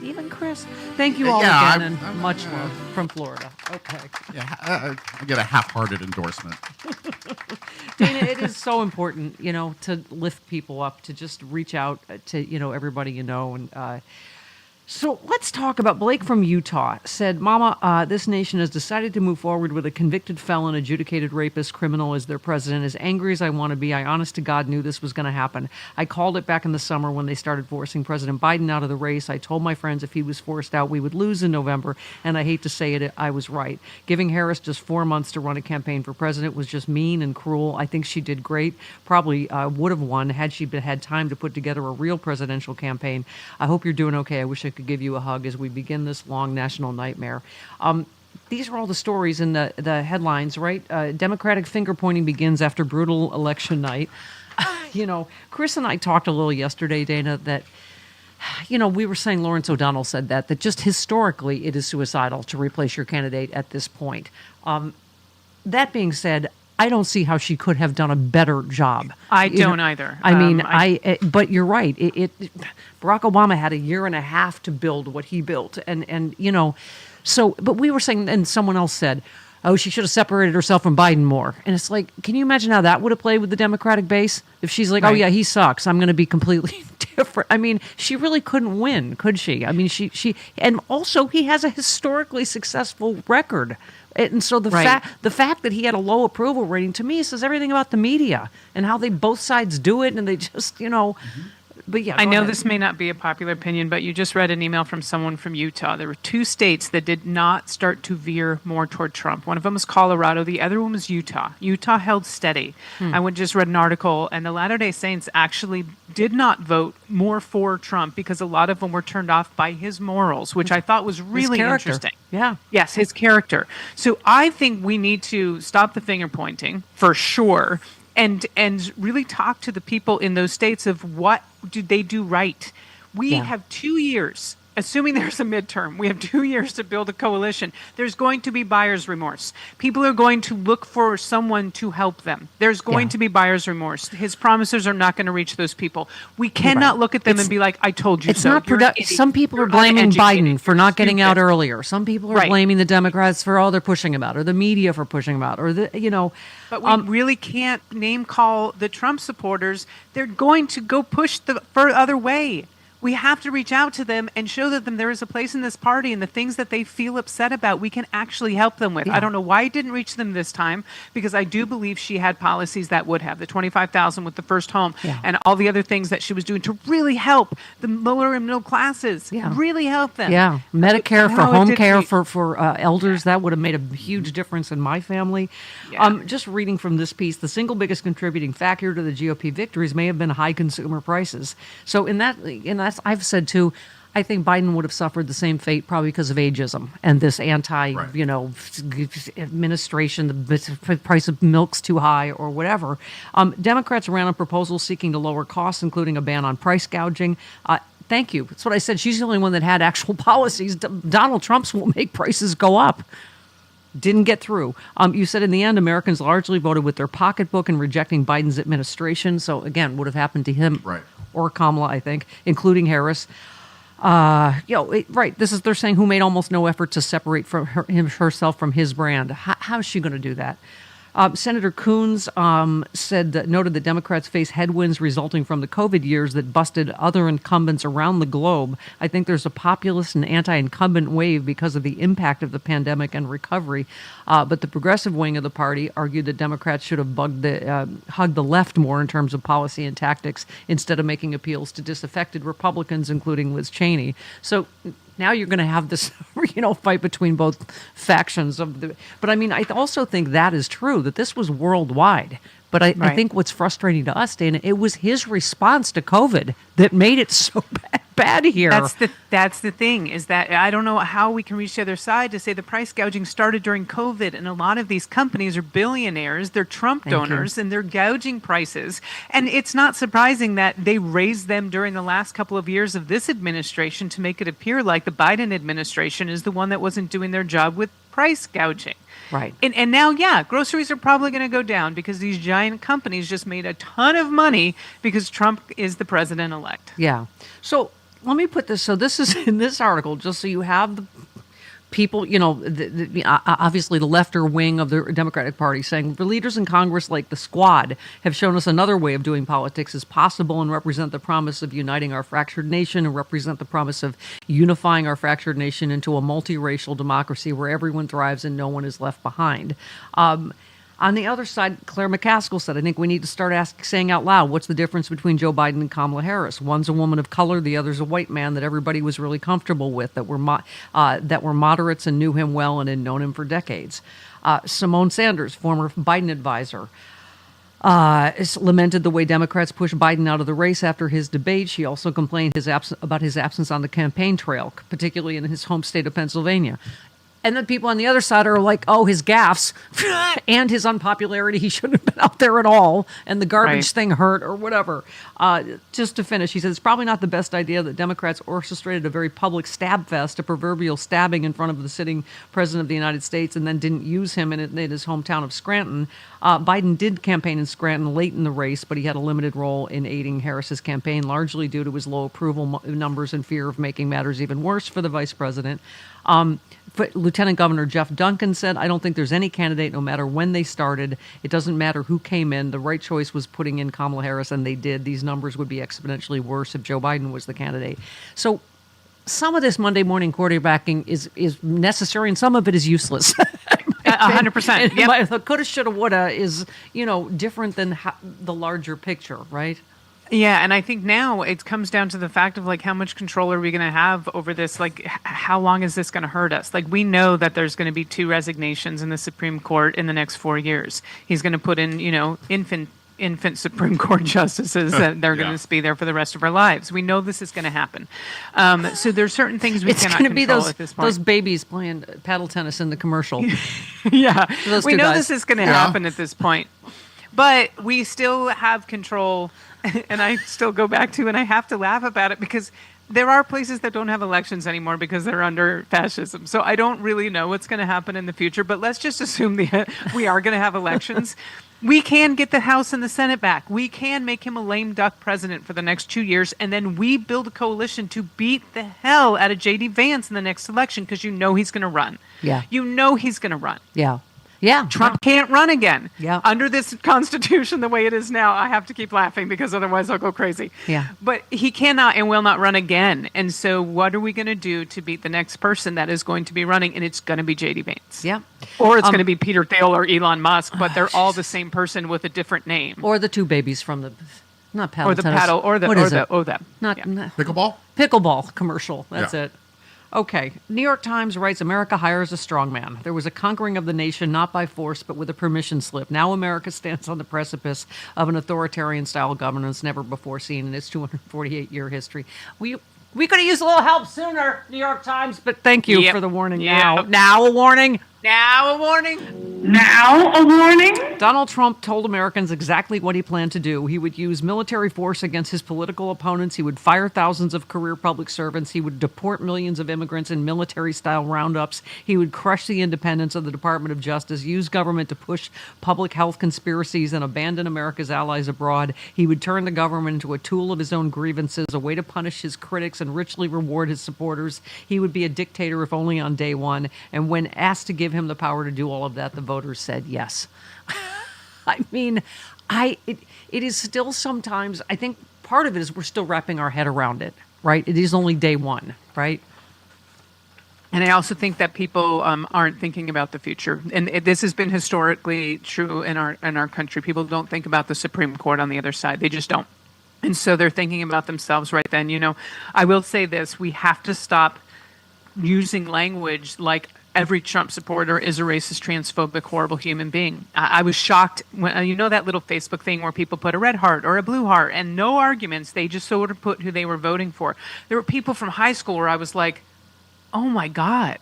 Even Chris. Thank you all again, and much love from Florida. Okay. Yeah, I get a half-hearted endorsement. Dana, it is so important, to lift people up, to just reach out to, everybody you know. And so let's talk about Blake from Utah. Said, Mama, this nation has decided to move forward with a convicted felon, adjudicated rapist, criminal as their president. As angry as I want to be, I honest to God knew this was going to happen. I called it back in the summer when they started forcing President Biden out of the race. I told my friends if he was forced out, we would lose in November. And I hate to say it, I was right. Giving Harris just 4 months to run a campaign for president was just mean and cruel. I think she did great. Probably would have won had she had time to put together a real presidential campaign. I hope you're doing okay. I wish I could give you a hug as we begin this long national nightmare. These are all the stories in the headlines, right? Democratic finger-pointing begins after brutal election night. Chris and I talked a little yesterday, Dana, that we were saying Lawrence O'Donnell said that just historically it is suicidal to replace your candidate at this point. That being said, I don't see how she could have done a better job. I don't either. I mean, but you're right. Barack Obama had a year and a half to build what he built, and so. But we were saying, and someone else said, "Oh, she should have separated herself from Biden more." And it's like, can you imagine how that would have played with the Democratic base if she's like, "Oh yeah, he sucks. I'm going to be completely different." I mean, she really couldn't win, could she? I mean, she, and also he has a historically successful record. And so the fact that he had a low approval rating, to me, says everything about the media and how they both sides do it, and they just, But yeah, I know this may not be a popular opinion, but you just read an email from someone from Utah. There were 2 states that did not start to veer more toward Trump. One of them was Colorado. The other one was Utah. Utah held steady. I just read an article, and the Latter-day Saints actually did not vote more for Trump because a lot of them were turned off by his morals, which I thought was really interesting. Yeah. Yes, his character. So I think we need to stop the finger pointing for sure. And really talk to the people in those states of what did they do right. We have 2 years, assuming there's a midterm, we have 2 years to build a coalition. There's going to be buyer's remorse. People are going to look for someone to help them. There's going to be buyer's remorse. His promises are not going to reach those people. We cannot look at them and be like, I told you it's so. Not productive. Some people are blaming Biden for not getting out earlier. Some people are blaming the Democrats for, they're pushing him out, or the media for pushing him out, or But we really can't name call the Trump supporters. They're going to go push the other way. We have to reach out to them and show them there is a place in this party, and the things that they feel upset about, we can actually help them with. I don't know why it didn't reach them this time, because I do believe she had policies that would have the $25,000 with the first home and all the other things that she was doing to really help the lower and middle classes, really help them. Yeah, Medicare for home care for elders, that would have made a huge difference in my family. Just reading from this piece, the single biggest contributing factor to the GOP victories may have been high consumer prices. So in that I've said too, I think Biden would have suffered the same fate probably because of ageism and this administration, the price of milk's too high or whatever. Democrats ran on proposals seeking to lower costs, including a ban on price gouging. Thank you. That's what I said. She's the only one that had actual policies. Donald Trump's will make prices go up. Didn't get through. You said in the end, Americans largely voted with their pocketbook and rejecting Biden's administration. So again, would have happened to him or Kamala, I think, including Harris. They're saying who made almost no effort to separate from herself from his brand. How is she going to do that? Senator Coons noted that Democrats face headwinds resulting from the COVID years that busted other incumbents around the globe. I think there's a populist and anti-incumbent wave because of the impact of the pandemic and recovery. But the progressive wing of the party argued that Democrats should have hugged the left more in terms of policy and tactics instead of making appeals to disaffected Republicans, including Liz Cheney. So now you're going to have this, fight between both factions of the. But I mean, I also think that is true, that this was worldwide. But I think what's frustrating to us, Dana, it was his response to COVID that made it so bad here. That's the thing, is that I don't know how we can reach the other side to say the price gouging started during COVID, and a lot of these companies are billionaires, they're Trump donors, and they're gouging prices. And it's not surprising that they raised them during the last couple of years of this administration to make it appear like the Biden administration is the one that wasn't doing their job with price gouging. Right. And now, groceries are probably going to go down because these giant companies just made a ton of money because Trump is the president-elect. Yeah. So let me put this. So this is in this article, just so you have the people, obviously the lefter wing of the Democratic Party saying the leaders in Congress like the Squad have shown us another way of doing politics is possible and represent the promise of uniting our fractured nation and represent the promise of unifying our fractured nation into a multiracial democracy where everyone thrives and no one is left behind. On the other side, Claire McCaskill said, I think we need to start saying out loud, what's the difference between Joe Biden and Kamala Harris? One's a woman of color, the other's a white man that everybody was really comfortable with, that were moderates and knew him well and had known him for decades. Simone Sanders, former Biden advisor, lamented the way Democrats pushed Biden out of the race after his debate. She also complained about his absence on the campaign trail, particularly in his home state of Pennsylvania. And then people on the other side are like, oh, his gaffes and his unpopularity, he shouldn't have been out there at all, and the garbage thing hurt or whatever. Just to finish, he says, it's probably not the best idea that Democrats orchestrated a very public stab fest, a proverbial stabbing in front of the sitting president of the United States, and then didn't use him in his hometown of Scranton. Biden did campaign in Scranton late in the race, but he had a limited role in aiding Harris's campaign, largely due to his low approval numbers and fear of making matters even worse for the vice president. Lieutenant Governor Jeff Duncan said, I don't think there's any candidate, no matter when they started. It doesn't matter who came in. The right choice was putting in Kamala Harris, and they did. These numbers would be exponentially worse if Joe Biden was the candidate. So some of this Monday morning quarterbacking is necessary, and some of it is useless. 100%. Yep. The coulda, shoulda, woulda is, different than the larger picture, right? Yeah, and I think now it comes down to the fact of like how much control are we going to have over this? Like, how long is this going to hurt us? Like, we know that there's going to be 2 resignations in the Supreme Court in the next 4 years. He's going to put in, infant Supreme Court justices that they're going to be there for the rest of our lives. We know this is going to happen. So there's certain things we cannot control at this point. Those babies playing paddle tennis in the commercial. Yeah, those we know guys. this is going to happen at this point. But we still have control, and I still go back to, and I have to laugh about it because there are places that don't have elections anymore because they're under fascism. So I don't really know what's going to happen in the future, but let's just assume we are going to have elections. We can get the House and the Senate back. We can make him a lame duck president for the next 2 years, and then we build a coalition to beat the hell out of J.D. Vance in the next election because he's going to run. Yeah. He's going to run. Yeah. Yeah. Trump can't run again. Yeah. Under this Constitution, the way it is now, I have to keep laughing because otherwise I'll go crazy. Yeah. But he cannot and will not run again. And so what are we going to do to beat the next person that is going to be running? And it's going to be J.D. Vance. Yeah. Or it's going to be Peter Thiel or Elon Musk, but they're all the same person with a different name. Or the 2 babies from the, not paddle or the tennis. paddle, or the, What or is the, it? oh, them. Not Pickleball? Pickleball commercial. That's Yeah. it. Okay. New York Times writes, America hires a strongman. There was a conquering of the nation, not by force, but with a permission slip. Now America stands on the precipice of an authoritarian-style governance never before seen in its 248-year history. We could have used a little help sooner, New York Times, but thank you for the warning now. Now a warning. Now a warning. Now a warning. Donald Trump told Americans exactly what he planned to do. He would use military force against his political opponents. He would fire thousands of career public servants. He would deport millions of immigrants in military-style roundups. He would crush the independence of the Department of Justice, use government to push public health conspiracies, and abandon America's allies abroad. He would turn the government into a tool of his own grievances, a way to punish his critics and richly reward his supporters. He would be a dictator if only on day one. And when asked to give him the power to do all of that, the voters said yes. I mean, it is still sometimes, I think part of it is we're still wrapping our head around it, right? It is only day one, right? And I also think that people aren't thinking about the future. And this has been historically true in our country. People don't think about the Supreme Court on the other side. They just don't. And so they're thinking about themselves right then. I will say this. We have to stop using language like every Trump supporter is a racist, transphobic, horrible human being. I was shocked when, that little Facebook thing where people put a red heart or a blue heart and no arguments. They just sort of put who they were voting for. There were people from high school where I was like, oh my God.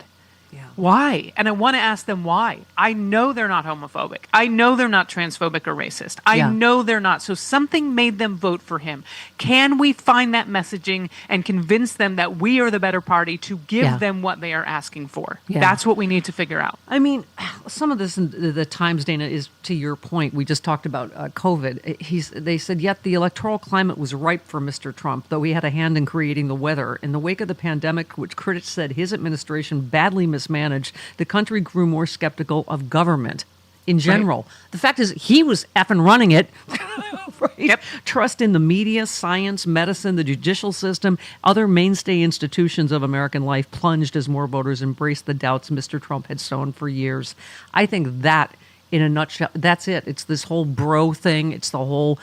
Yeah. Why? And I want to ask them why. I know they're not homophobic. I know they're not transphobic or racist. I know they're not. So something made them vote for him. Can we find that messaging and convince them that we are the better party to give them what they are asking for? Yeah. That's what we need to figure out. I mean, some of this in the Times, Dana, is to your point. We just talked about COVID. They said, yet the electoral climate was ripe for Mr. Trump, though he had a hand in creating the weather. In the wake of the pandemic, which critics said his administration badly mismanaged, the country grew more skeptical of government in general. Right. The fact is, he was effing running it. Right? Yep. Trust in the media, science, medicine, the judicial system, other mainstay institutions of American life plunged as more voters embraced the doubts Mr. Trump had sown for years. I think that, in a nutshell, that's it. It's this whole bro thing. It's the whole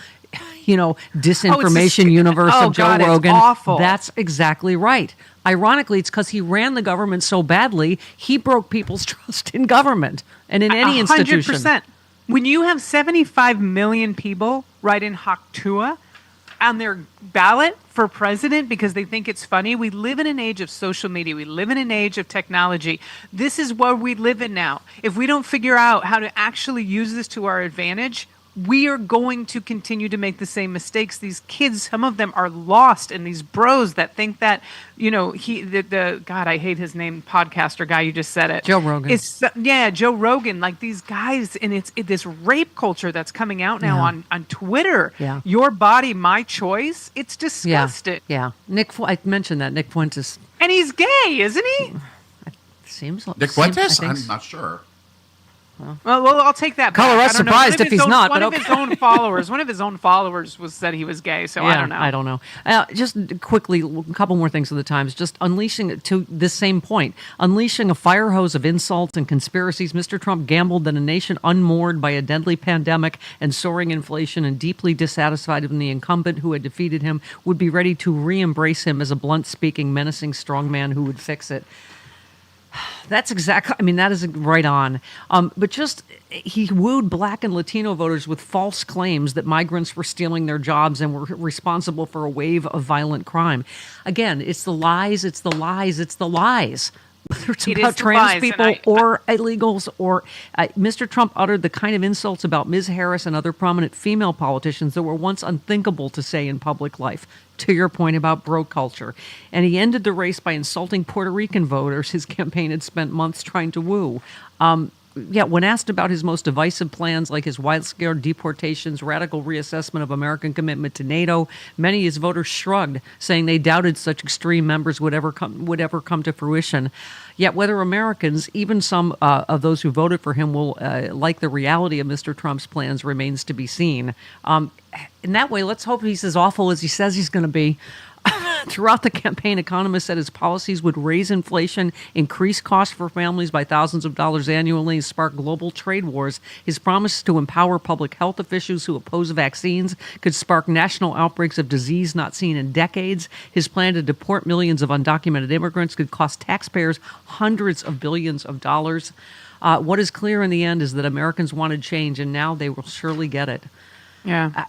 disinformation universe of Joe Rogan. It's awful. That's exactly right. Ironically, it's because he ran the government so badly, he broke people's trust in government and in any institution. 100%. When you have 75 million people right in Haktua, on their ballot for president because they think it's funny. We live in an age of social media. We live in an age of technology. This is what we live in now. If we don't figure out how to actually use this to our advantage, we are going to continue to make the same mistakes. These kids, some of them are lost, and these bros that think that, the God, I hate his name, podcaster guy, you just said it. Joe Rogan. Joe Rogan, like these guys, and it's this rape culture that's coming out now on Twitter. Yeah. Your body, my choice. It's disgusting. Yeah. I mentioned that, Nick Fuentes. And he's gay, isn't he? Seems like Nick Fuentes? I'm not sure. Well, I'll take that back. Colorado's surprised if he's not, One but of his own followers said he was gay, so I don't know. I don't know. Just quickly, a couple more things of the Times. Just unleashing, to this same point, unleashing a fire hose of insults and conspiracies. Mr. Trump gambled that a nation unmoored by a deadly pandemic and soaring inflation and deeply dissatisfied with the incumbent who had defeated him would be ready to re-embrace him as a blunt-speaking, menacing strongman who would fix it. That's exactly, that is right on. But just, he wooed Black and Latino voters with false claims that migrants were stealing their jobs and were responsible for a wave of violent crime. Again, it's the lies, it's the lies, it's the lies. Whether it's about trans people or illegals or Mr. Trump uttered the kind of insults about Ms. Harris and other prominent female politicians that were once unthinkable to say in public life, to your point about bro culture. And he ended the race by insulting Puerto Rican voters his campaign had spent months trying to woo. When asked about his most divisive plans, like his wide-scale deportations, radical reassessment of American commitment to NATO, many of his voters shrugged, saying they doubted such extreme members would ever come to fruition. Yet whether Americans, even some of those who voted for him, will like the reality of Mr. Trump's plans remains to be seen. In that way, let's hope he's as awful as he says he's going to be. Throughout the campaign, economists said his policies would raise inflation, increase costs for families by thousands of dollars annually, and spark global trade wars. His promise to empower public health officials who oppose vaccines could spark national outbreaks of disease not seen in decades. His plan to deport millions of undocumented immigrants could cost taxpayers hundreds of billions of dollars. What is clear in the end is that Americans wanted change, and now they will surely get it. Yeah.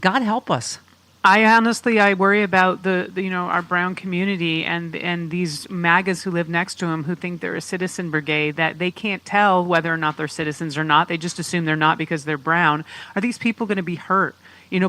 God help us. I worry about the our brown community and these MAGAs who live next to him who think they're a citizen brigade, that they can't tell whether or not they're citizens or not. They just assume they're not because they're brown. Are these people going to be hurt,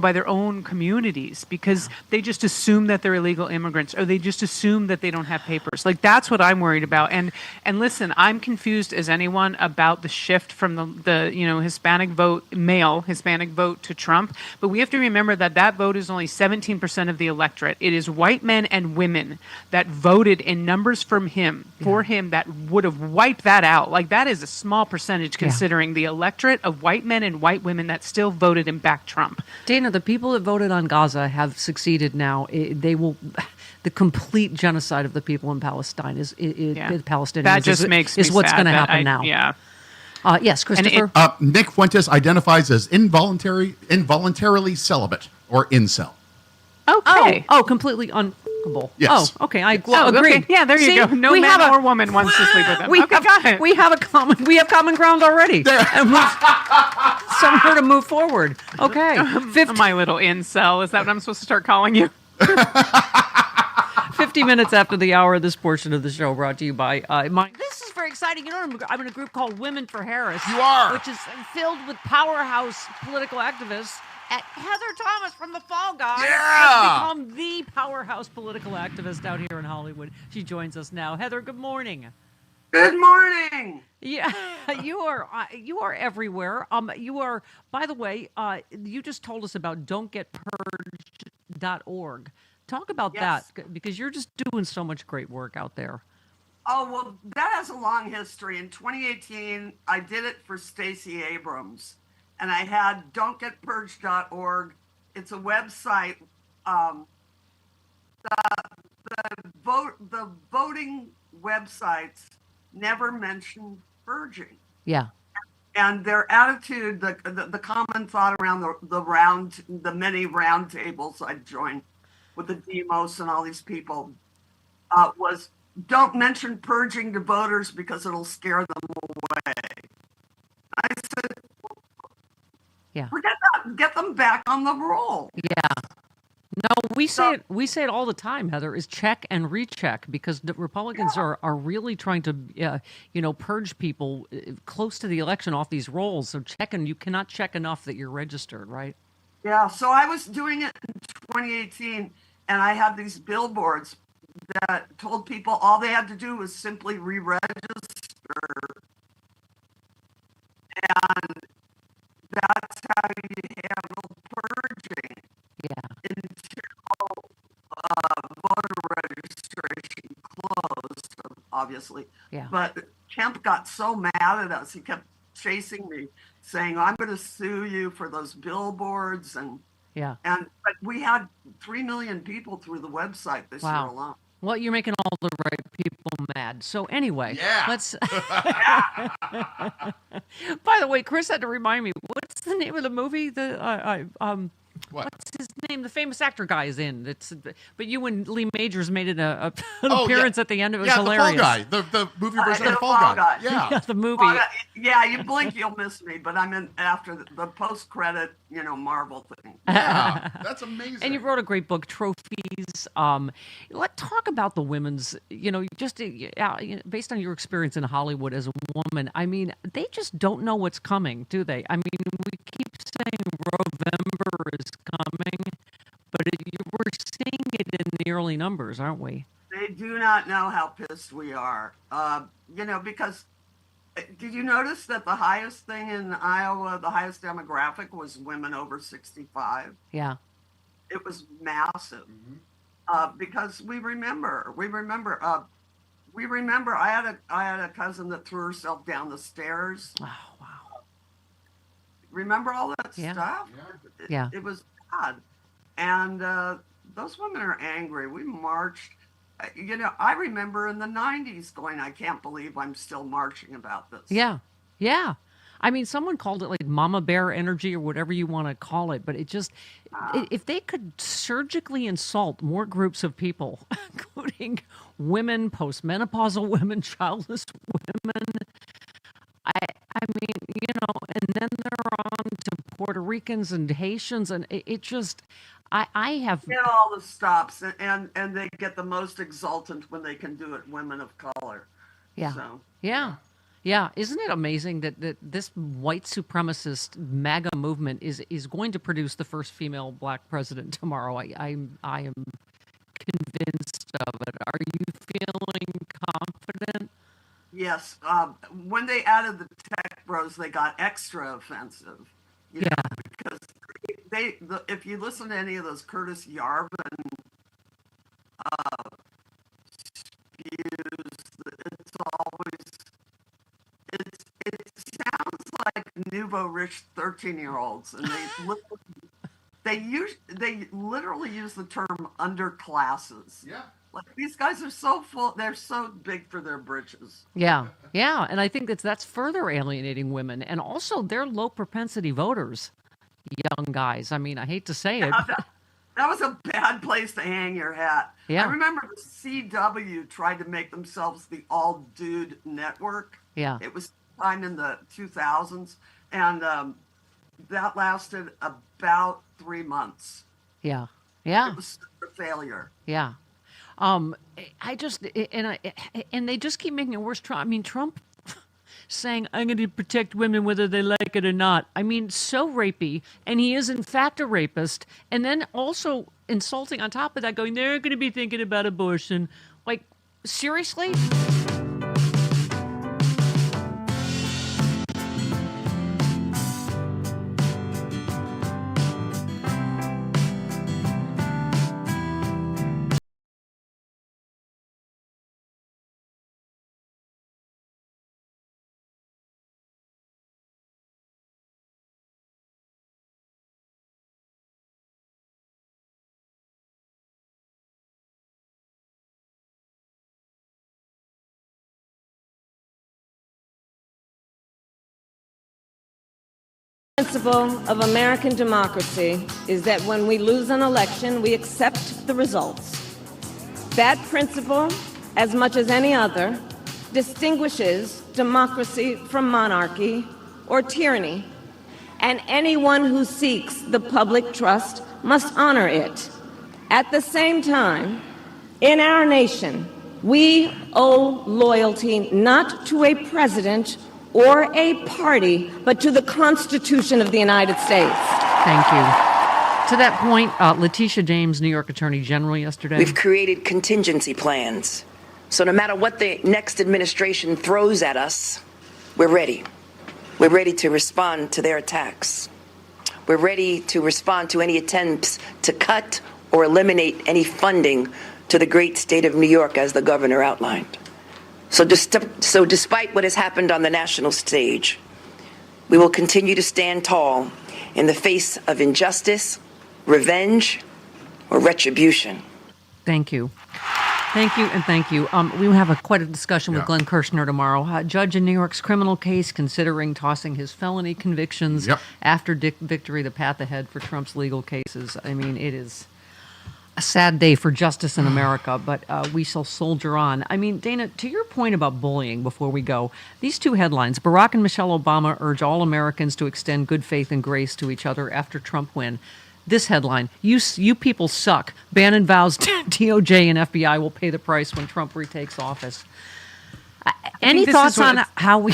by their own communities because they just assume that they're illegal immigrants, or they just assume that they don't have papers? Like, that's what I'm worried about. And listen, I'm confused as anyone about the shift from the Hispanic vote, male Hispanic vote, to Trump. But we have to remember that vote is only 17% of the electorate. It is white men and women that voted in numbers for him that would have wiped that out. Like, that is a small percentage considering the electorate of white men and white women that still voted and backed Trump. Dana, the people that voted on Gaza have succeeded now. They will. The complete genocide of the people in Palestine is Palestinians. That just makes me is what's going to happen now. Yeah. Yes, Christopher. Nick Fuentes identifies as involuntarily celibate or incel. Okay. Oh, completely unfuckable. Yes. Oh, okay. I agree. Okay. Yeah, there you go. No man or woman wants to sleep with him. We have common ground already. And somewhere to move forward. Okay. My little incel. Is that what I'm supposed to start calling you? 50 minutes after the hour of this portion of the show, brought to you by This is very exciting. I'm in a group called Women for Harris. You are. Which is filled with powerhouse political activists. At Heather Thomas from the Fall Guys has become the powerhouse political activist out here in Hollywood. She joins us now. Heather, good morning. Good morning. Yeah, you are everywhere. You are, by the way, you just told us about don'tgetpurged.org. Talk about that, because you're just doing so much great work out there. Oh, well, that has a long history. In 2018, I did it for Stacey Abrams. And I had don'tgetpurged.org. It's a website. The voting websites never mention purging. Yeah. And their attitude, the common thought around the many round tables I joined with the Demos and all these people was, don't mention purging to voters because it'll scare them away. I said, yeah. Forget that. Get them back on the roll. Yeah. No, we say it all the time, Heather, is check and recheck, because the Republicans are really trying to, purge people close to the election off these rolls. So you cannot check enough that you're registered, right? Yeah, so I was doing it in 2018, and I had these billboards that told people all they had to do was simply re-register, and that's how you handle purging. Yeah. Until voter registration closed, obviously. Yeah. But Kemp got so mad at us, he kept chasing me, saying, "I'm going to sue you for those billboards." And but we had 3 million people through the website this year alone. Well, you're making all the right people mad. So anyway, let's. By the way, Chris had to remind me, what's the name of the movie? What's his name? The famous actor guy is in. But you and Lee Majors made it an appearance at the end. It was hilarious. The Fall Guy, the movie version of the Fall Guy. Yeah, the movie. You blink, you'll miss me. But I'm in after the post-credit, Marvel thing. Yeah, that's amazing. And you wrote a great book, Trophies. Let's talk about the women's. Just based on your experience in Hollywood as a woman. I mean, they just don't know what's coming, do they? I mean, we keep saying November is coming, but we're seeing it in the early numbers, aren't we? They do not know how pissed we are. Because did you notice that the highest thing in Iowa, the highest demographic was women over 65? Yeah. It was massive. Because we remember I had a cousin that threw herself down the stairs. Oh, wow. Remember all that stuff? Yeah. It was bad. And those women are angry. We marched. I remember in the 90s going, I can't believe I'm still marching about this. Yeah. Yeah. I mean, someone called it like mama bear energy or whatever you want to call it. But it just, if they could surgically insult more groups of people, including women, postmenopausal women, childless women, I mean, and then they're on to Puerto Ricans and Haitians, and it just, I have... Get all the stops, and they get the most exultant when they can do it, women of color. Yeah. So. Yeah. Isn't it amazing that this white supremacist MAGA movement is going to produce the first female black president tomorrow? I am convinced of it. Are you feeling confident? Yes. When they added the tech bros, they got extra offensive. Because if you listen to any of those Curtis Yarvin views, it sounds like nouveau rich 13-year-olds, and they literally use the term underclasses. Yeah. Like, these guys are so full, they're so big for their britches. Yeah, and I think that's further alienating women, and also they're low propensity voters, young guys. I mean, I hate to say it. That was a bad place to hang your hat. Yeah. I remember the CW tried to make themselves the all dude network. Yeah. It was time in the 2000s, and that lasted about 3 months. Yeah. It was a failure. Yeah. I just, and they just keep making it worse. I mean, Trump saying, I'm going to protect women whether they like it or not. I mean, so rapey, and he is in fact a rapist, and then also insulting on top of that, going, they're going to be thinking about abortion. Like, seriously? Principle of American democracy is that when we lose an election, we accept the results. That principle, as much as any other, distinguishes democracy from monarchy or tyranny, and anyone who seeks the public trust must honor it. At the same time, in our nation, we owe loyalty not to a president or a party, but to the Constitution of the United States. Thank you. To that point, Letitia James, New York Attorney General, yesterday. We've created contingency plans. So no matter what the next administration throws at us, we're ready. We're ready to respond to their attacks. We're ready to respond to any attempts to cut or eliminate any funding to the great state of New York, as the governor outlined. So despite what has happened on the national stage, we will continue to stand tall in the face of injustice, revenge, or retribution. Thank you. Thank you, and thank you. We will have quite a discussion with Glenn Kirshner tomorrow. Judge in New York's criminal case considering tossing his felony convictions after victory, the path ahead for Trump's legal cases. I mean, it is a sad day for justice in America, but we shall soldier on. I mean, Dana, to your point about bullying before we go, these two headlines, Barack and Michelle Obama urge all Americans to extend good faith and grace to each other after Trump win. This headline, you people suck. Bannon vows DOJ and FBI will pay the price when Trump retakes office. Any thoughts on how we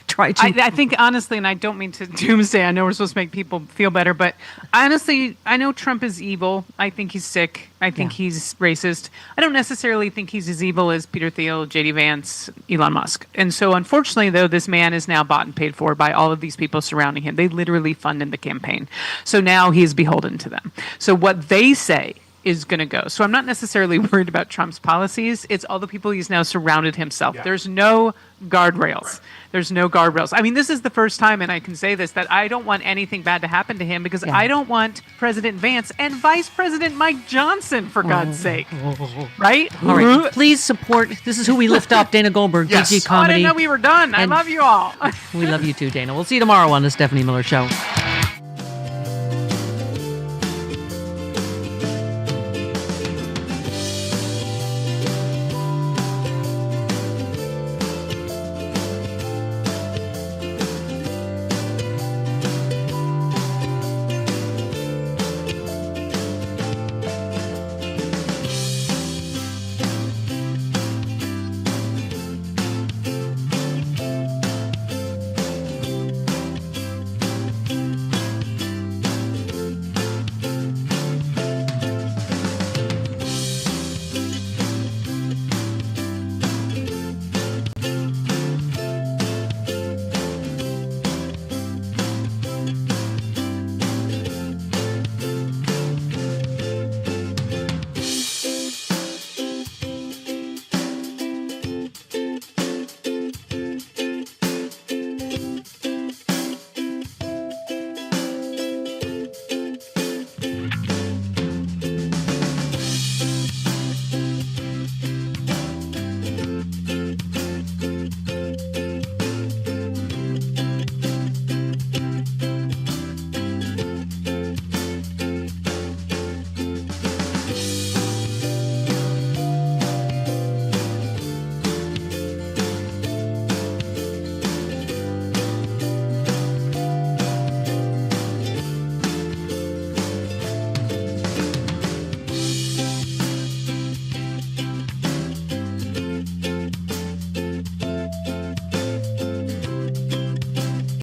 try to... I think, honestly, and I don't mean to doomsday, I know we're supposed to make people feel better, but honestly, I know Trump is evil. I think he's sick. I think he's racist. I don't necessarily think he's as evil as Peter Thiel, J.D. Vance, Elon Musk. And so, unfortunately, though, this man is now bought and paid for by all of these people surrounding him. They literally funded the campaign. So now he is beholden to them. So what they say is going to go. So I'm not necessarily worried about Trump's policies. It's all the people he's now surrounded himself. Yeah. There's no guardrails. Right. There's no guardrails. I mean, this is the first time, and I can say this, that I don't want anything bad to happen to him because I don't want President Vance and Vice President Mike Johnson, for God's sake. Right? All right. Please support. This is who we lift up, Dana Goldberg, GG Comedy. I didn't know we were done. I love you all. We love you too, Dana. We'll see you tomorrow on The Stephanie Miller Show.